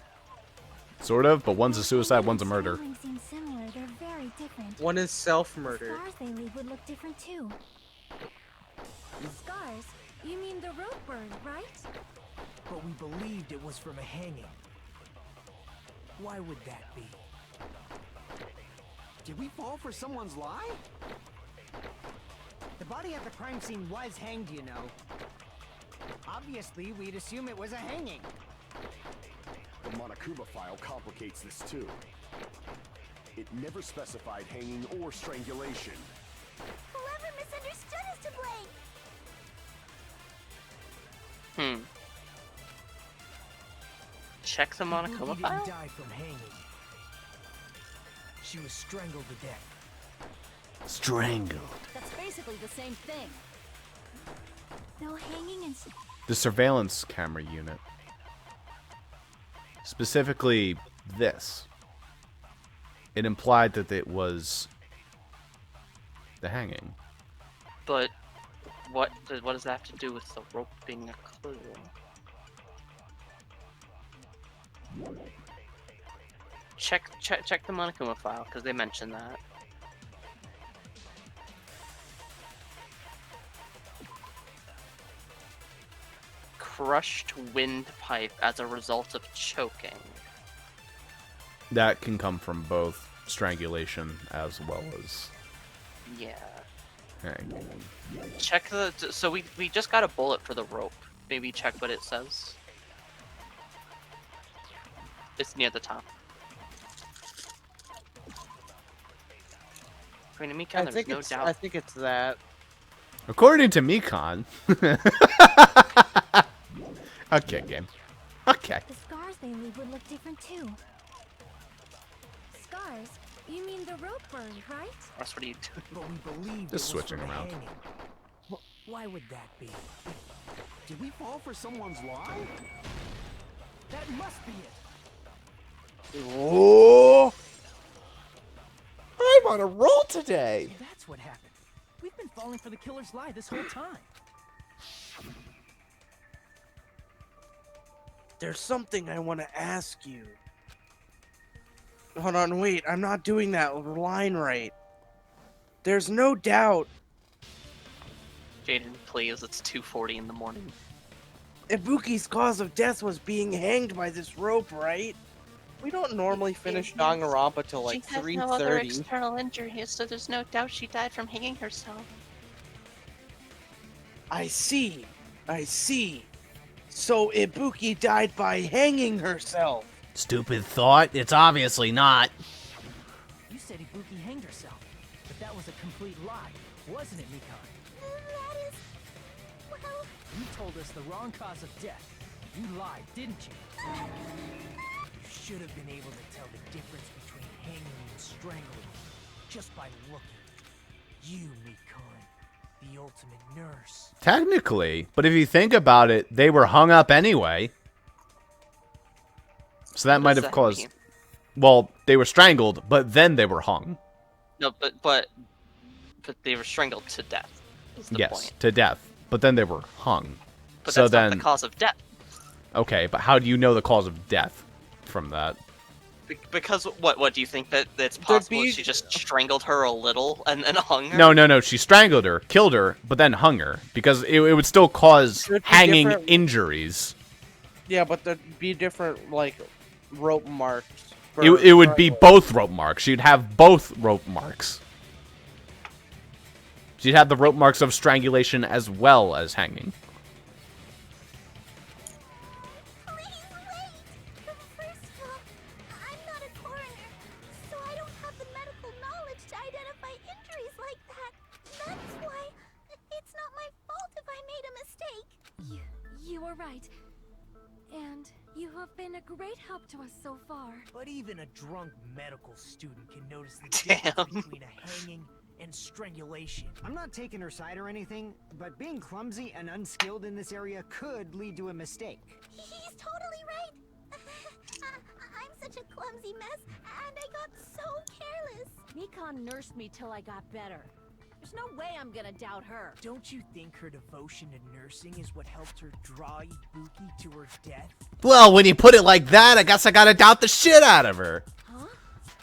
Sort of, but one's a suicide, one's a murder. Strangling seems similar. They're very different. One is self-murder. Scars they leave would look different too. Scars? You mean the rope burn, right? But we believed it was from a hanging. Why would that be? did we fall for someone's lie? The body at the crime scene was hanged, you know. Obviously, we'd assume it was a hanging. The Monokuma file complicates this too. It never specified hanging or strangulation. Whoever misunderstood is to blame. Check the Monokuma Ibuki file? didn't die from hanging. She was strangled to death. Strangled. That's basically the same thing. No hanging and... The surveillance camera unit. Specifically, this. It implied that it was the hanging. But what does that have to do with the rope being a clue? Check the Monokuma file, because they mentioned that. Crushed windpipe as a result of choking. That can come from both strangulation as well as Yeah. Alright. Check the. So we just got a bullet for the rope. Maybe check what it says. It's near the top. According to Mikan, there's no doubt. I think it's that. According to Mikan. Okay, game. Okay. The scars they leave would look different too. Scars? You mean the rope burn, right? That's what are you doing? But we believe Just switching around. Why would that be? Did we fall for someone's lie? That must be it. Oh! I'm on a roll today. So that's what happened. We've been falling for the killer's lie this whole time. There's something I want to ask you. Hold on, wait. I'm not doing that line right. There's no doubt Jaden, please. It's 2:40 in the morning. Ibuki's cause of death was being hanged by this rope, right? We don't normally finish Danganronpa till like 3:30. She has no other external injuries, so there's no doubt she died from hanging herself. I see. I see. So Ibuki died by hanging herself. Stupid thought. It's obviously not. You said Ibuki hanged herself, but that was a complete lie, wasn't it, Mikan? That is... well... You told us the wrong cause of death. You lied, didn't you? You should have been able to tell the difference between hanging and strangling just by looking. You, Mikan, the ultimate nurse. Technically, but if you think about it, they were hung up anyway. So that might have caused... Well, they were strangled, but then they were hung. No, but they were strangled to death. Is the Yes, point. to death. But then they were hung. But so that's then, not the cause of death. Okay, but how do you know the cause of death from that? Because what do you think that it's possible she just strangled her a little and then hung her? No. She strangled her, killed her, but then hung her because it would still cause hanging injuries. Yeah, but there'd be different, like, rope marks. It would be both rope marks. She'd have both rope marks. She'd have the rope marks of strangulation as well as hanging. Please wait! First of all, I'm not a coroner, so I don't have the medical knowledge to identify injuries like that. That's why it's not my fault if I made a mistake. You were right. And you have been a great help to us so far. But even a drunk medical student can notice the difference between a hanging and strangulation. I'm not taking her side or anything, but being clumsy and unskilled in this area could lead to a mistake. He's totally right. I'm such a clumsy mess, and I got so careless. Mikan nursed me till I got better. There's no way I'm gonna doubt her. Don't you think her devotion to nursing is what helped her draw Ibuki to her death? Well, when you put it like that, I guess I gotta doubt the shit out of her. Huh?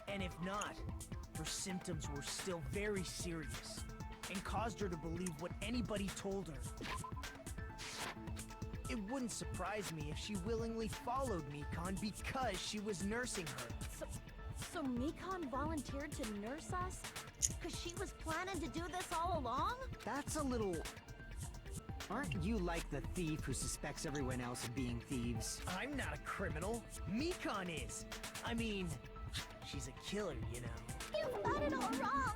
And if not, her symptoms were still very serious and caused her to believe what anybody told her. It wouldn't surprise me if she willingly followed Mikan because she was nursing her. So Mikan volunteered to nurse us? Because she was planning to do this all along? That's a little... Aren't you like the thief who suspects everyone else of being thieves? I'm not a criminal. Mikan is. I mean, she's a killer, you know. You've got it all wrong.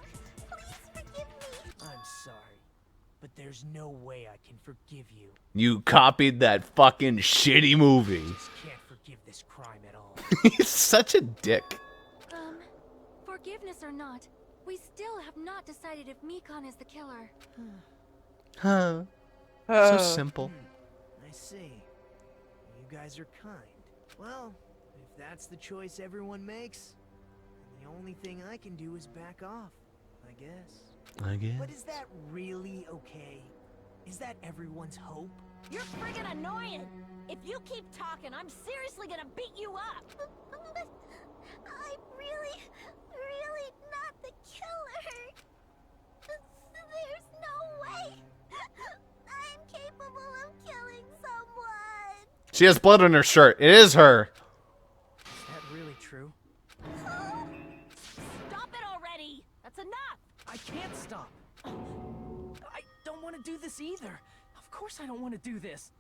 Please forgive me. I'm sorry, but there's no way I can forgive you. You copied that fucking shitty movie. I just can't forgive this crime at all. He's such a dick. Forgiveness or not, we still have not decided if Mikan is the killer. Huh. So simple. I see. You guys are kind. Well, if that's the choice everyone makes, then the only thing I can do is back off, I guess. But is that really okay? Is that everyone's hope? You're friggin' annoying! If you keep talking, I'm seriously gonna beat you up! But I'm really not the killer. There's no way I'm capable of killing someone. She has blood on her shirt. It is her. Is that really true? Stop it already! That's enough! I can't stop. I don't want to do this either. Of course I don't want to do this.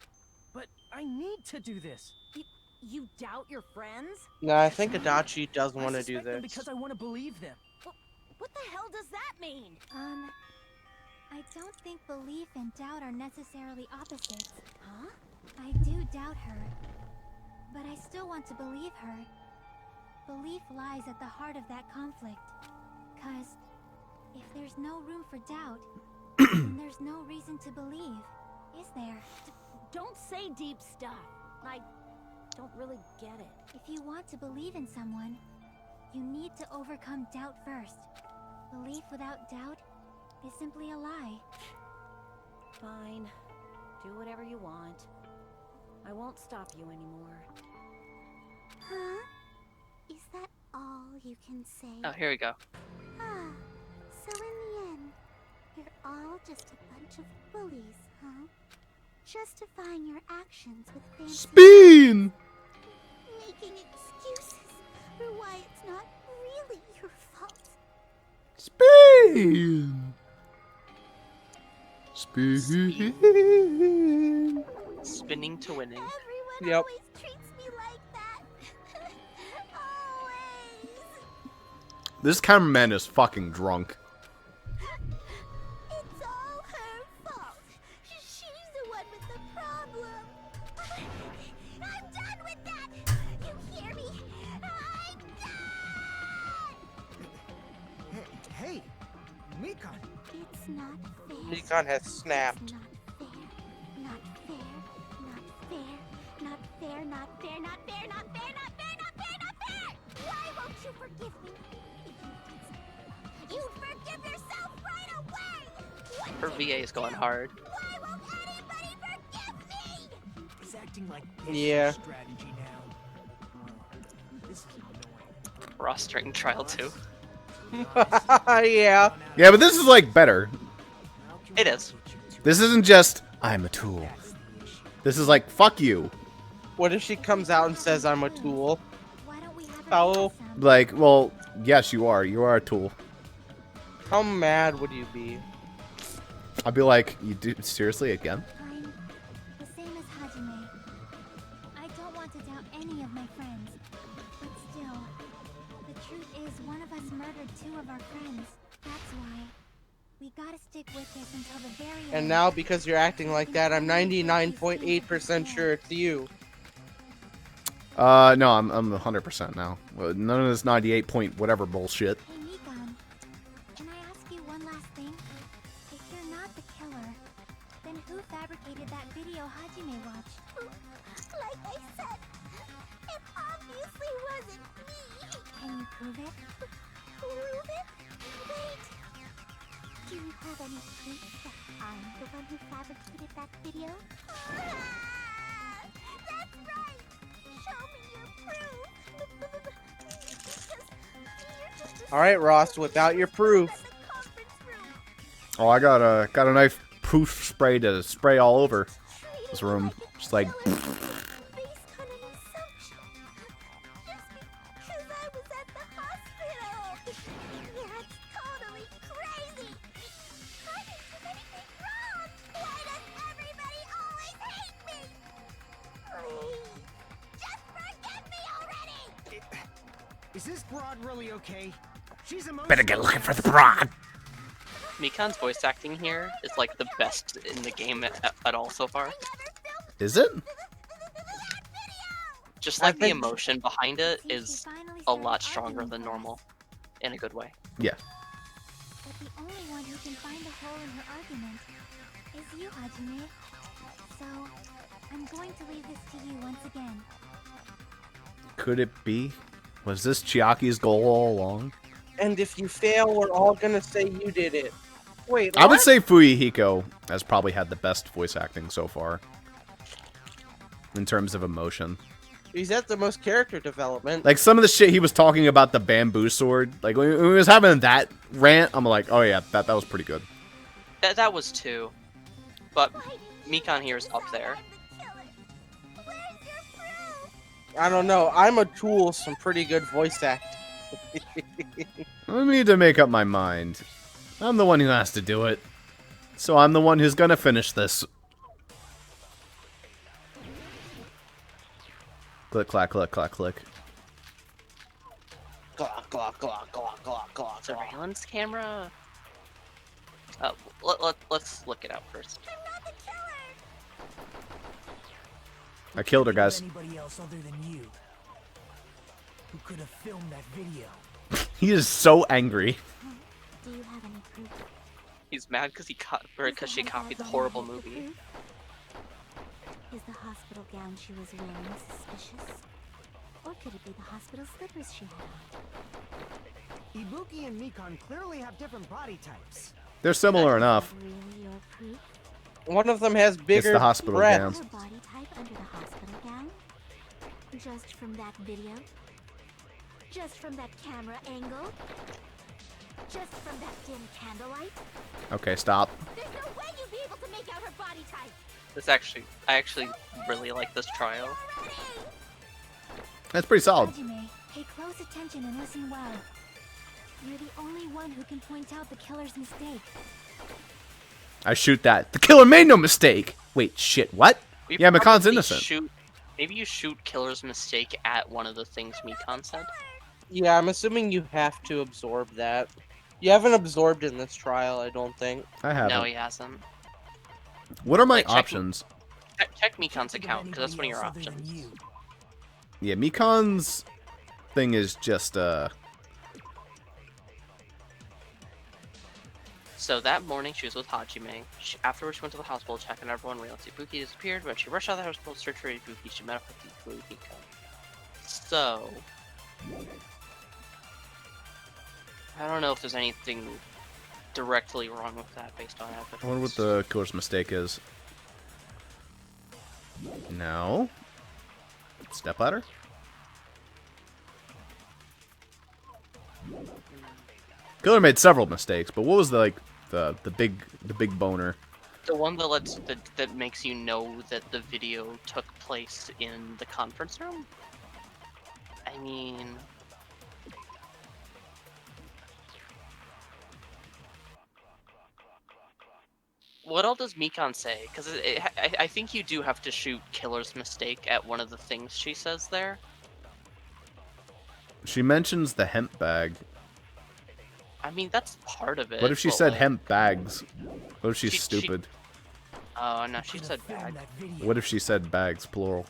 But I need to do this. You doubt your friends? No, I think Adachi does I want to do suspect them this. because I want to believe them. What the hell does that mean? I don't think belief and doubt are necessarily opposites. Huh? I do doubt her, but I still want to believe her. Belief lies at the heart of that conflict. 'Cause if there's no room for doubt, then there's no reason to believe, is there? Don't say deep stuff. I don't really get it. If you want to believe in someone, you need to overcome doubt first. Belief without doubt is simply a lie. Fine. Do whatever you want. I won't stop you anymore. Huh? Is that all you can say? Oh, here we go. Ah, so in the end, you're all just a bunch of bullies, huh? Justifying your actions with fancy Spin! making excuses for why it's not really your fault. Spin! Spin! Spinning to winning. Everyone always treats me like that. Always. This cameraman is fucking drunk. It's all her fault. She's the one with the problem. I'm done with that. You hear me? I'm done. Hey, Mikan. It's not fair. Mikan has snapped. Not fair. Not fair. Not fair. Not fair. Not fair. Not fair. Not fair. Not fair. Not fair. Why won't you forgive me? You'd forgive yourself right away. Her VA is going hard. Why won't anybody forgive me? He's acting like Yeah. strategy now. This is annoying. Rostering trial 2. Yeah. Yeah, but this is like better. It is. This isn't just, I'm a tool. This is like, fuck you. What if she comes out and says I'm a tool? Why don't we have Oh, Like, well, yes, you are. You are a tool. how mad would you be? I'd be like, you do seriously again? I'm the same as Hajime. I don't want to doubt any of my friends. But still, the truth is one of us murdered 2 of our friends. That's why we gotta stick with this until the very end. And now, because you're acting like that, I'm 99.8% sure it's you. No, I'm 100% now. None of this 98 point whatever bullshit. Hey, Mikan, can I ask you one last thing? If you're not the killer, then who fabricated that video Hajime watched? Like I said, it obviously wasn't me. Can you prove it? Prove it? Wait. Do you have any proof that I'm the one who fabricated that video? That's right. Show me your proof. Alright, Ross, without your proof. Oh, I got a knife proof spray to spray all over this room. Just like, Is this broad really okay? She's emotional. better get looking for the broad. Mikan's voice acting here is like the best in the game at all so far. Is it? Just like the emotion behind it is a lot stronger than normal, in a good way. Yeah. But the only one who can find a hole in her argument is you, Hajime. So, I'm going to leave this to you once again. Could it be? Was this Chiaki's goal all along? And if you fail, we're all gonna say you did it. Wait, I would what? say Fuyuhiko has probably had the best voice acting so far. In terms of emotion. He's at the most character development. Like, some of the shit he was talking about the bamboo sword. Like, when he was having that rant, I'm like, oh yeah, that was pretty good. That was 2. But Mikan here is up there. I don't know. I'm a tool, some pretty good voice acting. I need to make up my mind. I'm the one who has to do it. So I'm the one who's gonna finish this. Click, clack, click, clack, click. Glock, glock, glock, glock, glock, glock. Surveillance camera? Let's look it up first. I killed her, guys. Anybody else other than you who could have filmed that video? He is so angry. Do you have any proof? He's mad because she copied the horrible movie. Is the hospital gown she was wearing suspicious? Or could it be the hospital slippers she had on? Ibuki and Mikan clearly have different body types. They're similar enough. Really your proof? One of them has bigger It's the hospital breasts. gown. Her body type under the hospital gown? Just from that video? Just from that camera angle? Just from that dim candlelight? Okay, stop. There's no way you'd be able to make out her body type! I actually really like this trial. That's pretty solid. Hajime, pay close attention and listen well. You're the only one who can point out the killer's mistake. I shoot that. The killer made no mistake. Wait, shit, what? We Yeah, Mikan's probably innocent. Maybe you shoot killer's mistake at one of the things Mikan said. Yeah, I'm assuming you have to absorb that. You haven't absorbed in this trial, I don't think. I haven't. No, he hasn't. What are my Like, check- options? Check Mikan's account, because that's one of your options. Yeah, Mikan's thing is just, So that morning, she was with Hajime. Afterwards, she went to the hospital to check on everyone. Realized Ibuki disappeared. When she rushed out of the hospital to search for Ibuki, she met up with Mikan. So... I don't know if there's anything directly wrong with that based on evidence. I wonder what the killer's mistake is. No. Stepladder? Killer made several mistakes, but what was the big boner? The one that that makes you know that the video took place in the conference room? I mean... What all does Mikan say? Because I think you do have to shoot killer's mistake at one of the things she says there. She mentions the hemp bag. I mean, that's part of it. What if she but, said like, hemp bags? What if she's stupid? Oh, no, she said bag. What if she said bags, plural?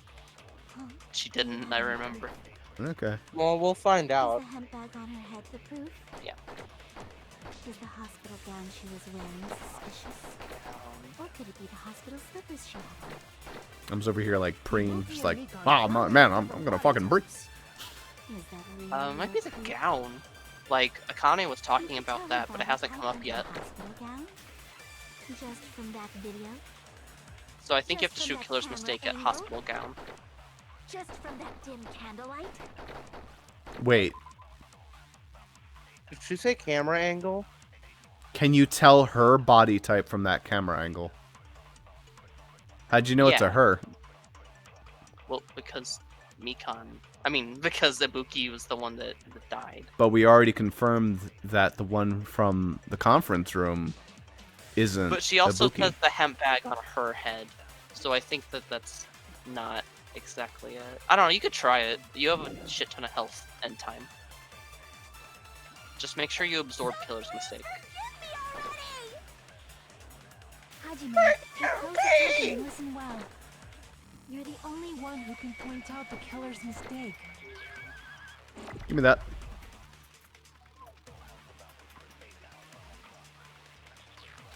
She didn't, I remember. Okay. Well, we'll find out. Is the hemp bag on her head the proof? Yeah. Is the hospital gown she was wearing suspicious? Or could it be the hospital slippers she had on? I'm just over here like preening, just like, oh man, I'm gonna fucking breathe. Is that really Might be the gown. Like, Akane was talking about that, but it hasn't come up yet. hospital gown? Just from that video? So I think you have to Just shoot from that killer's camera mistake at angle? hospital gown. Just from that dim candlelight? Wait, Did she say camera angle? can you tell her body type from that camera angle? How'd you know it's a Yeah. her? Well, because because Ibuki was the one that died. But we already confirmed that the one from the conference room isn't But she also Ibuki. has the hemp bag on her head, so I think that that's not exactly it. I don't know, you could try it. You have a shit ton of health and time. Just make sure you absorb killer's mistake. Hajime, pay close attention and listen well. You're the only one who can point out the killer's mistake. Give me that.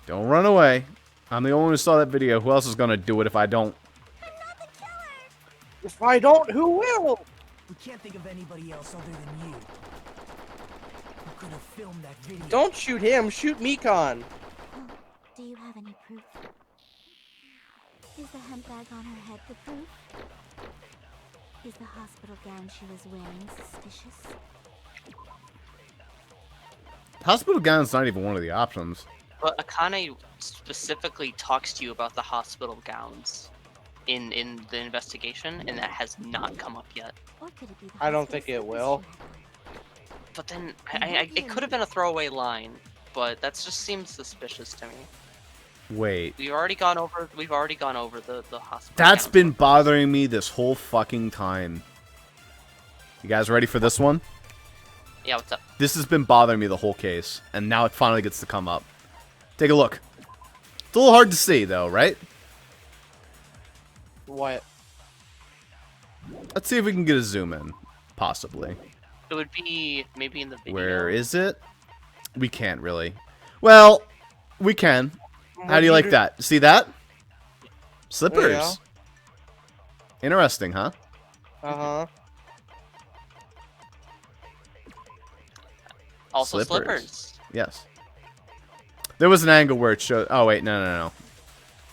Don't run away. I'm the only one who saw that video. Who else is gonna do it if I don't? If I don't, who will? We can't think of anybody else other than you who could have filmed that video. Don't shoot him, shoot Mikan. Do you have any proof? Is the hemp bag on her head the proof? Is the hospital gown she was wearing suspicious? Hospital gown's not even one of the options. But Akane specifically talks to you about the hospital gowns in the investigation, and that has not come up yet. Or could it be the I don't hospital think it slippers will. she had on? But then, it could have been a throwaway line. but that just seems suspicious to me. Wait. We've already gone over the hospital. That's been bothering me this whole fucking time. You guys ready for this one? Yeah, what's up? This has been bothering me the whole case, and now it finally gets to come up. Take a look. It's a little hard to see, though, right? What? Let's see if we can get a zoom in. Possibly. It would be maybe in the video. Where is it? We can't really. Well, we can. How do you like that? See that? Slippers. Yeah. Interesting, huh? Uh-huh. Also slippers. Yes. There was an angle where it showed... Oh, wait. No.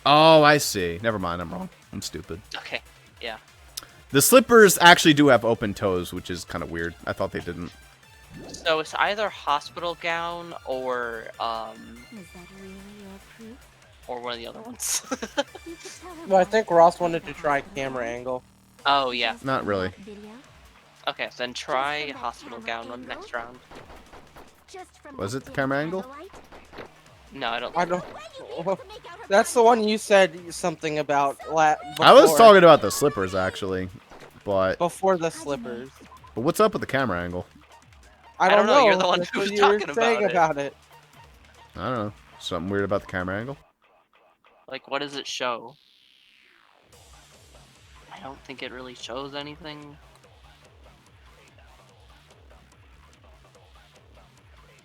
Oh, I see. Never mind. I'm wrong. I'm stupid. Okay. Yeah. The slippers actually do have open toes, which is kind of weird. I thought they didn't. So it's either hospital gown or Is that really your proof? or one of the other ones. You could tell her Well, I about think it Ross after wanted the to try hospital camera gown. angle. Oh yeah. Just Not from really. that video, Okay, then try hospital gown on the next round. just from Was that it the dim camera angle? candlelight. No, I don't. I don't... That's the one you said something about before. I was talking about the slippers, actually. But Before the slippers. what's up with the camera angle? I don't know. You're the one That's who what was you were talking saying about it. I don't know. Something weird about the camera angle? Like, what does it show? I don't think it really shows anything.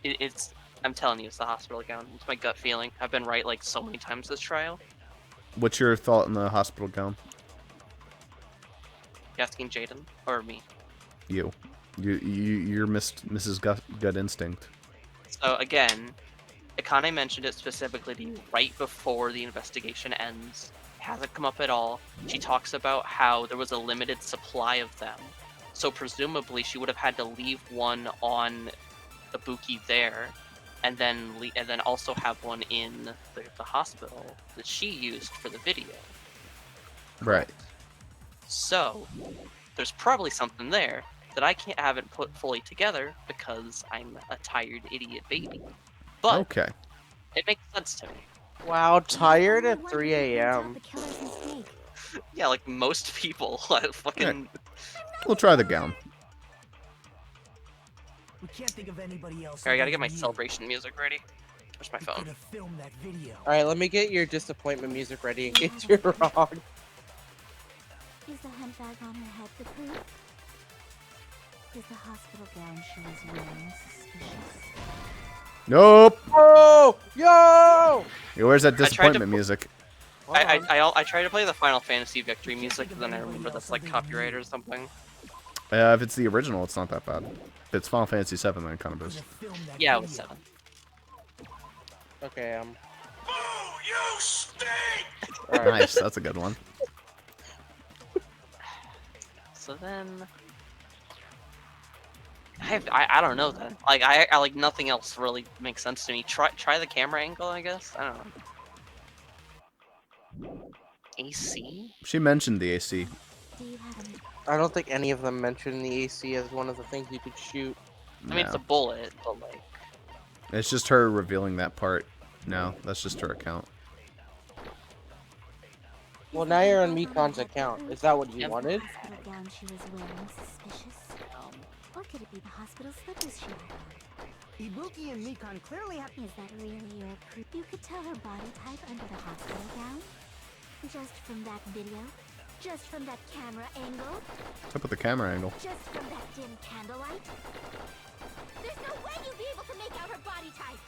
It's. I'm telling you, it's the hospital gown. It's my gut feeling. I've been right like so many times this trial. What's your thought on the hospital gown? You asking Jaden or me? You're Mrs. Gut Instinct. So again, Akane mentioned it specifically to you right before the investigation ends. It hasn't come up at all. She talks about how there was a limited supply of them. So presumably she would have had to leave one on Ibuki there, and then also have one in the hospital that she used for the video. Right. So there's probably something there that I haven't put fully together because I'm a tired idiot baby. But Okay. it makes sense to me. Wow, tired at 3 a.m. Yeah, like most people. Fucking. We'll try the gown. We can't think of anybody else. Here, I gotta get other my than you. celebration music ready. Where's my We phone? could have filmed that video. Alright, let me get your disappointment music ready in case you're wrong. Is the handbag on her head the proof? Is the hospital gown she was wearing suspicious? Nope. Oh, yo! Hey, where's that I tried to disappointment music? I tried to play the Final Fantasy Victory music, but then I remember that's like copyright or something. If it's the original, it's not that bad. If it's Final Fantasy VII, then it kind of is. Yeah, it was 7. Okay, You stink! Nice, that's a good one. So then, I don't know then. Like I like nothing else really makes sense to me. Try the camera angle, I guess. I don't know. AC? She mentioned the AC. I don't think any of them mentioned the AC as one of the things you could shoot. I mean, it's a bullet, but like. It's just her revealing that part. No, that's just her account. Well, now you're on Mikon's account. Is that what you wanted? Hospital gown she was wearing suspicious? Or could it be the hospital slippers she had on? Ibuki and Mikon clearly have. Is that really your proof? You could tell her body type under the hospital gown? Just from that video? Just from that camera angle? What's up with the camera angle? Just from that dim candlelight? There's no way you'd be able to make out her body type!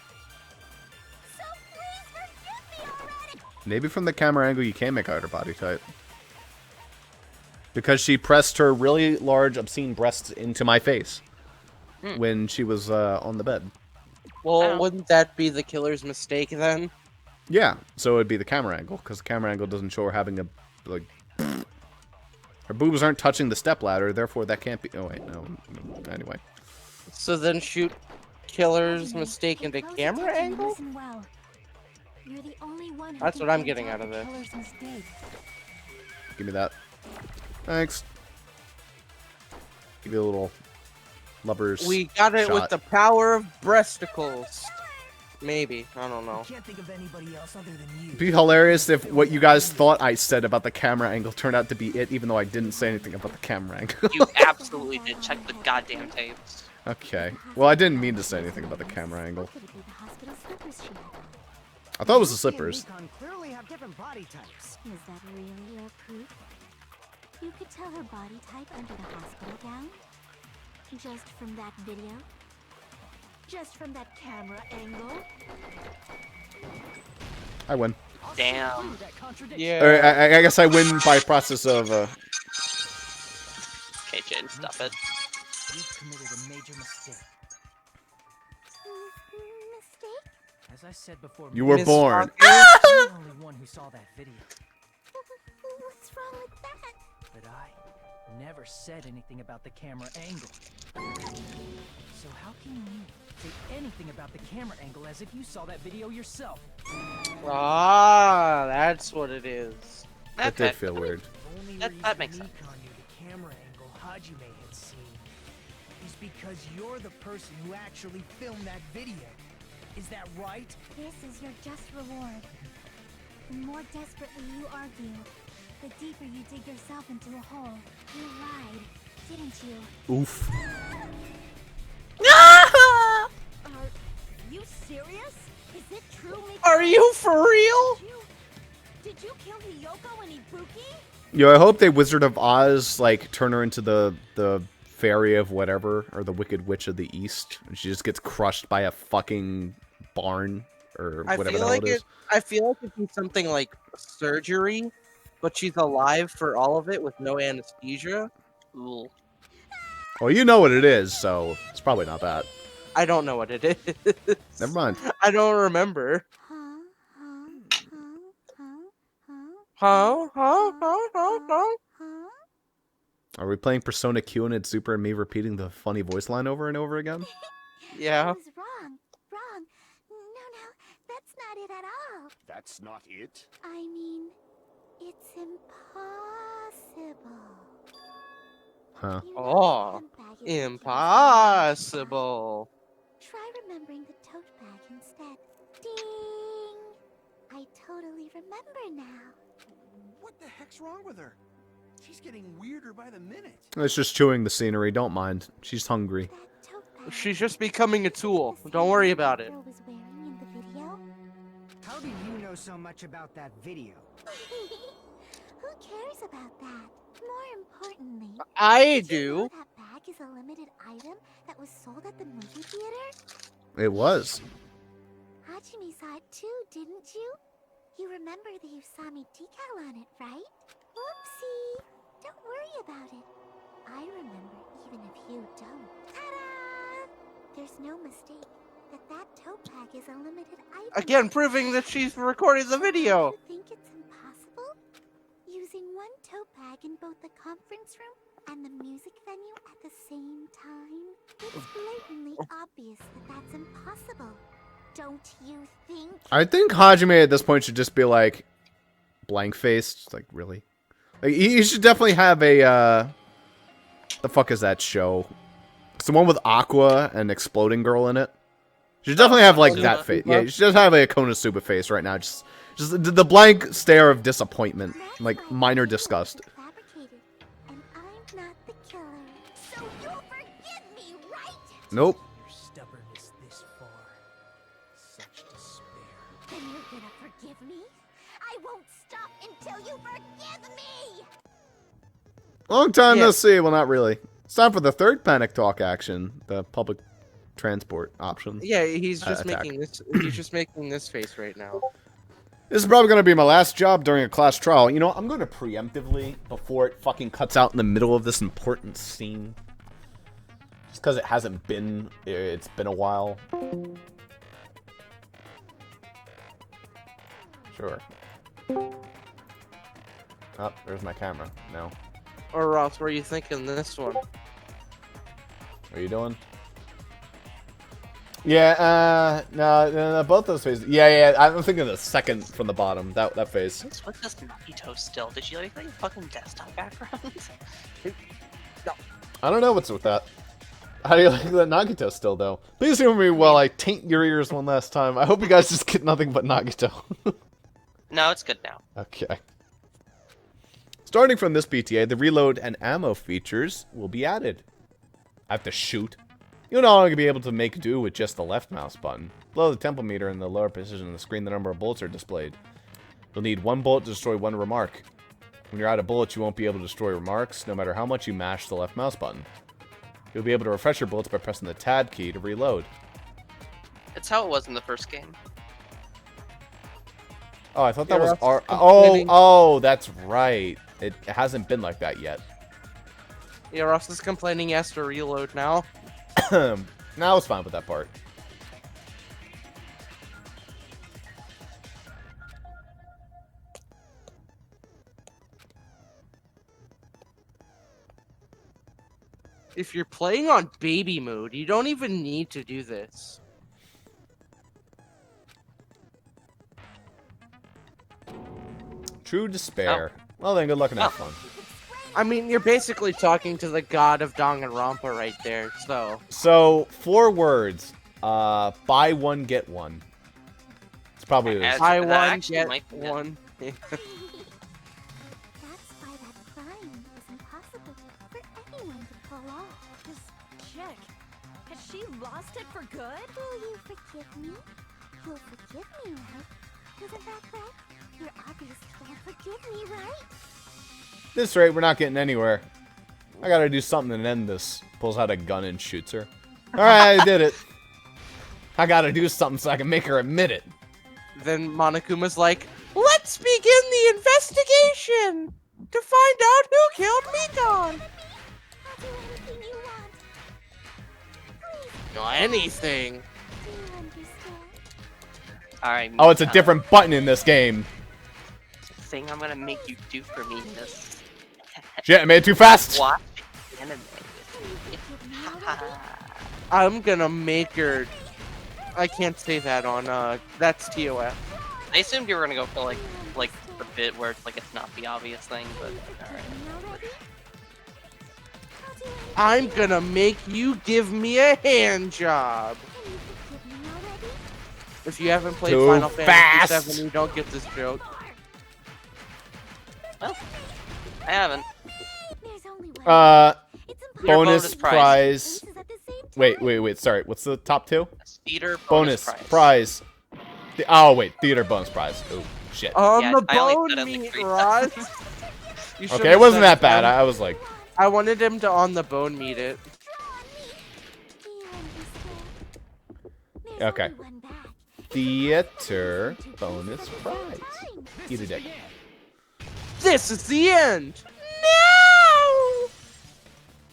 So please forgive me already! Maybe from the camera angle you can make out her body type. Because she pressed her really large, obscene breasts into my face when she was on the bed. Well, wouldn't that be the killer's mistake then? Yeah, so it'd be the camera angle, because the camera angle doesn't show her having a, like... Her boobs aren't touching the stepladder, therefore that can't be... Oh, wait, no. Anyway. So then shoot killer's mistake into camera angle? Listen well. You're the only one who That's can what I'm point getting out out of the this. killer's mistake. Give me that. Thanks. Give you a little lover's We got it with shot. the power of breasticles. Maybe. I don't know. Can't think of anybody else other than you. It'd be hilarious if what you guys thought I said about the camera angle turned out to be it, even though I didn't say anything about the camera angle. You absolutely did. Check the goddamn tapes. Okay. Well, I didn't mean to say anything about the camera angle. I thought it was the slippers. Clearly have different body types. Is that really your proof? You could tell her body type under the hospital gown? Just from that video? Just from that camera angle? I win. Damn. Yeah. Or, I guess I win by process of, Okay, Jaden, stop it. You've committed a major mistake. Mistake? As I said before, You were Miss born. Parker, you're the only one who saw that video. What's wrong with that? But I never said anything about the camera angle. So how can you say anything about the camera angle as if you saw that video yourself? Ah, that's what it is. That did feel weird. That makes sense. Mikon knew the camera angle Hajime had seen is because you're the person who actually filmed that video. Is that right? This is your just reward. The more desperately you argue, the deeper you dig yourself into a hole. You lied, didn't you? Oof. Are you serious? Is it true, Mikon? Are you for real? Did you kill Hiyoko and Ibuki? Yo, I hope they Wizard of Oz, like, turn her into the fairy of whatever, or the Wicked Witch of the East, and she just gets crushed by a fucking barn, or whatever the hell it is. I feel like it'd be something like surgery, but she's alive for all of it with no anesthesia. Ooh. Well, you know what it is, so it's probably not that. I don't know what it is. Never mind. I don't remember. Huh? Are we playing Persona Q and it's Super and me repeating the funny voice line over and over again? Yeah. I was wrong. Wrong. No, that's not it at all. That's not it? I mean, it's impossible. Huh. Oh, impossible. Try remembering the tote bag instead. Ding! I totally remember now. What the heck's wrong with her? She's getting weirder by the minute. It's just chewing the scenery, don't mind. She's hungry. She's just becoming a tool. Don't worry about it. How do you know so much about that video? Who cares about that? More importantly, I did you know do. that bag is a limited item that was sold at the movie theater? It was. Hajime saw it too, didn't you? You remember the Usami decal on it, right? Whoopsie! Don't worry about it. I remember even if you don't. Ta-da! There's no mistake that tote bag is a limited item. Again, proving that she's recording the video. You think it's impossible? Using one tote bag in both the conference room and the music venue at the same time? It's blatantly obvious that that's impossible. Don't you think? I think Hajime at this point should just be like blank faced. Like, really? Like, he should definitely have a the fuck is that show? It's the one with Aqua and Exploding Girl in it. You should definitely have like that face. Yeah, you should just have a Konosuba face right now. Just the blank stare of disappointment, like minor disgust. And I'm not the killer. So you'll forgive me, right? Nope. Your stubbornness this far. Such despair. Then you're gonna forgive me? I won't stop until you forgive me! Long time no see. Well, not really. It's time for the third Panic Talk action, the public transport option. Yeah, he's just attack. making this. He's just making this face right now. This is probably going to be my last job during a class trial. You know, I'm going to preemptively, before it fucking cuts out in the middle of this important scene. Just because it hasn't been, it's been a while. Sure. Oh, there's my camera. No. Or Ross, were you thinking this one? What are you doing? Yeah, no, both those phases. Yeah, I'm thinking the second from the bottom, that phase. What's this Naruto still? Did you like fucking desktop background? I don't know what's with that. How do you like that Nagito still, though? Please hear me while I taint your ears one last time. I hope you guys just get nothing but Nagito. No, it's good now. Okay. Starting from this PTA, the reload and ammo features will be added. I have to shoot. You'll no longer be able to make do with just the left mouse button. Below the tempo meter in the lower position of the screen, the number of bullets are displayed. You'll need 1 bullet to destroy 1 remark. When you're out of bullets, you won't be able to destroy remarks, no matter how much you mash the left mouse button. You'll be able to refresh your bullets by pressing the tab key to reload. It's how it was in the first game. Oh, I thought that was R. Oh, that's right. It hasn't been like that yet. Yeah, Ross is complaining he has to reload now. Now it's fine with that part. If you're playing on baby mode, you don't even need to do this. True despair. Well then, good luck and have fun. I mean, you're basically talking to the god of Danganronpa right there, so... So, 4 words. Buy one, get one. It's probably this. Buy one, get one. That's why that crime is impossible for anyone to pull off. This chick, has she lost it for good? Will you forgive me? You'll forgive me, right? Isn't that right? You're obviously gonna forgive me, right? This rate, we're not getting anywhere. I gotta do something to end this. Pulls out a gun and shoots her. Alright, I did it. I gotta do something so I can make her admit it. Then Monokuma's like, let's begin the investigation to find out who killed Mikon. I'll do anything you want. Please, No, anything. do you understand? Alright. Oh, it's a different button in this game. Thing I'm gonna make you do for me in this. Shit, I made it too fast. Watch anime. I'm gonna make her... I can't say that on, that's TOF. I assumed you were gonna go for like the bit where it's like it's not the obvious thing, but alright. I'm gonna make you give me a hand job. If you haven't played Too Final fast. Fantasy VII, you don't get this joke. Well, I haven't. There's only one. Bonus prize. Wait, sorry. What's the top 2? Theater bonus prize. Oh, wait, theater bonus prize. Oh, shit. On Yeah, the I only bone said it like meat, 3 Ross. You Okay, should've it wasn't said that bad. on- I was like... I wanted him to on the bone meat it. Okay. Theater bonus prize. Eat a dick. This is the end! No!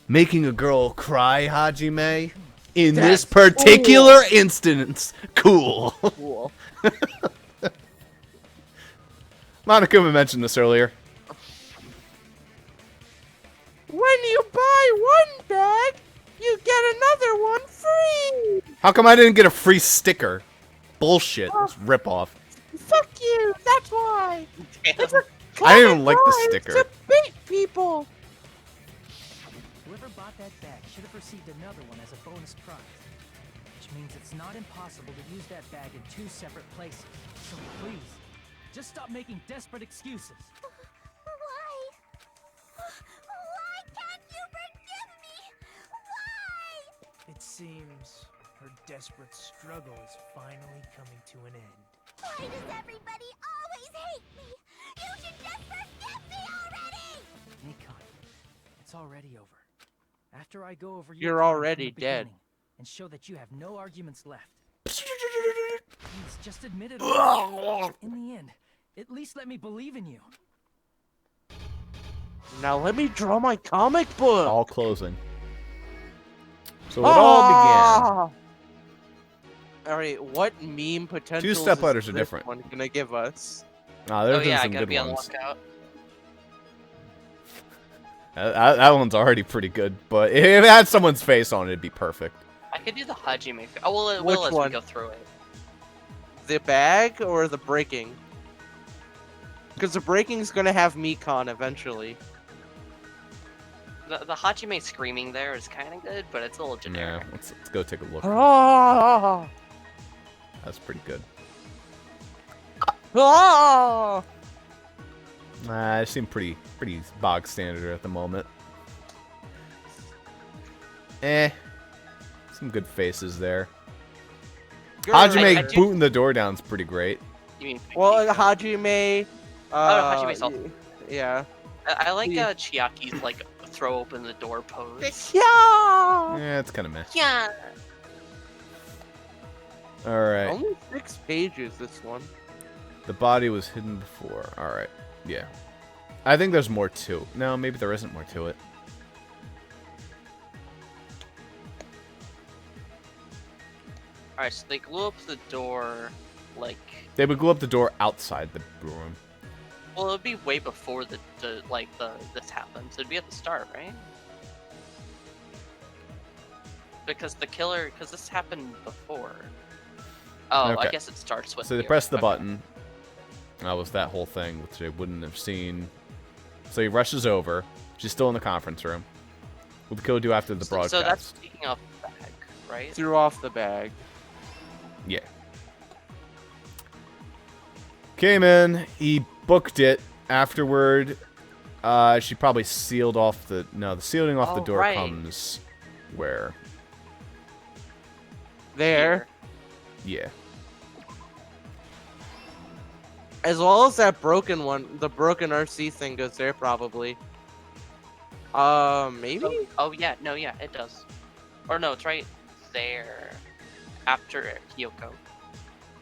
Making a girl cry, Hajime? In That's this particular instance, cool. Cool. Monokuma mentioned this earlier. When you buy one bag, you get another one free! How come I didn't get a free sticker? Bullshit. It's ripoff. Fuck you, that's why! It's a I didn't even like the crime sticker. to bait people! Whoever bought that bag should have received another one as a bonus prize. Which means it's not impossible to use that bag in 2 separate places. So please, just stop making desperate excuses. Why? Why can't you forgive me? Why? It seems her desperate struggle is finally coming to an end. Why does everybody always hate me? You should just forgive me already! Nikon, it's already over. After I go over your You're crime from already the dead. beginning and show that you have no arguments left. Please, just admit it. In the end, at least let me believe in you. Now let me draw my comic book! All closing. So it all began. Alright, what meme potential 2 stepletters are different. one gonna give us? Nah, there's Oh been yeah, I some gotta good be on the ones. lookout. That one's already pretty good, but if it had someone's face on it, it'd be perfect. I could do the Hajime. Oh well, it Which will as one? we go through it. The bag or the breaking? Because the breaking's gonna have Mikon eventually. The Hajime screaming there is kind of good, but it's a little generic. Yeah, let's go take a look. Ah! That's pretty good. Ah! It seemed pretty bog standard at the moment. Some good faces there. Hajime booting the door down is pretty great. You mean Well, Hajime. Hajime's also. Yeah. I like Chiaki's like throw open the door pose. Yeah, it's kind of meh. Yeah. All right. Only 6 pages, this one. The body was hidden before. All right. Yeah. I think there's more to. No, maybe there isn't more to it. Alright, so they glue up the door, like... They would glue up the door outside the room. Well, it would be way before this happens. It'd be at the start, right? Because this happened before. Oh, Okay. I guess it starts with... So they press the button. That was that whole thing, which they wouldn't have seen. So he rushes over. She's still in the conference room. What the killer do after the broadcast? So that's taking off the bag, right? Threw off the bag. Yeah. Came in. He booked it. Afterward, she probably sealed off the... No, the sealing off the door comes where? There. Yeah. As well as that broken one, the broken RC thing goes there probably. Maybe? Oh yeah, no, yeah, it does. Or no, it's right there. After Kyoko.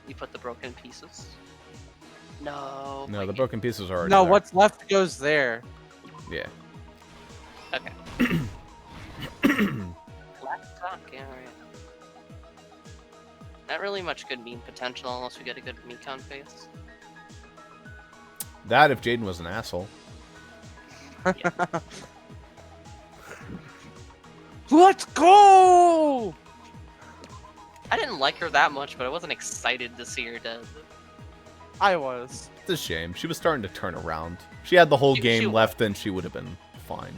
You put the broken pieces. No. No, the broken pieces are already No, there. what's left goes there. Yeah. Okay. Let's talk, yeah, right. Not really much good meme potential unless we get a good Mikon face. That if Jaden was an asshole. Let's go! I didn't like her that much, but I wasn't excited to see her dead. I was. It's a shame. She was starting to turn around. She had the whole She game was. left, and she would have been fine.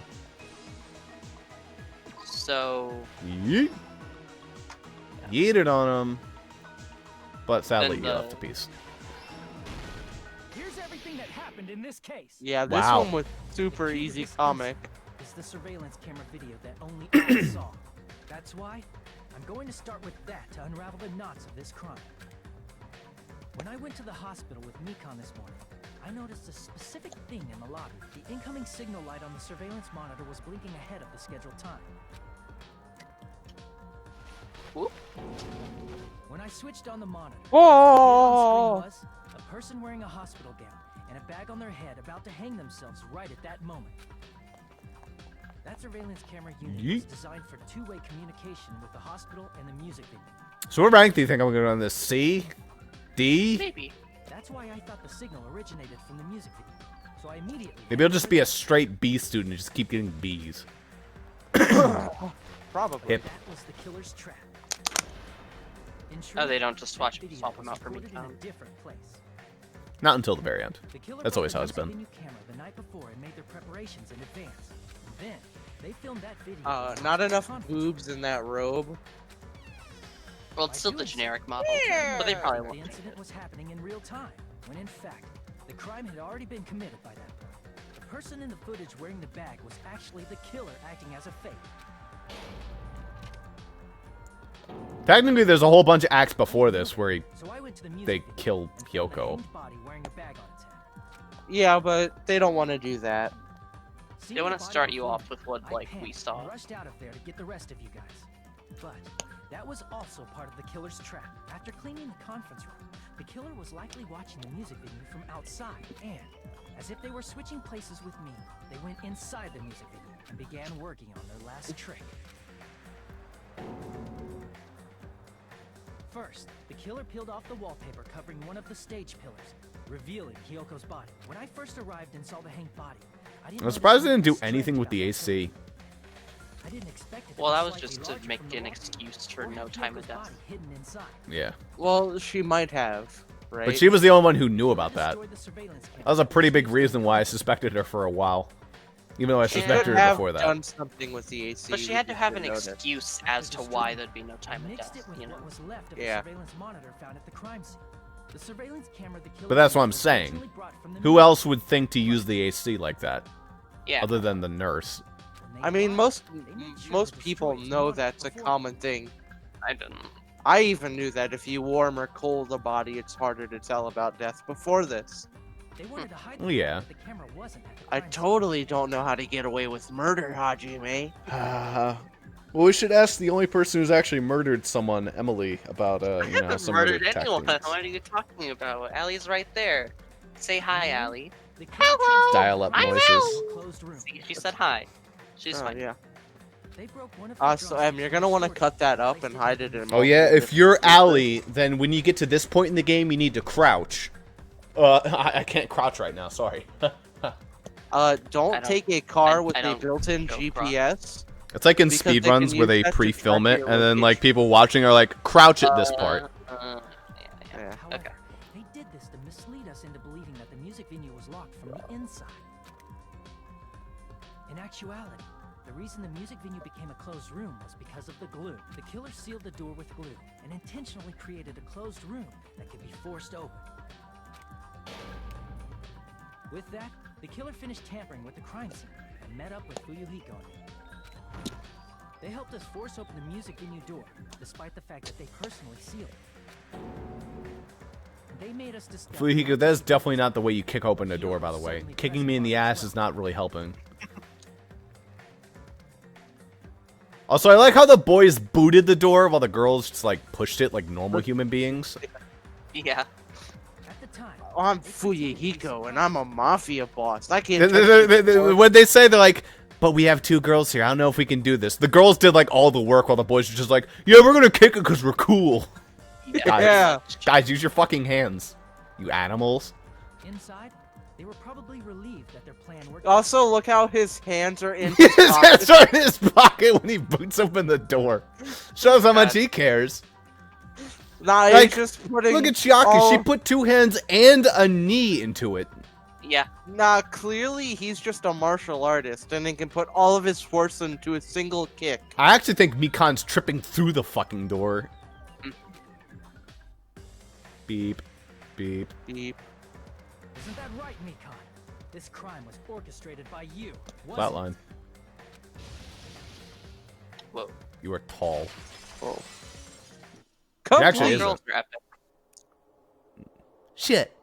So... Yeet. Yeeted on him. But sadly, Then you left a piece. Here's everything that happened in this case. Yeah, this Wow. one was super easy comic. It's the surveillance camera video that only I saw. That's why I'm going to start with that to unravel the knots of this crime. When I went to the hospital with Mikon this morning, I noticed a specific thing in the lobby. The incoming signal light on the surveillance monitor was blinking ahead of the scheduled time. Whoop. When I switched on the monitor, Oh! the screen was a person wearing a hospital gown and a bag on their head about to hang themselves right at that moment. That surveillance camera unit was designed for two-way communication with the hospital and the music venue. So what rank do you think I'm going to go on this? C? D? Maybe. That's why I thought the signal originated from the music video. So I immediately... Maybe I'll just be a straight B student and just keep getting Bs. Probably. Hip. That was the killer's trap. Oh, they don't just swap them out for Mikon. Not until the very end. The killer That's always brought how the it's been. venue camera the night before and made their preparations in advance. Then they filmed that video. Not enough boobs in that robe. Well, it's still the generic model, but they probably The won't. incident was happening in real time, when in fact, the crime had already been committed by that point. The person in the footage wearing the bag was actually the killer acting as a fake. Technically, there's a whole bunch of acts before this where So I went to the music they video kill and found a Kyoko. hanged body wearing a bag on its head. Yeah, but they don't want to do that. They want to start you off with what, like, we saw. I rushed out of there to get the rest of you guys. But that was also part of the killer's trap. After cleaning the conference room, the killer was likely watching the music video from outside. And, as if they were switching places with me, they went inside the music video and began working on their last trick. First, the killer peeled off the wallpaper covering one of the stage pillars, revealing Kyoko's body. When I first arrived and saw the hanged body, I didn't I'm surprised they notice didn't do anything anything strange with the about that AC. I didn't expect it to Well, be that was slightly just to larger make from the an wallpaper, excuse for or no have time of Kyoko's death. body hidden inside. Yeah. Well, she might have, right? But she was the only one who knew about that. Destroyed the surveillance camera. That was a pretty big reason why I suspected her for a while. Even though I She suspected could her have before that. Done something with the AC. But she we had to just have an didn't notice. excuse as to why there'd be no time of Mixed death, it with you know? what was left of Yeah. the surveillance monitor found at the crime scene. The surveillance camera the killer But that's what I'm was saying. originally brought from the Who else would think to use the AC like that? Yeah. Other than the nurse. I mean, most people know that's a common thing. I didn't. I even knew that if you warm or cold a body, it's harder to tell about death before this. They wanted to hide Well, yeah. the camera wasn't at the I crime scene. totally don't know how to get away with murder, Hajime. Well, we should ask the only person who's actually murdered someone, Emily, about I you know haven't some murdered murder anyone. tactics. What are you talking about? Allie's right there. Say hi, Allie. Hello. Dial up noises. See, she said hi. She's Oh, fine. yeah. They broke one of the So, you're gonna want to cut that up and hide it in. Oh yeah, multiple if you're different Allie, then when you get to this point in the game, you need to crouch. I can't crouch right now. Sorry. Don't take a car with a built-in GPS. It's like in because they can speedruns where use they that to pre-film track it, your and then like people watching are like, crouch at this part. Yeah. Okay. They did this to mislead us into believing that the music venue was locked from the inside. In actuality, the reason the music venue became a closed room was because of the glue. The killer sealed the door with glue and intentionally created a closed room that could be forced open. With that, the killer finished tampering with the crime scene and met up with Fuyuhiko and me. They helped us force open the music venue door, despite the fact that they personally sealed it. They made us discover... Fuyuhiko, that's definitely not the way you kick open a door, by the way. Kicking me in the ass is not really helping. Also, I like how the boys booted the door while the girls just like pushed it like normal human beings. Yeah. I'm Fuyuhiko and I'm a mafia boss. I can't. When they say, they're like, but we have two girls here. I don't know if we can do this. The girls did like all the work while the boys were just like, yeah, we're gonna kick it because we're cool. Guys, use your fucking hands, you animals. Inside, they were probably relieved that their plan worked. Also, look how his hands are in his His hands pocket. are in his pocket when he boots open the door. Shows how much he cares. Nah, Like, he's just putting. look at Chiaki. She put two hands and a knee into it. Yeah. Nah, clearly he's just a martial artist and he can put all of his force into a single kick. I actually think Mikan's tripping through the fucking door. Beep. Beep. Beep. Isn't that right, Mikon? This crime was orchestrated by you. Flatline. Whoa. You are tall. Whoa. It actually is. Girls are epic. Shit.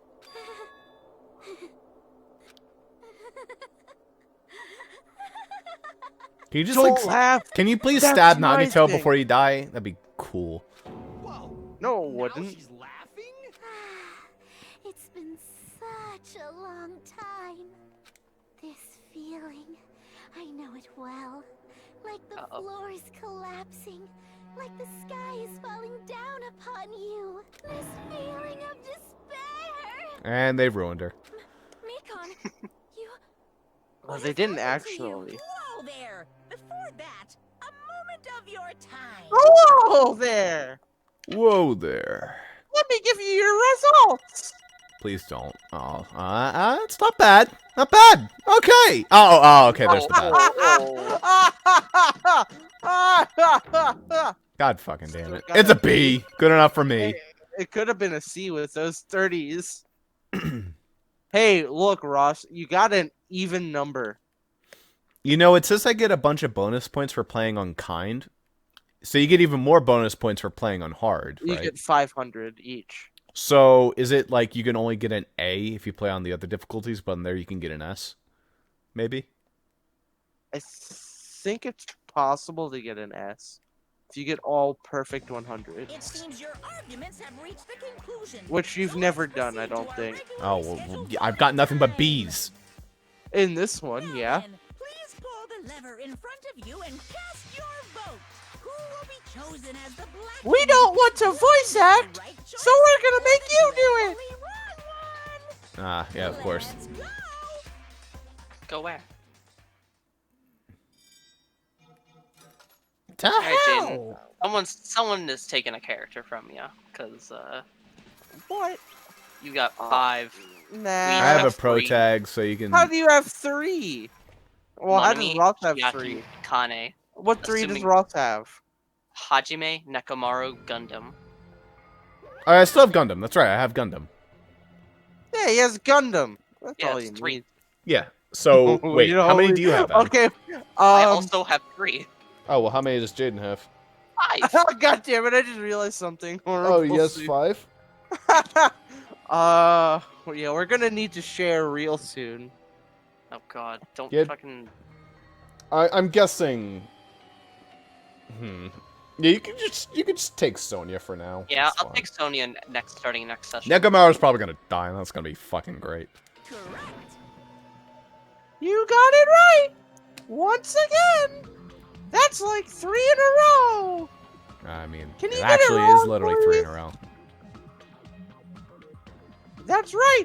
Can you just Don't like laugh. Can you please That's stab my Nagito thing. before you die? That'd be cool. No, it wouldn't. It's been such a long time. This feeling, I know it well. Like the floor is collapsing, like the sky is falling down upon you. This feeling of despair. And they've ruined her. Mikon, you. Well, they didn't actually. Whoa there! Before that, a moment of your time. Whoa there! Whoa there. Let me give you your results. Please don't. Oh, it's not bad. Not bad. Okay. Oh, okay. There's the bad. God fucking damn it. It's a B. Good enough for me. It could have been a C with those 30s. Hey, look, Ross, you got an even number. You know, it says I get a bunch of bonus points for playing on kind. So you get even more bonus points for playing on hard, You right? get 500 each. So is it like you can only get an A if you play on the other difficulties, but on there you can get an S? Maybe? I think it's possible to get an S. If you get all perfect 100s. It seems your arguments have reached the conclusion. Which you've never done, I don't think. Oh, well, I've got nothing but B's. In this one, yeah. Please pull the lever in front of you and cast your vote. Who will be chosen as the black? We don't want to voice act, so we're gonna make you do it. Ah, yeah, of course. Go where? To Alright, Jaden. Someone is taking a character from you, because, What? you got 5. Nah. I have a pro tag, so you can... How do you have 3? Well, how does Monami, Ross have Chiaki, 3? Kane. What 3 does Assuming- Ross have? Hajime, Nekomaru, Gundam. I still have Gundam. That's right. I have Gundam. Yeah, he has Gundam. That's Yeah, all it's you 3. need. Yeah. So wait, You know, how many do you have? Em? Okay. I also have 3. Oh well, how many does Jaden have? 5. God damn it! I just realized something. Oh, yes, 5. Well, yeah, we're gonna need to share real soon. Oh god, don't Yeah. fucking... I'm guessing. Yeah, you can just take Sonya for now. Yeah, It's I'll fine. take Sonya starting next session. Nekomaru's probably gonna die, and that's gonna be fucking great. You got it right! Once again! That's like 3 in a row! I mean, Can you it get it actually is wrong, literally 3 in a please? row. That's right!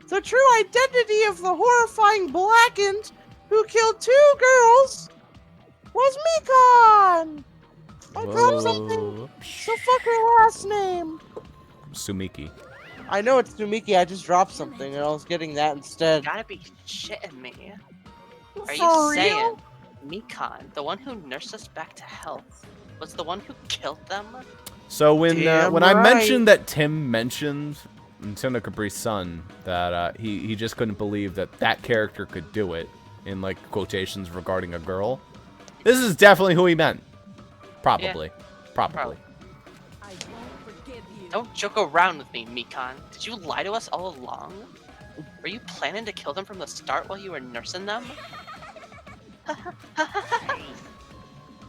The true identity of the horrifying Blackened who killed 2 girls was Mikan! I dropped something, so fuck her last name. Sumiki. I know it's Tsumiki, I just dropped something and I was getting that instead. You gotta be shitting me. Are For you real? saying Mikan, the one who nursed us back to health, was the one who killed them? So when Damn I right. mentioned that Tim mentioned Nintendo Capri's son, that he just couldn't believe that character could do it, in like quotations regarding a girl, this is definitely who he meant. Probably. Probably. Don't joke around with me, Mikan. Did you lie to us all along? Were you planning to kill them from the start while you were nursing them?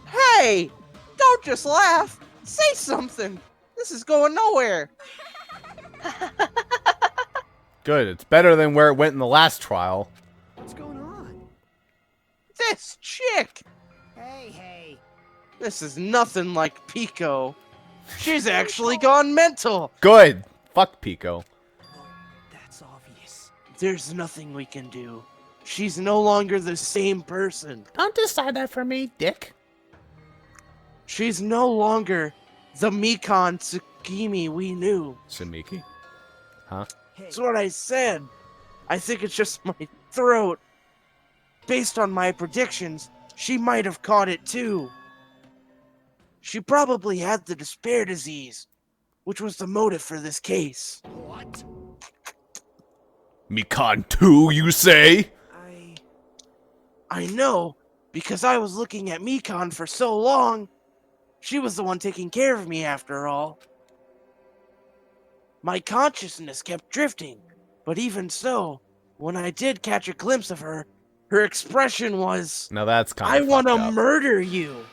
Hey! Don't just laugh! Say something! This is going nowhere! Good. It's better than where it went in the last trial. What's going on? This chick! Hey. This is nothing like Pico. She's actually gone mental! Good. Fuck Pico. That's obvious. There's nothing we can do. She's no longer the same person. Don't decide that for me, dick. She's no longer the Mikan Tsukimi we knew. Sumiki. Huh? That's what I said. I think it's just my throat. Based on my predictions, she might have caught it too. She probably had the despair disease, which was the motive for this case. What? Mikan 2, you say? I know, because I was looking at Mikan for so long. She was the one taking care of me after all. My consciousness kept drifting, but even so, when I did catch a glimpse of her, her expression was, Now that's kind I of want to fucked up. murder you.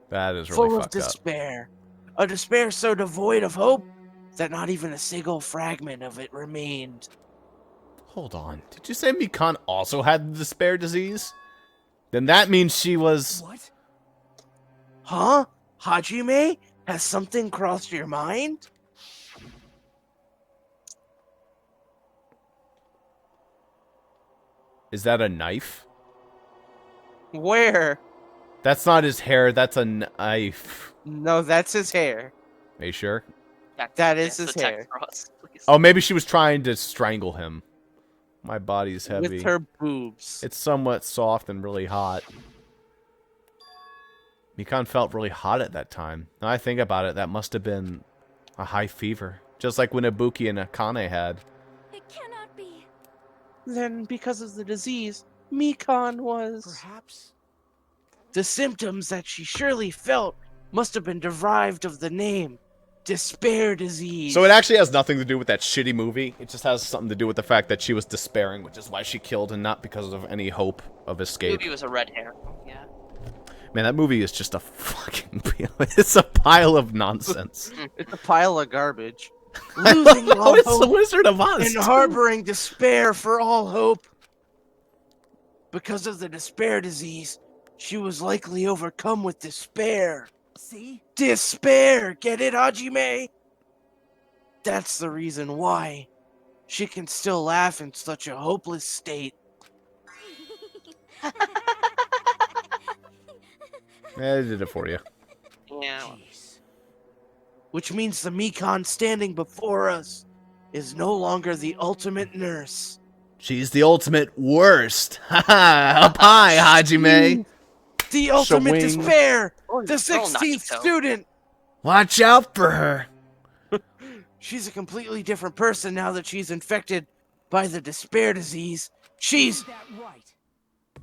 That is really Full of fucked up. despair. A despair so devoid of hope that not even a single fragment of it remained. Hold on. Did you say Mikan also had the despair disease? Then that means she was... What? Huh? Hajime? Has something crossed your mind? Is that a knife? Where? That's not his hair, that's a knife. No, that's his hair. Are you sure? That is his hair. Oh, maybe she was trying to strangle him. My body's heavy. With her boobs. It's somewhat soft and really hot. Mikan felt really hot at that time. Now I think about it, that must have been a high fever. Just like when Ibuki and Akane had. It cannot be. Then, because of the disease, Mikan was... Perhaps? The symptoms that she surely felt must have been derived of the name. Despair disease. So it actually has nothing to do with that shitty movie. It just has something to do with the fact that she was despairing, which is why she killed, and not because of any hope of escape. Movie was a red hair. Yeah. Man, that movie is just a fucking... It's a pile of nonsense. It's a pile of garbage. Losing No, all it's the hope Wizard of Oz, and too. harboring despair for all hope. Because of the despair disease, she was likely overcome with despair. See? Despair! Get it, Hajime? That's the reason why she can still laugh in such a hopeless state. I did it for you. Yeah. Which means the Mikan standing before us is no longer the ultimate nurse. She's the ultimate worst. Haha, up high, Hajime. The ultimate Swing. despair! Oh, The 16th Nagito. student! Watch out for her. She's a completely different person now that she's infected by the despair disease. She's That right.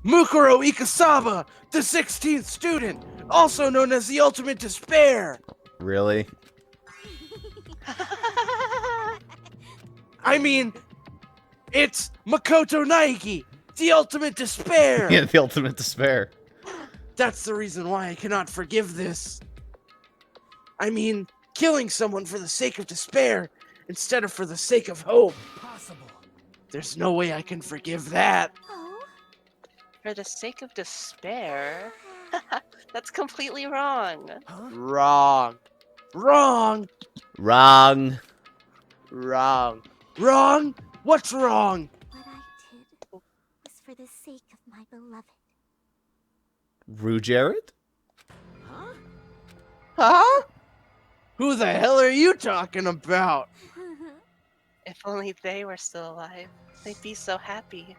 Mukuro Ikasaba, the 16th student, also known as the ultimate despair. Really? I mean, it's Makoto Naegi, the ultimate despair. Yeah, the ultimate despair. That's the reason why I cannot forgive this. I mean, killing someone for the sake of despair instead of for the sake of hope. Possible. There's no way I can forgive that. Oh, For the sake of despair? That's completely wrong. Wrong. Wrong. Wrong. Wrong. Wrong? What's wrong? what I did was for the sake of my beloved. Rue Jared? Huh? Who the hell are you talking about? If only they were still alive, they'd be so happy.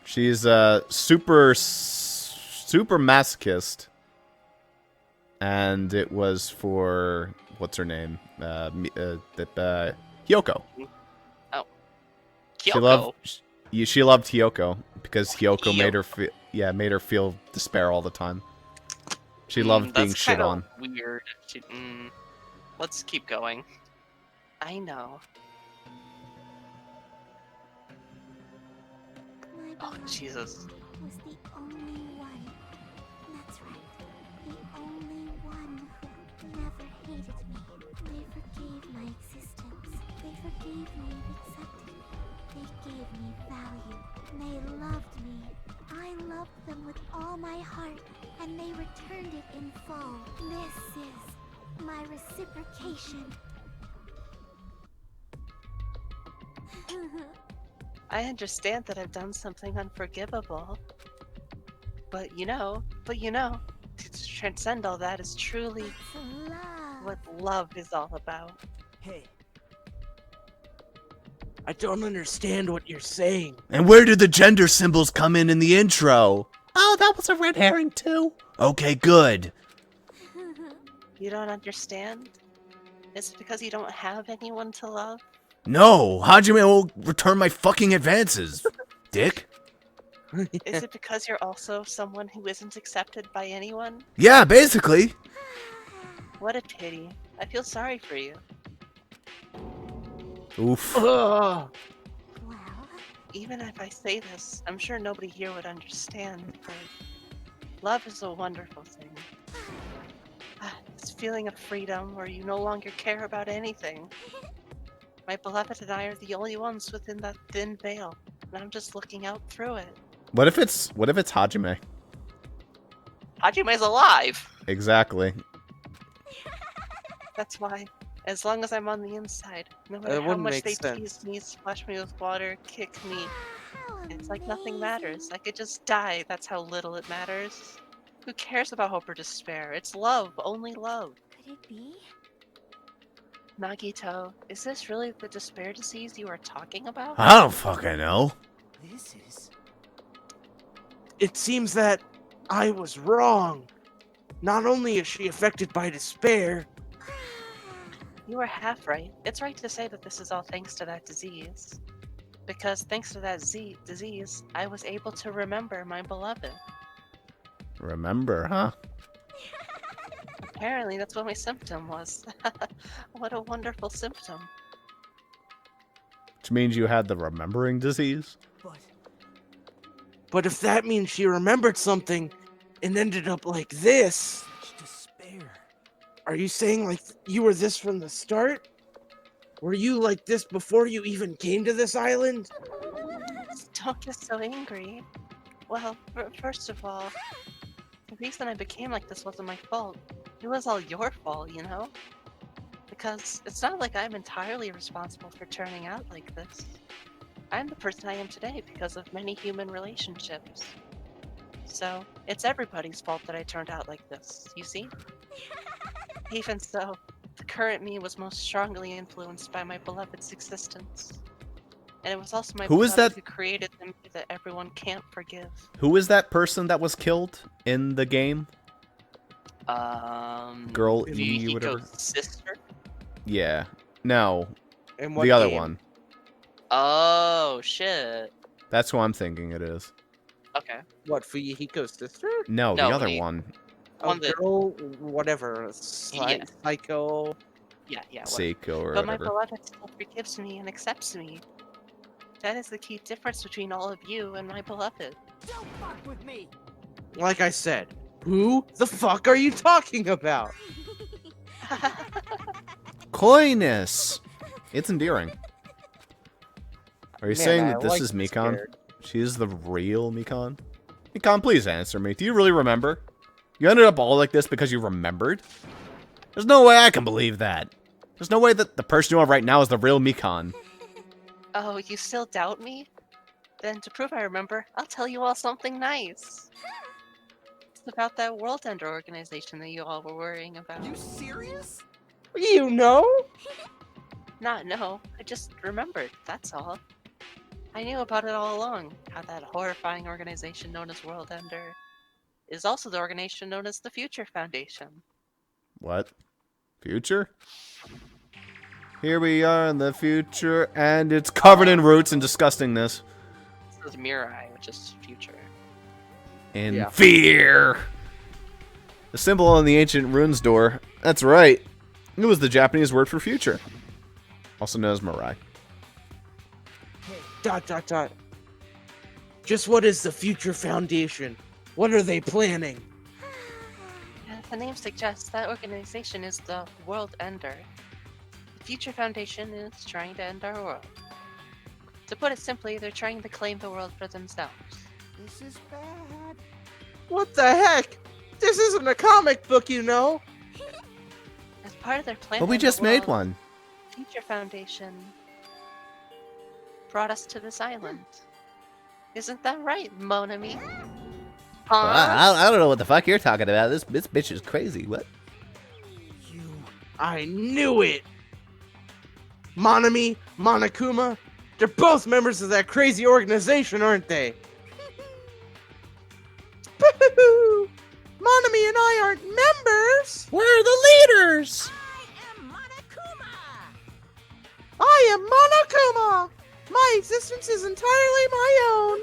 She's super masochist. And it was for, what's her name? Hyoko. Oh. She loved Hyoko because Hyoko Hyoko. made her feel despair all the time. She loved being That's shit kinda on. Weird. Let's keep going. I know. My Oh, beloved Jesus. was the only one. That's right. The only one who never hated me. They forgave my existence. They forgave me and accepted me. They gave me value. They loved me. I loved them with all my heart, and they returned it in full. This is my reciprocation. I understand that I've done something unforgivable. But you know, to transcend all that is truly It's love. what love is all about. Hey, I don't understand what you're saying. And where did the gender symbols come in the intro? Oh, that was a red herring too. Okay, good. You don't understand? Is it because you don't have anyone to love? No, Hajime will return my fucking advances. Dick. Is it because you're also someone who isn't accepted by anyone? Yeah, basically. What a pity. I feel sorry for you. Oof. Ugh. Well, Even if I say this, I'm sure nobody here would understand, but love is a wonderful thing. This feeling of freedom where you no longer care about anything. My beloved and I are the only ones within that thin veil, and I'm just looking out through it. What if it's Hajime? Hajime's alive! Exactly. That's why, as long as I'm on the inside, no matter That how wouldn't much make they sense. tease me, splash me with water, kick me, how it's like nothing amazing. matters. I could just die, that's how little it matters. Who cares about hope or despair? It's love, only love. Could it be? Nagito, is this really the despair disease you are talking about? I don't fucking know. this is... It seems that I was wrong. Not only is she affected by despair, You were half right. It's right to say that this is all thanks to that disease. Because thanks to that disease, I was able to remember my beloved. Remember, huh? Apparently, that's what my symptom was. What a wonderful symptom. Which means you had the remembering disease? but if that means she remembered something and ended up like this, Such despair. are you saying like you were this from the start? Were you like this before you even came to this island? Don't get so angry. Well, first of all, the reason I became like this wasn't my fault. It was all your fault, you know? Because it's not like I'm entirely responsible for turning out like this. I'm the person I am today because of many human relationships. So, it's everybody's fault that I turned out like this, you see? Even so, the current me was most strongly influenced by my beloved's existence. And it was also my Who is beloved that? who created them that everyone can't forgive. Who is that person that was killed in the game? Girl E, whatever. Yukiko's sister? Yeah. No. In what The other game? one. Oh, shit. That's who I'm thinking it is. Okay. What, Fuyuhiko's sister? No, the other one. A girl, whatever. Yeah. Psycho. Yeah, whatever. Seiko or But my whatever. beloved still forgives me and accepts me. That is the key difference between all of you and my beloved. Don't fuck with me! Like I said, who the fuck are you talking about? Coyness! It's endearing. Are you Man, saying I that this like is this Mikon? character. She is the real Mikon? Mikon, please answer me. Do you really remember? You ended up all like this because you remembered? There's no way I can believe that. There's no way that the person you are right now is the real Mikon. Oh, you still doubt me? Then to prove I remember, I'll tell you all something nice. It's about that World Ender organization that you all were worrying about. You serious? You know? No, I just remembered, that's all. I knew about it all along, how that horrifying organization known as World Ender is also the organization known as the Future Foundation. What? Future? Here we are in the future, and it's covered in roots and disgustingness. This is Mirai, which is future. In fear! The symbol on the ancient ruins door. That's right. It was the Japanese word for future. Also known as Mirai. ... Just what is the Future Foundation? What are they planning? As the name suggests, that organization is the World Ender. The Future Foundation is trying to end our world. To put it simply, they're trying to claim the world for themselves. This is bad. What the heck? This isn't a comic book, you know. As part of their plan, But we just made one. Future Foundation brought us to this island. Isn't that right, Mon ami? I don't know what the fuck you're talking about. This bitch is crazy. What? I knew it! Monami, Monokuma, they're both members of that crazy organization, aren't they? Boo-hoo-hoo! Monami and I aren't members! We're the leaders! I am Monokuma! My existence is entirely my own!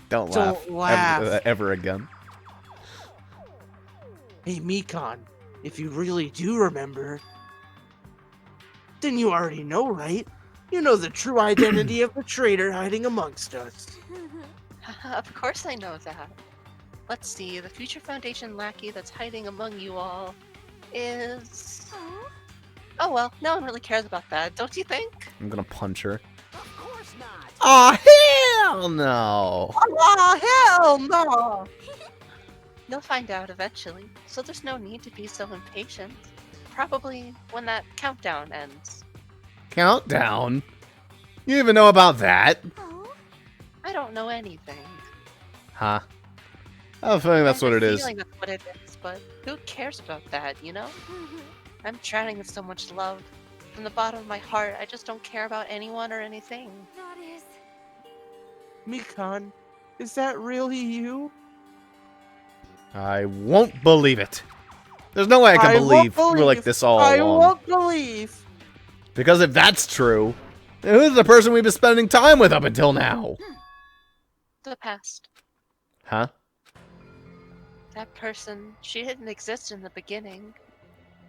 Don't Don't laugh. laugh. Ever again. Hey, Mikon, if you really do remember, then you already know, right? You know the true identity of the traitor hiding amongst us. Of course I know that. Let's see, the Future Foundation lackey that's hiding among you all is... Oh well, no one really cares about that, don't you think? I'm gonna punch her. Of course not. Oh, hell no! Oh, hell no! You'll find out eventually, so there's no need to be so impatient. Probably when that countdown ends. Countdown? You even know about that? I don't know anything. Huh? I have a feeling that's I have what it a is. feeling that's what it is, but who cares about that, you know? I'm drowning in so much love. From the bottom of my heart, I just don't care about anyone or anything. That is... Mikon, is that really you? I won't believe it. There's no way I can believe you were like this all I along. won't believe. Because if that's true, then who's the person we've been spending time with up until now? The past. Huh? That person, she didn't exist in the beginning.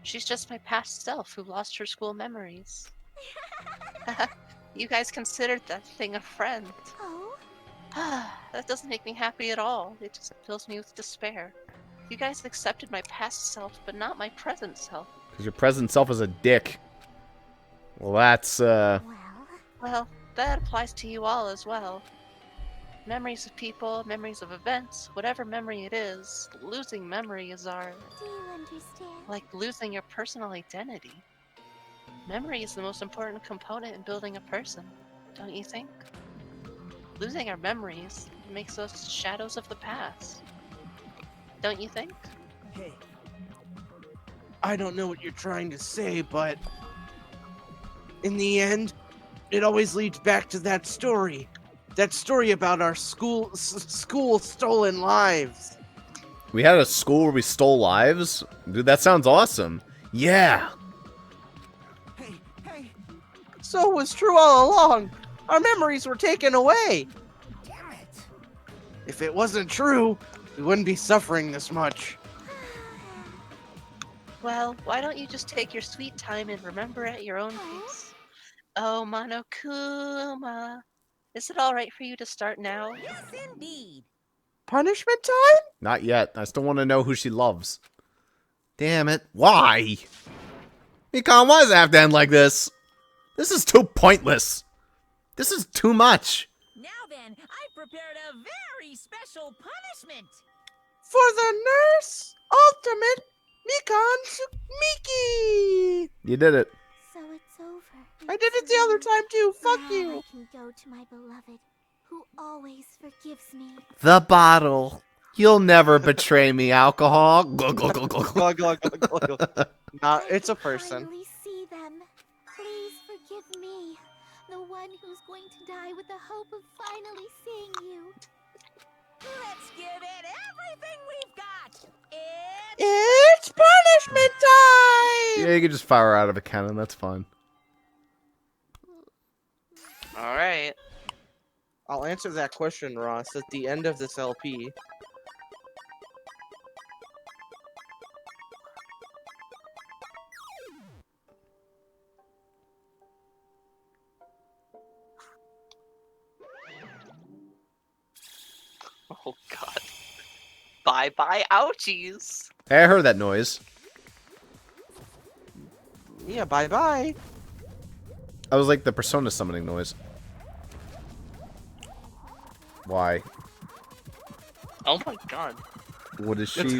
She's just my past self who lost her school memories. You guys considered that thing a friend. That doesn't make me happy at all. It just fills me with despair. You guys accepted my past self, but not my present self. Because your present self is a dick. Well, that's, Well, that applies to you all as well. Memories of people, memories of events, whatever memory it is, losing memory is our... Do you understand? like losing your personal identity. Memory is the most important component in building a person, don't you think? Losing our memories makes us shadows of the past. Don't you think? Hey, I don't know what you're trying to say, but in the end, it always leads back to that story. That story about our school stolen lives. We had a school where we stole lives? Dude, that sounds awesome. Yeah. So it was true all along. Our memories were taken away. Damn it. If it wasn't true, we wouldn't be suffering this much. Well, why don't you just take your sweet time and remember at your own pace? Oh, Monokuma. Is it alright for you to start now? Yes, indeed. Punishment time? Not yet. I still want to know who she loves. Damn it. Why? Mikan, why does it have to end like this? This is too pointless. This is too much. Now then, I prepared a very special punishment. For the nurse ultimate Mikan Tsumiki! You did it. So it's over. I did it the other time too. Fuck Now you. I can go to my beloved, who always forgives me. The bottle. You'll never betray me, alcohol. Glug, glug, glug, glug. Glug, glug, glug, glug. Nah, it's a person. Finally see them. Please forgive me, the one who's going to die with the hope of finally seeing you. Let's give it everything we've got. It's punishment time! Yeah, you can just fire her out of a cannon. That's fine. Alright. I'll answer that question, Ross, at the end of this LP. Oh god. Bye-bye ouchies. Hey, I heard that noise. Yeah, bye-bye. I was like the persona summoning noise. Why? Oh my god. What is she? It's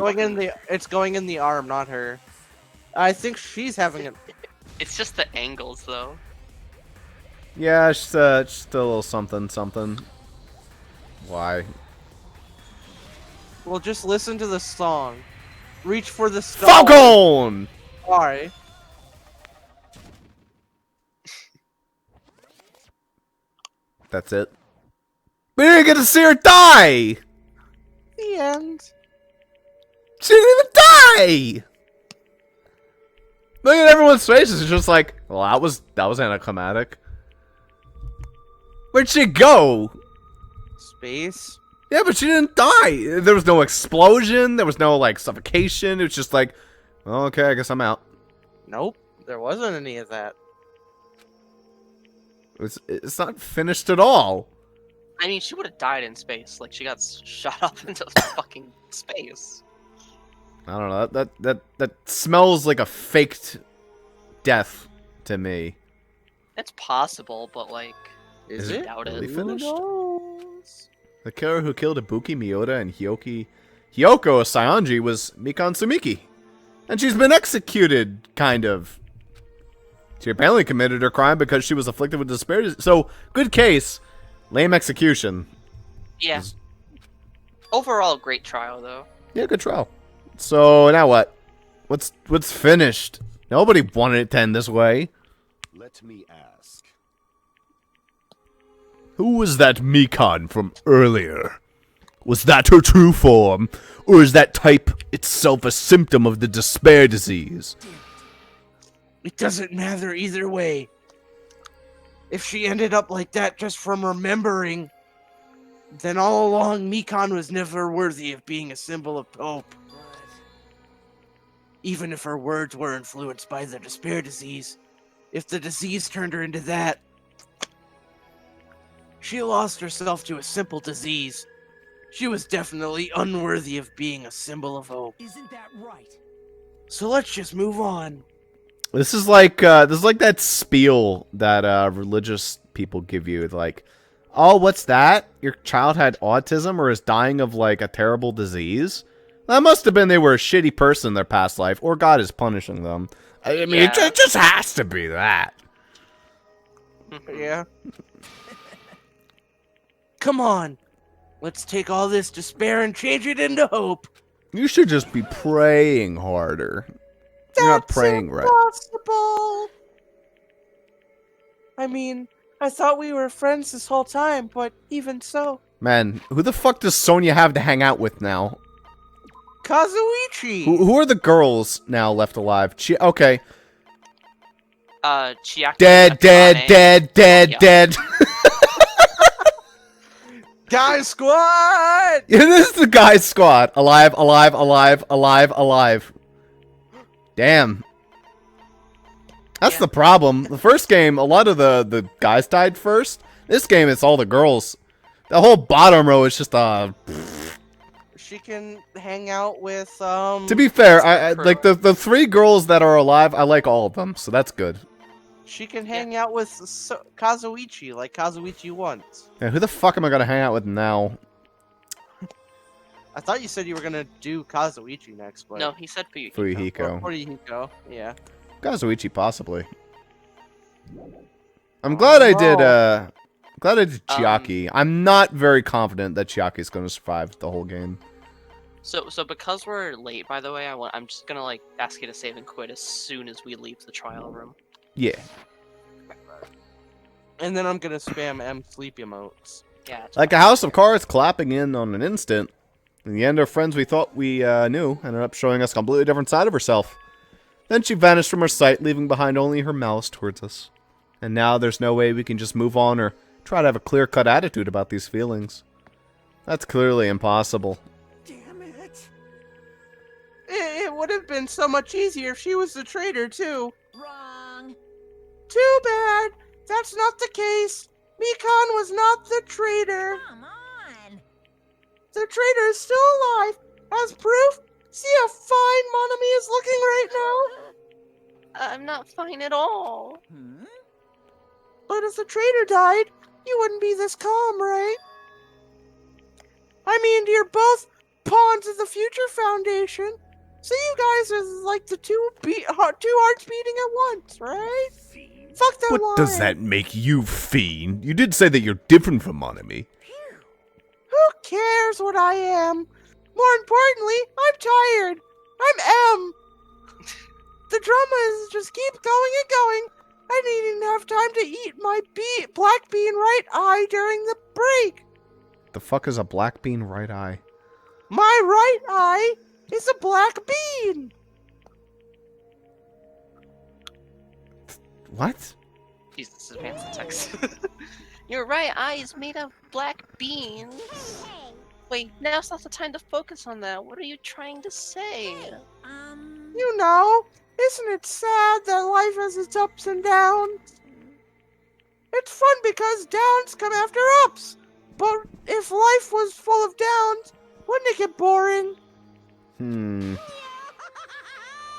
going in the arm, not her. I think she's having it. It's just the angles though. Yeah, just a little something, something. Why? Well, just listen to the song. Reach for the star. Falcon! Sorry. That's it. We didn't get to see her die! The end. She didn't even die! Look at everyone's faces. It's just like, well, that was anticlimactic. Where'd she go? Space. Yeah, but she didn't die. There was no explosion. There was no, like, suffocation. It was just like, well, okay, I guess I'm out. Nope. There wasn't any of that. It's not finished at all. I mean, she would have died in space. Like, she got shot up into fucking space. I don't know. That smells like a faked death to me. It's possible, but, like, Is I it doubt really it. finished? The killer who killed Ibuki Miyota and Hyoko Saionji was Mikan Tsumiki. And she's been executed, kind of. She apparently committed her crime because she was afflicted with despair. So, good case. Lame execution. Yeah. Overall, great trial, though. Yeah, good trial. So, now what? What's finished? Nobody wanted it to end this way. Let me ask. Who was that Mikan from earlier? Was that her true form? Or is that type itself a symptom of the despair disease? It doesn't matter either way. If she ended up like that just from remembering, then all along Mikan was never worthy of being a symbol of hope. Even if her words were influenced by the despair disease, if the disease turned her into that, she lost herself to a simple disease. She was definitely unworthy of being a symbol of hope. Isn't that right? So let's just move on. This is like that spiel that religious people give you. Like, oh, what's that? Your child had autism or is dying of like a terrible disease? That must have been they were a shitty person in their past life, or God is punishing them. I mean, Yeah. it just has to be that. Yeah. Come on. Let's take all this despair and change it into hope. You should just be praying harder. You're not praying right. Impossible. I mean, I thought we were friends this whole time, but even so. Man, who the fuck does Sonia have to hang out with now? Kazuichi. Who are the girls now left alive? Okay. Chiaki. Dead. Yeah. Guy squad! Yeah, this is the guy's squad. Alive. Damn. That's the problem. The first game, a lot of the guys died first. This game, it's all the girls. The whole bottom row is just She can hang out with To be fair, I like the 3 girls that are alive. I like all of them, so that's good. She can hang out with Kazuichi like Kazuichi wants. Yeah, who the fuck am I gonna hang out with now? I thought you said you were gonna do Kazuichi next, but No, he said Fuyuhiko. Fuyuhiko. Fuyuhiko, yeah. Kazuichi, possibly. I'm glad I did. Glad I did Chiaki. I'm not very confident that Chiaki is gonna survive the whole game. So because we're late, by the way, I'm just gonna like ask you to save and quit as soon as we leave the trial room. Yeah. And then I'm gonna spam M sleep emotes. Yeah. Like a house of cards clapping in on an instant. In the end, our friends we thought we knew ended up showing us a completely different side of herself. Then she vanished from our sight, leaving behind only her malice towards us. And now there's no way we can just move on or try to have a clear-cut attitude about these feelings. That's clearly impossible. Damn it. It would have been so much easier if she was the traitor, too. Wrong. Too bad. That's not the case. Mikan was not the traitor. Come on. The traitor is still alive. As proof, see how fine Monami is looking right now? I'm not fine at all. But if the traitor died, you wouldn't be this calm, right? I mean, you're both pawns of the Future Foundation. So you guys are like the two hearts beating at once, right? Fuck that line. What does that make you, fiend? You did say that you're different from Monami. Who cares what I am? More importantly, I'm tired. I'm M. The drama is just keep going and going. I didn't even have time to eat my black bean right eye during the break. The fuck is a black bean right eye? My right eye is a black bean. What? Jesus, this is fancy text. Your right eye is made of black beans. Wait, now's not the time to focus on that. What are you trying to say? You know, isn't it sad that life has its ups and downs? It's fun because downs come after ups. But if life was full of downs, wouldn't it get boring? So in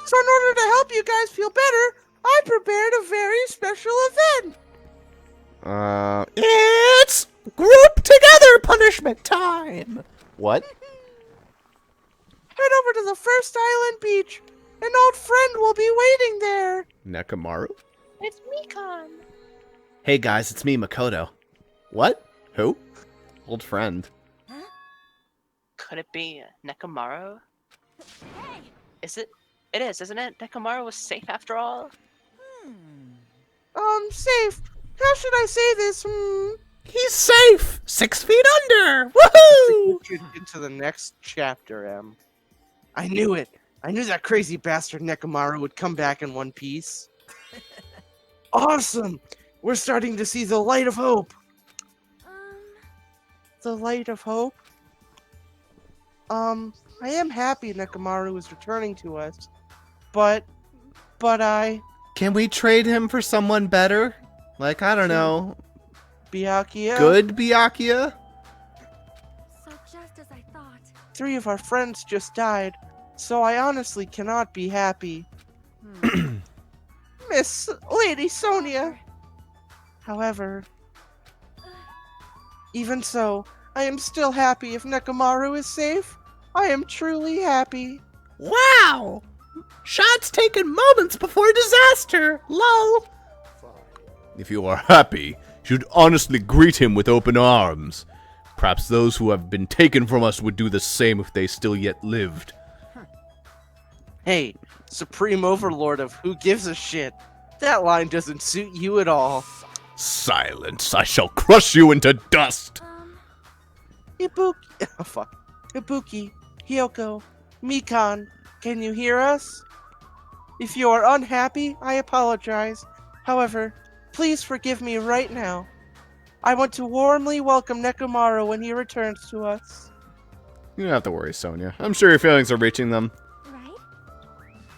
order to help you guys feel better, I prepared a very special event. It's group together punishment time. What? Head over to the first island beach. An old friend will be waiting there. Nekomaru? It's Mikan. Hey guys, it's me, Makoto. What? Who? Old friend. Could it be Nekomaru? Is it? It is, isn't it? Nekomaru was safe after all? Safe. How should I say this? He's safe! 6 feet under! Woohoo! Into the next chapter, M. I knew it. I knew that crazy bastard Nekomaru would come back in one piece. Awesome! We're starting to see the light of hope. The light of hope? I am happy Nekomaru is returning to us. But I... Can we trade him for someone better? Like, I don't know. Byakuya? Good Byakuya? So just as I thought. 3 of our friends just died, so I honestly cannot be happy. Miss Lady Sonia. However, even so, I am still happy if Nekomaru is safe. I am truly happy. Wow! Shots taken moments before disaster! Lol! If you are happy, you should honestly greet him with open arms. Perhaps those who have been taken from us would do the same if they still yet lived. Hey, Supreme Overlord of Who Gives a Shit. That line doesn't suit you at all. Silence! I shall crush you into dust! Ibuki. Oh, fuck. Ibuki, Hyoko, Mikan, can you hear us? If you are unhappy, I apologize. However, please forgive me right now. I want to warmly welcome Nekomaru when he returns to us. You don't have to worry, Sonia. I'm sure your feelings are reaching them.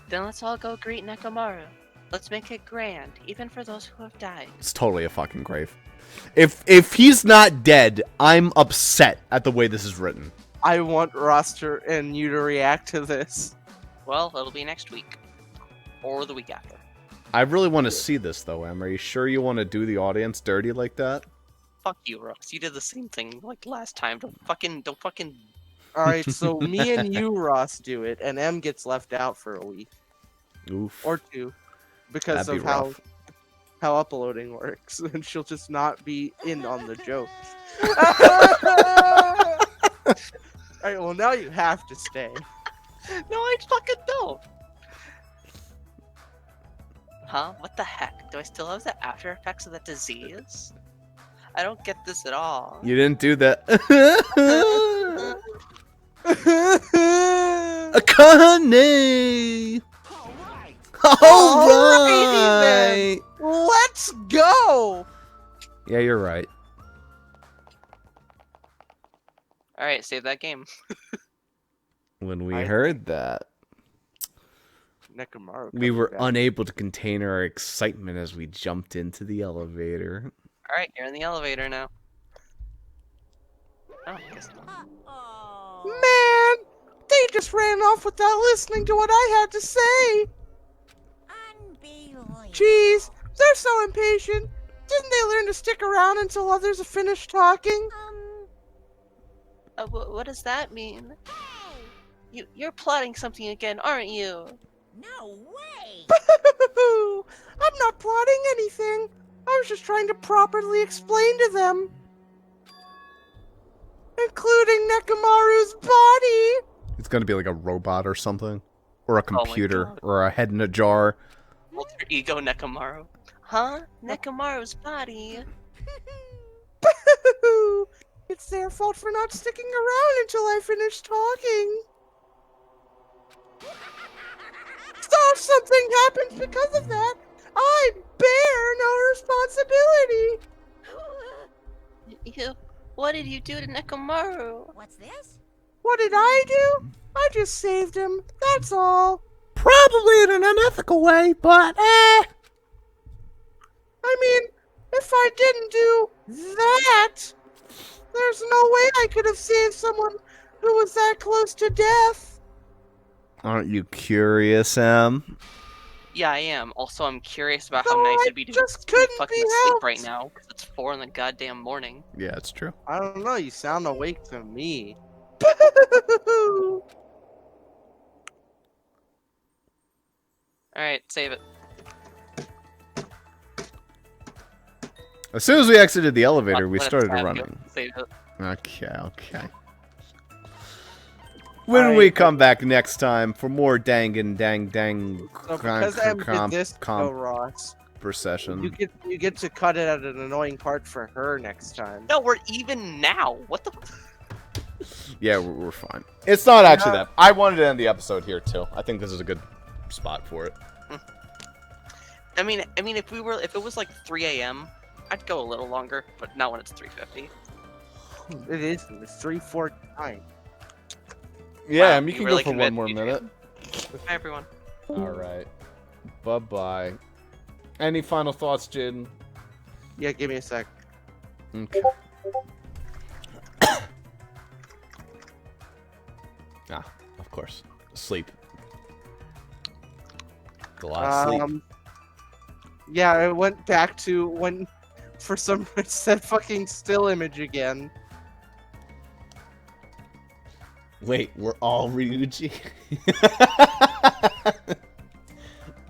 Then let's all go greet Nekomaru. Let's make it grand, even for those who have died. It's totally a fucking grave. If he's not dead, I'm upset at the way this is written. I want Roster and you to react to this. Well, it'll be next week. Or the week after. I really want to see this, though, Em. Are you sure you want to do the audience dirty like that? Fuck you, Rox. You did the same thing like last time. Don't fucking. Alright, so me and you, Ross, do it, and M gets left out for a week. Oof. Or two. Because That'd of be rough. how uploading works. And she'll just not be in on the jokes. Alright, well now you have to stay. No, I fucking don't. Huh? What the heck? Do I still have the after effects of that disease? I don't get this at all. You didn't do that. Akane! Alright! Let's go! Yeah, you're right. Alright, save that game. When we heard that, Nekomaru we were back. unable to contain our excitement as we jumped into the elevator. Alright, you're in the elevator now. Oh, I guess not. Man! They just ran off without listening to what I had to say! Jeez, they're so impatient! Didn't they learn to stick around until others have finished talking? What does that mean? You're plotting something again, aren't you? No way! I'm not plotting anything. I was just trying to properly explain to them. Including Nekomaru's body! It's gonna be like a robot or something. Or a Oh my computer. God. Or a head in a jar. Alter ego Nekomaru. Huh? Nekomaru's body. It's their fault for not sticking around until I finish talking. So if something happens because of that, I bear no responsibility. What did you do to Nekomaru? What's this? What did I do? I just saved him, that's all. Probably in an unethical way, but I mean, if I didn't do that, there's no way I could have saved someone who was that close to death. Aren't you curious, Em? Yeah, I am. Also, I'm curious about how No, nice I it'd be to just be couldn't fucking be asleep helped. right now, because it's 4 in the goddamn morning. Yeah, it's true. I don't know, you sound awake to me. Alright, save it. As soon as we exited the elevator, we Let it started stab you. running. Save it. Okay. When we come back next time for more dang So because I did this, go Ross. procession. You get to cut it at an annoying part for her next time. No, we're even now. What the? Yeah, we're fine. It's not actually that. I wanted to end the episode here too. I think this is a good spot for it. I mean, if it was like 3 a.m., I'd go a little longer, but not when it's 3:50. It is. It's 3:49. Yeah, Wow, you you can really go for one convinced more me, minute. Hi, everyone. All right. Bye-bye. Any final thoughts, Jaden? Yeah, give me a sec. Okay. Of course. Sleep. A lot of sleep. Yeah, I went back to when, for some reason, said fucking still image again. Wait, we're all Ryuji?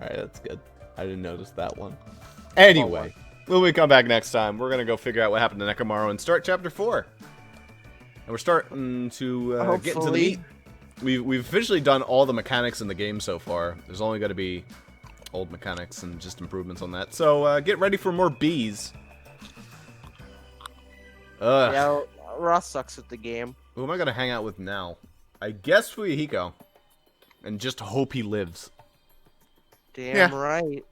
Alright, that's good. I didn't notice that one. Anyway, when we come back next time, we're gonna go figure out what happened to Nekomaru and start chapter 4. And we're starting to get into the meat. we've officially done all the mechanics in the game so far. There's only got to be old mechanics and just improvements on that. So get ready for more bees. Ugh. Yeah, Ross sucks at the game. Who am I gonna hang out with now? I guess Fuyuhiko. And just hope he lives. Damn right.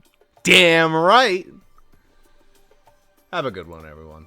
Damn right. Have a good one, everyone.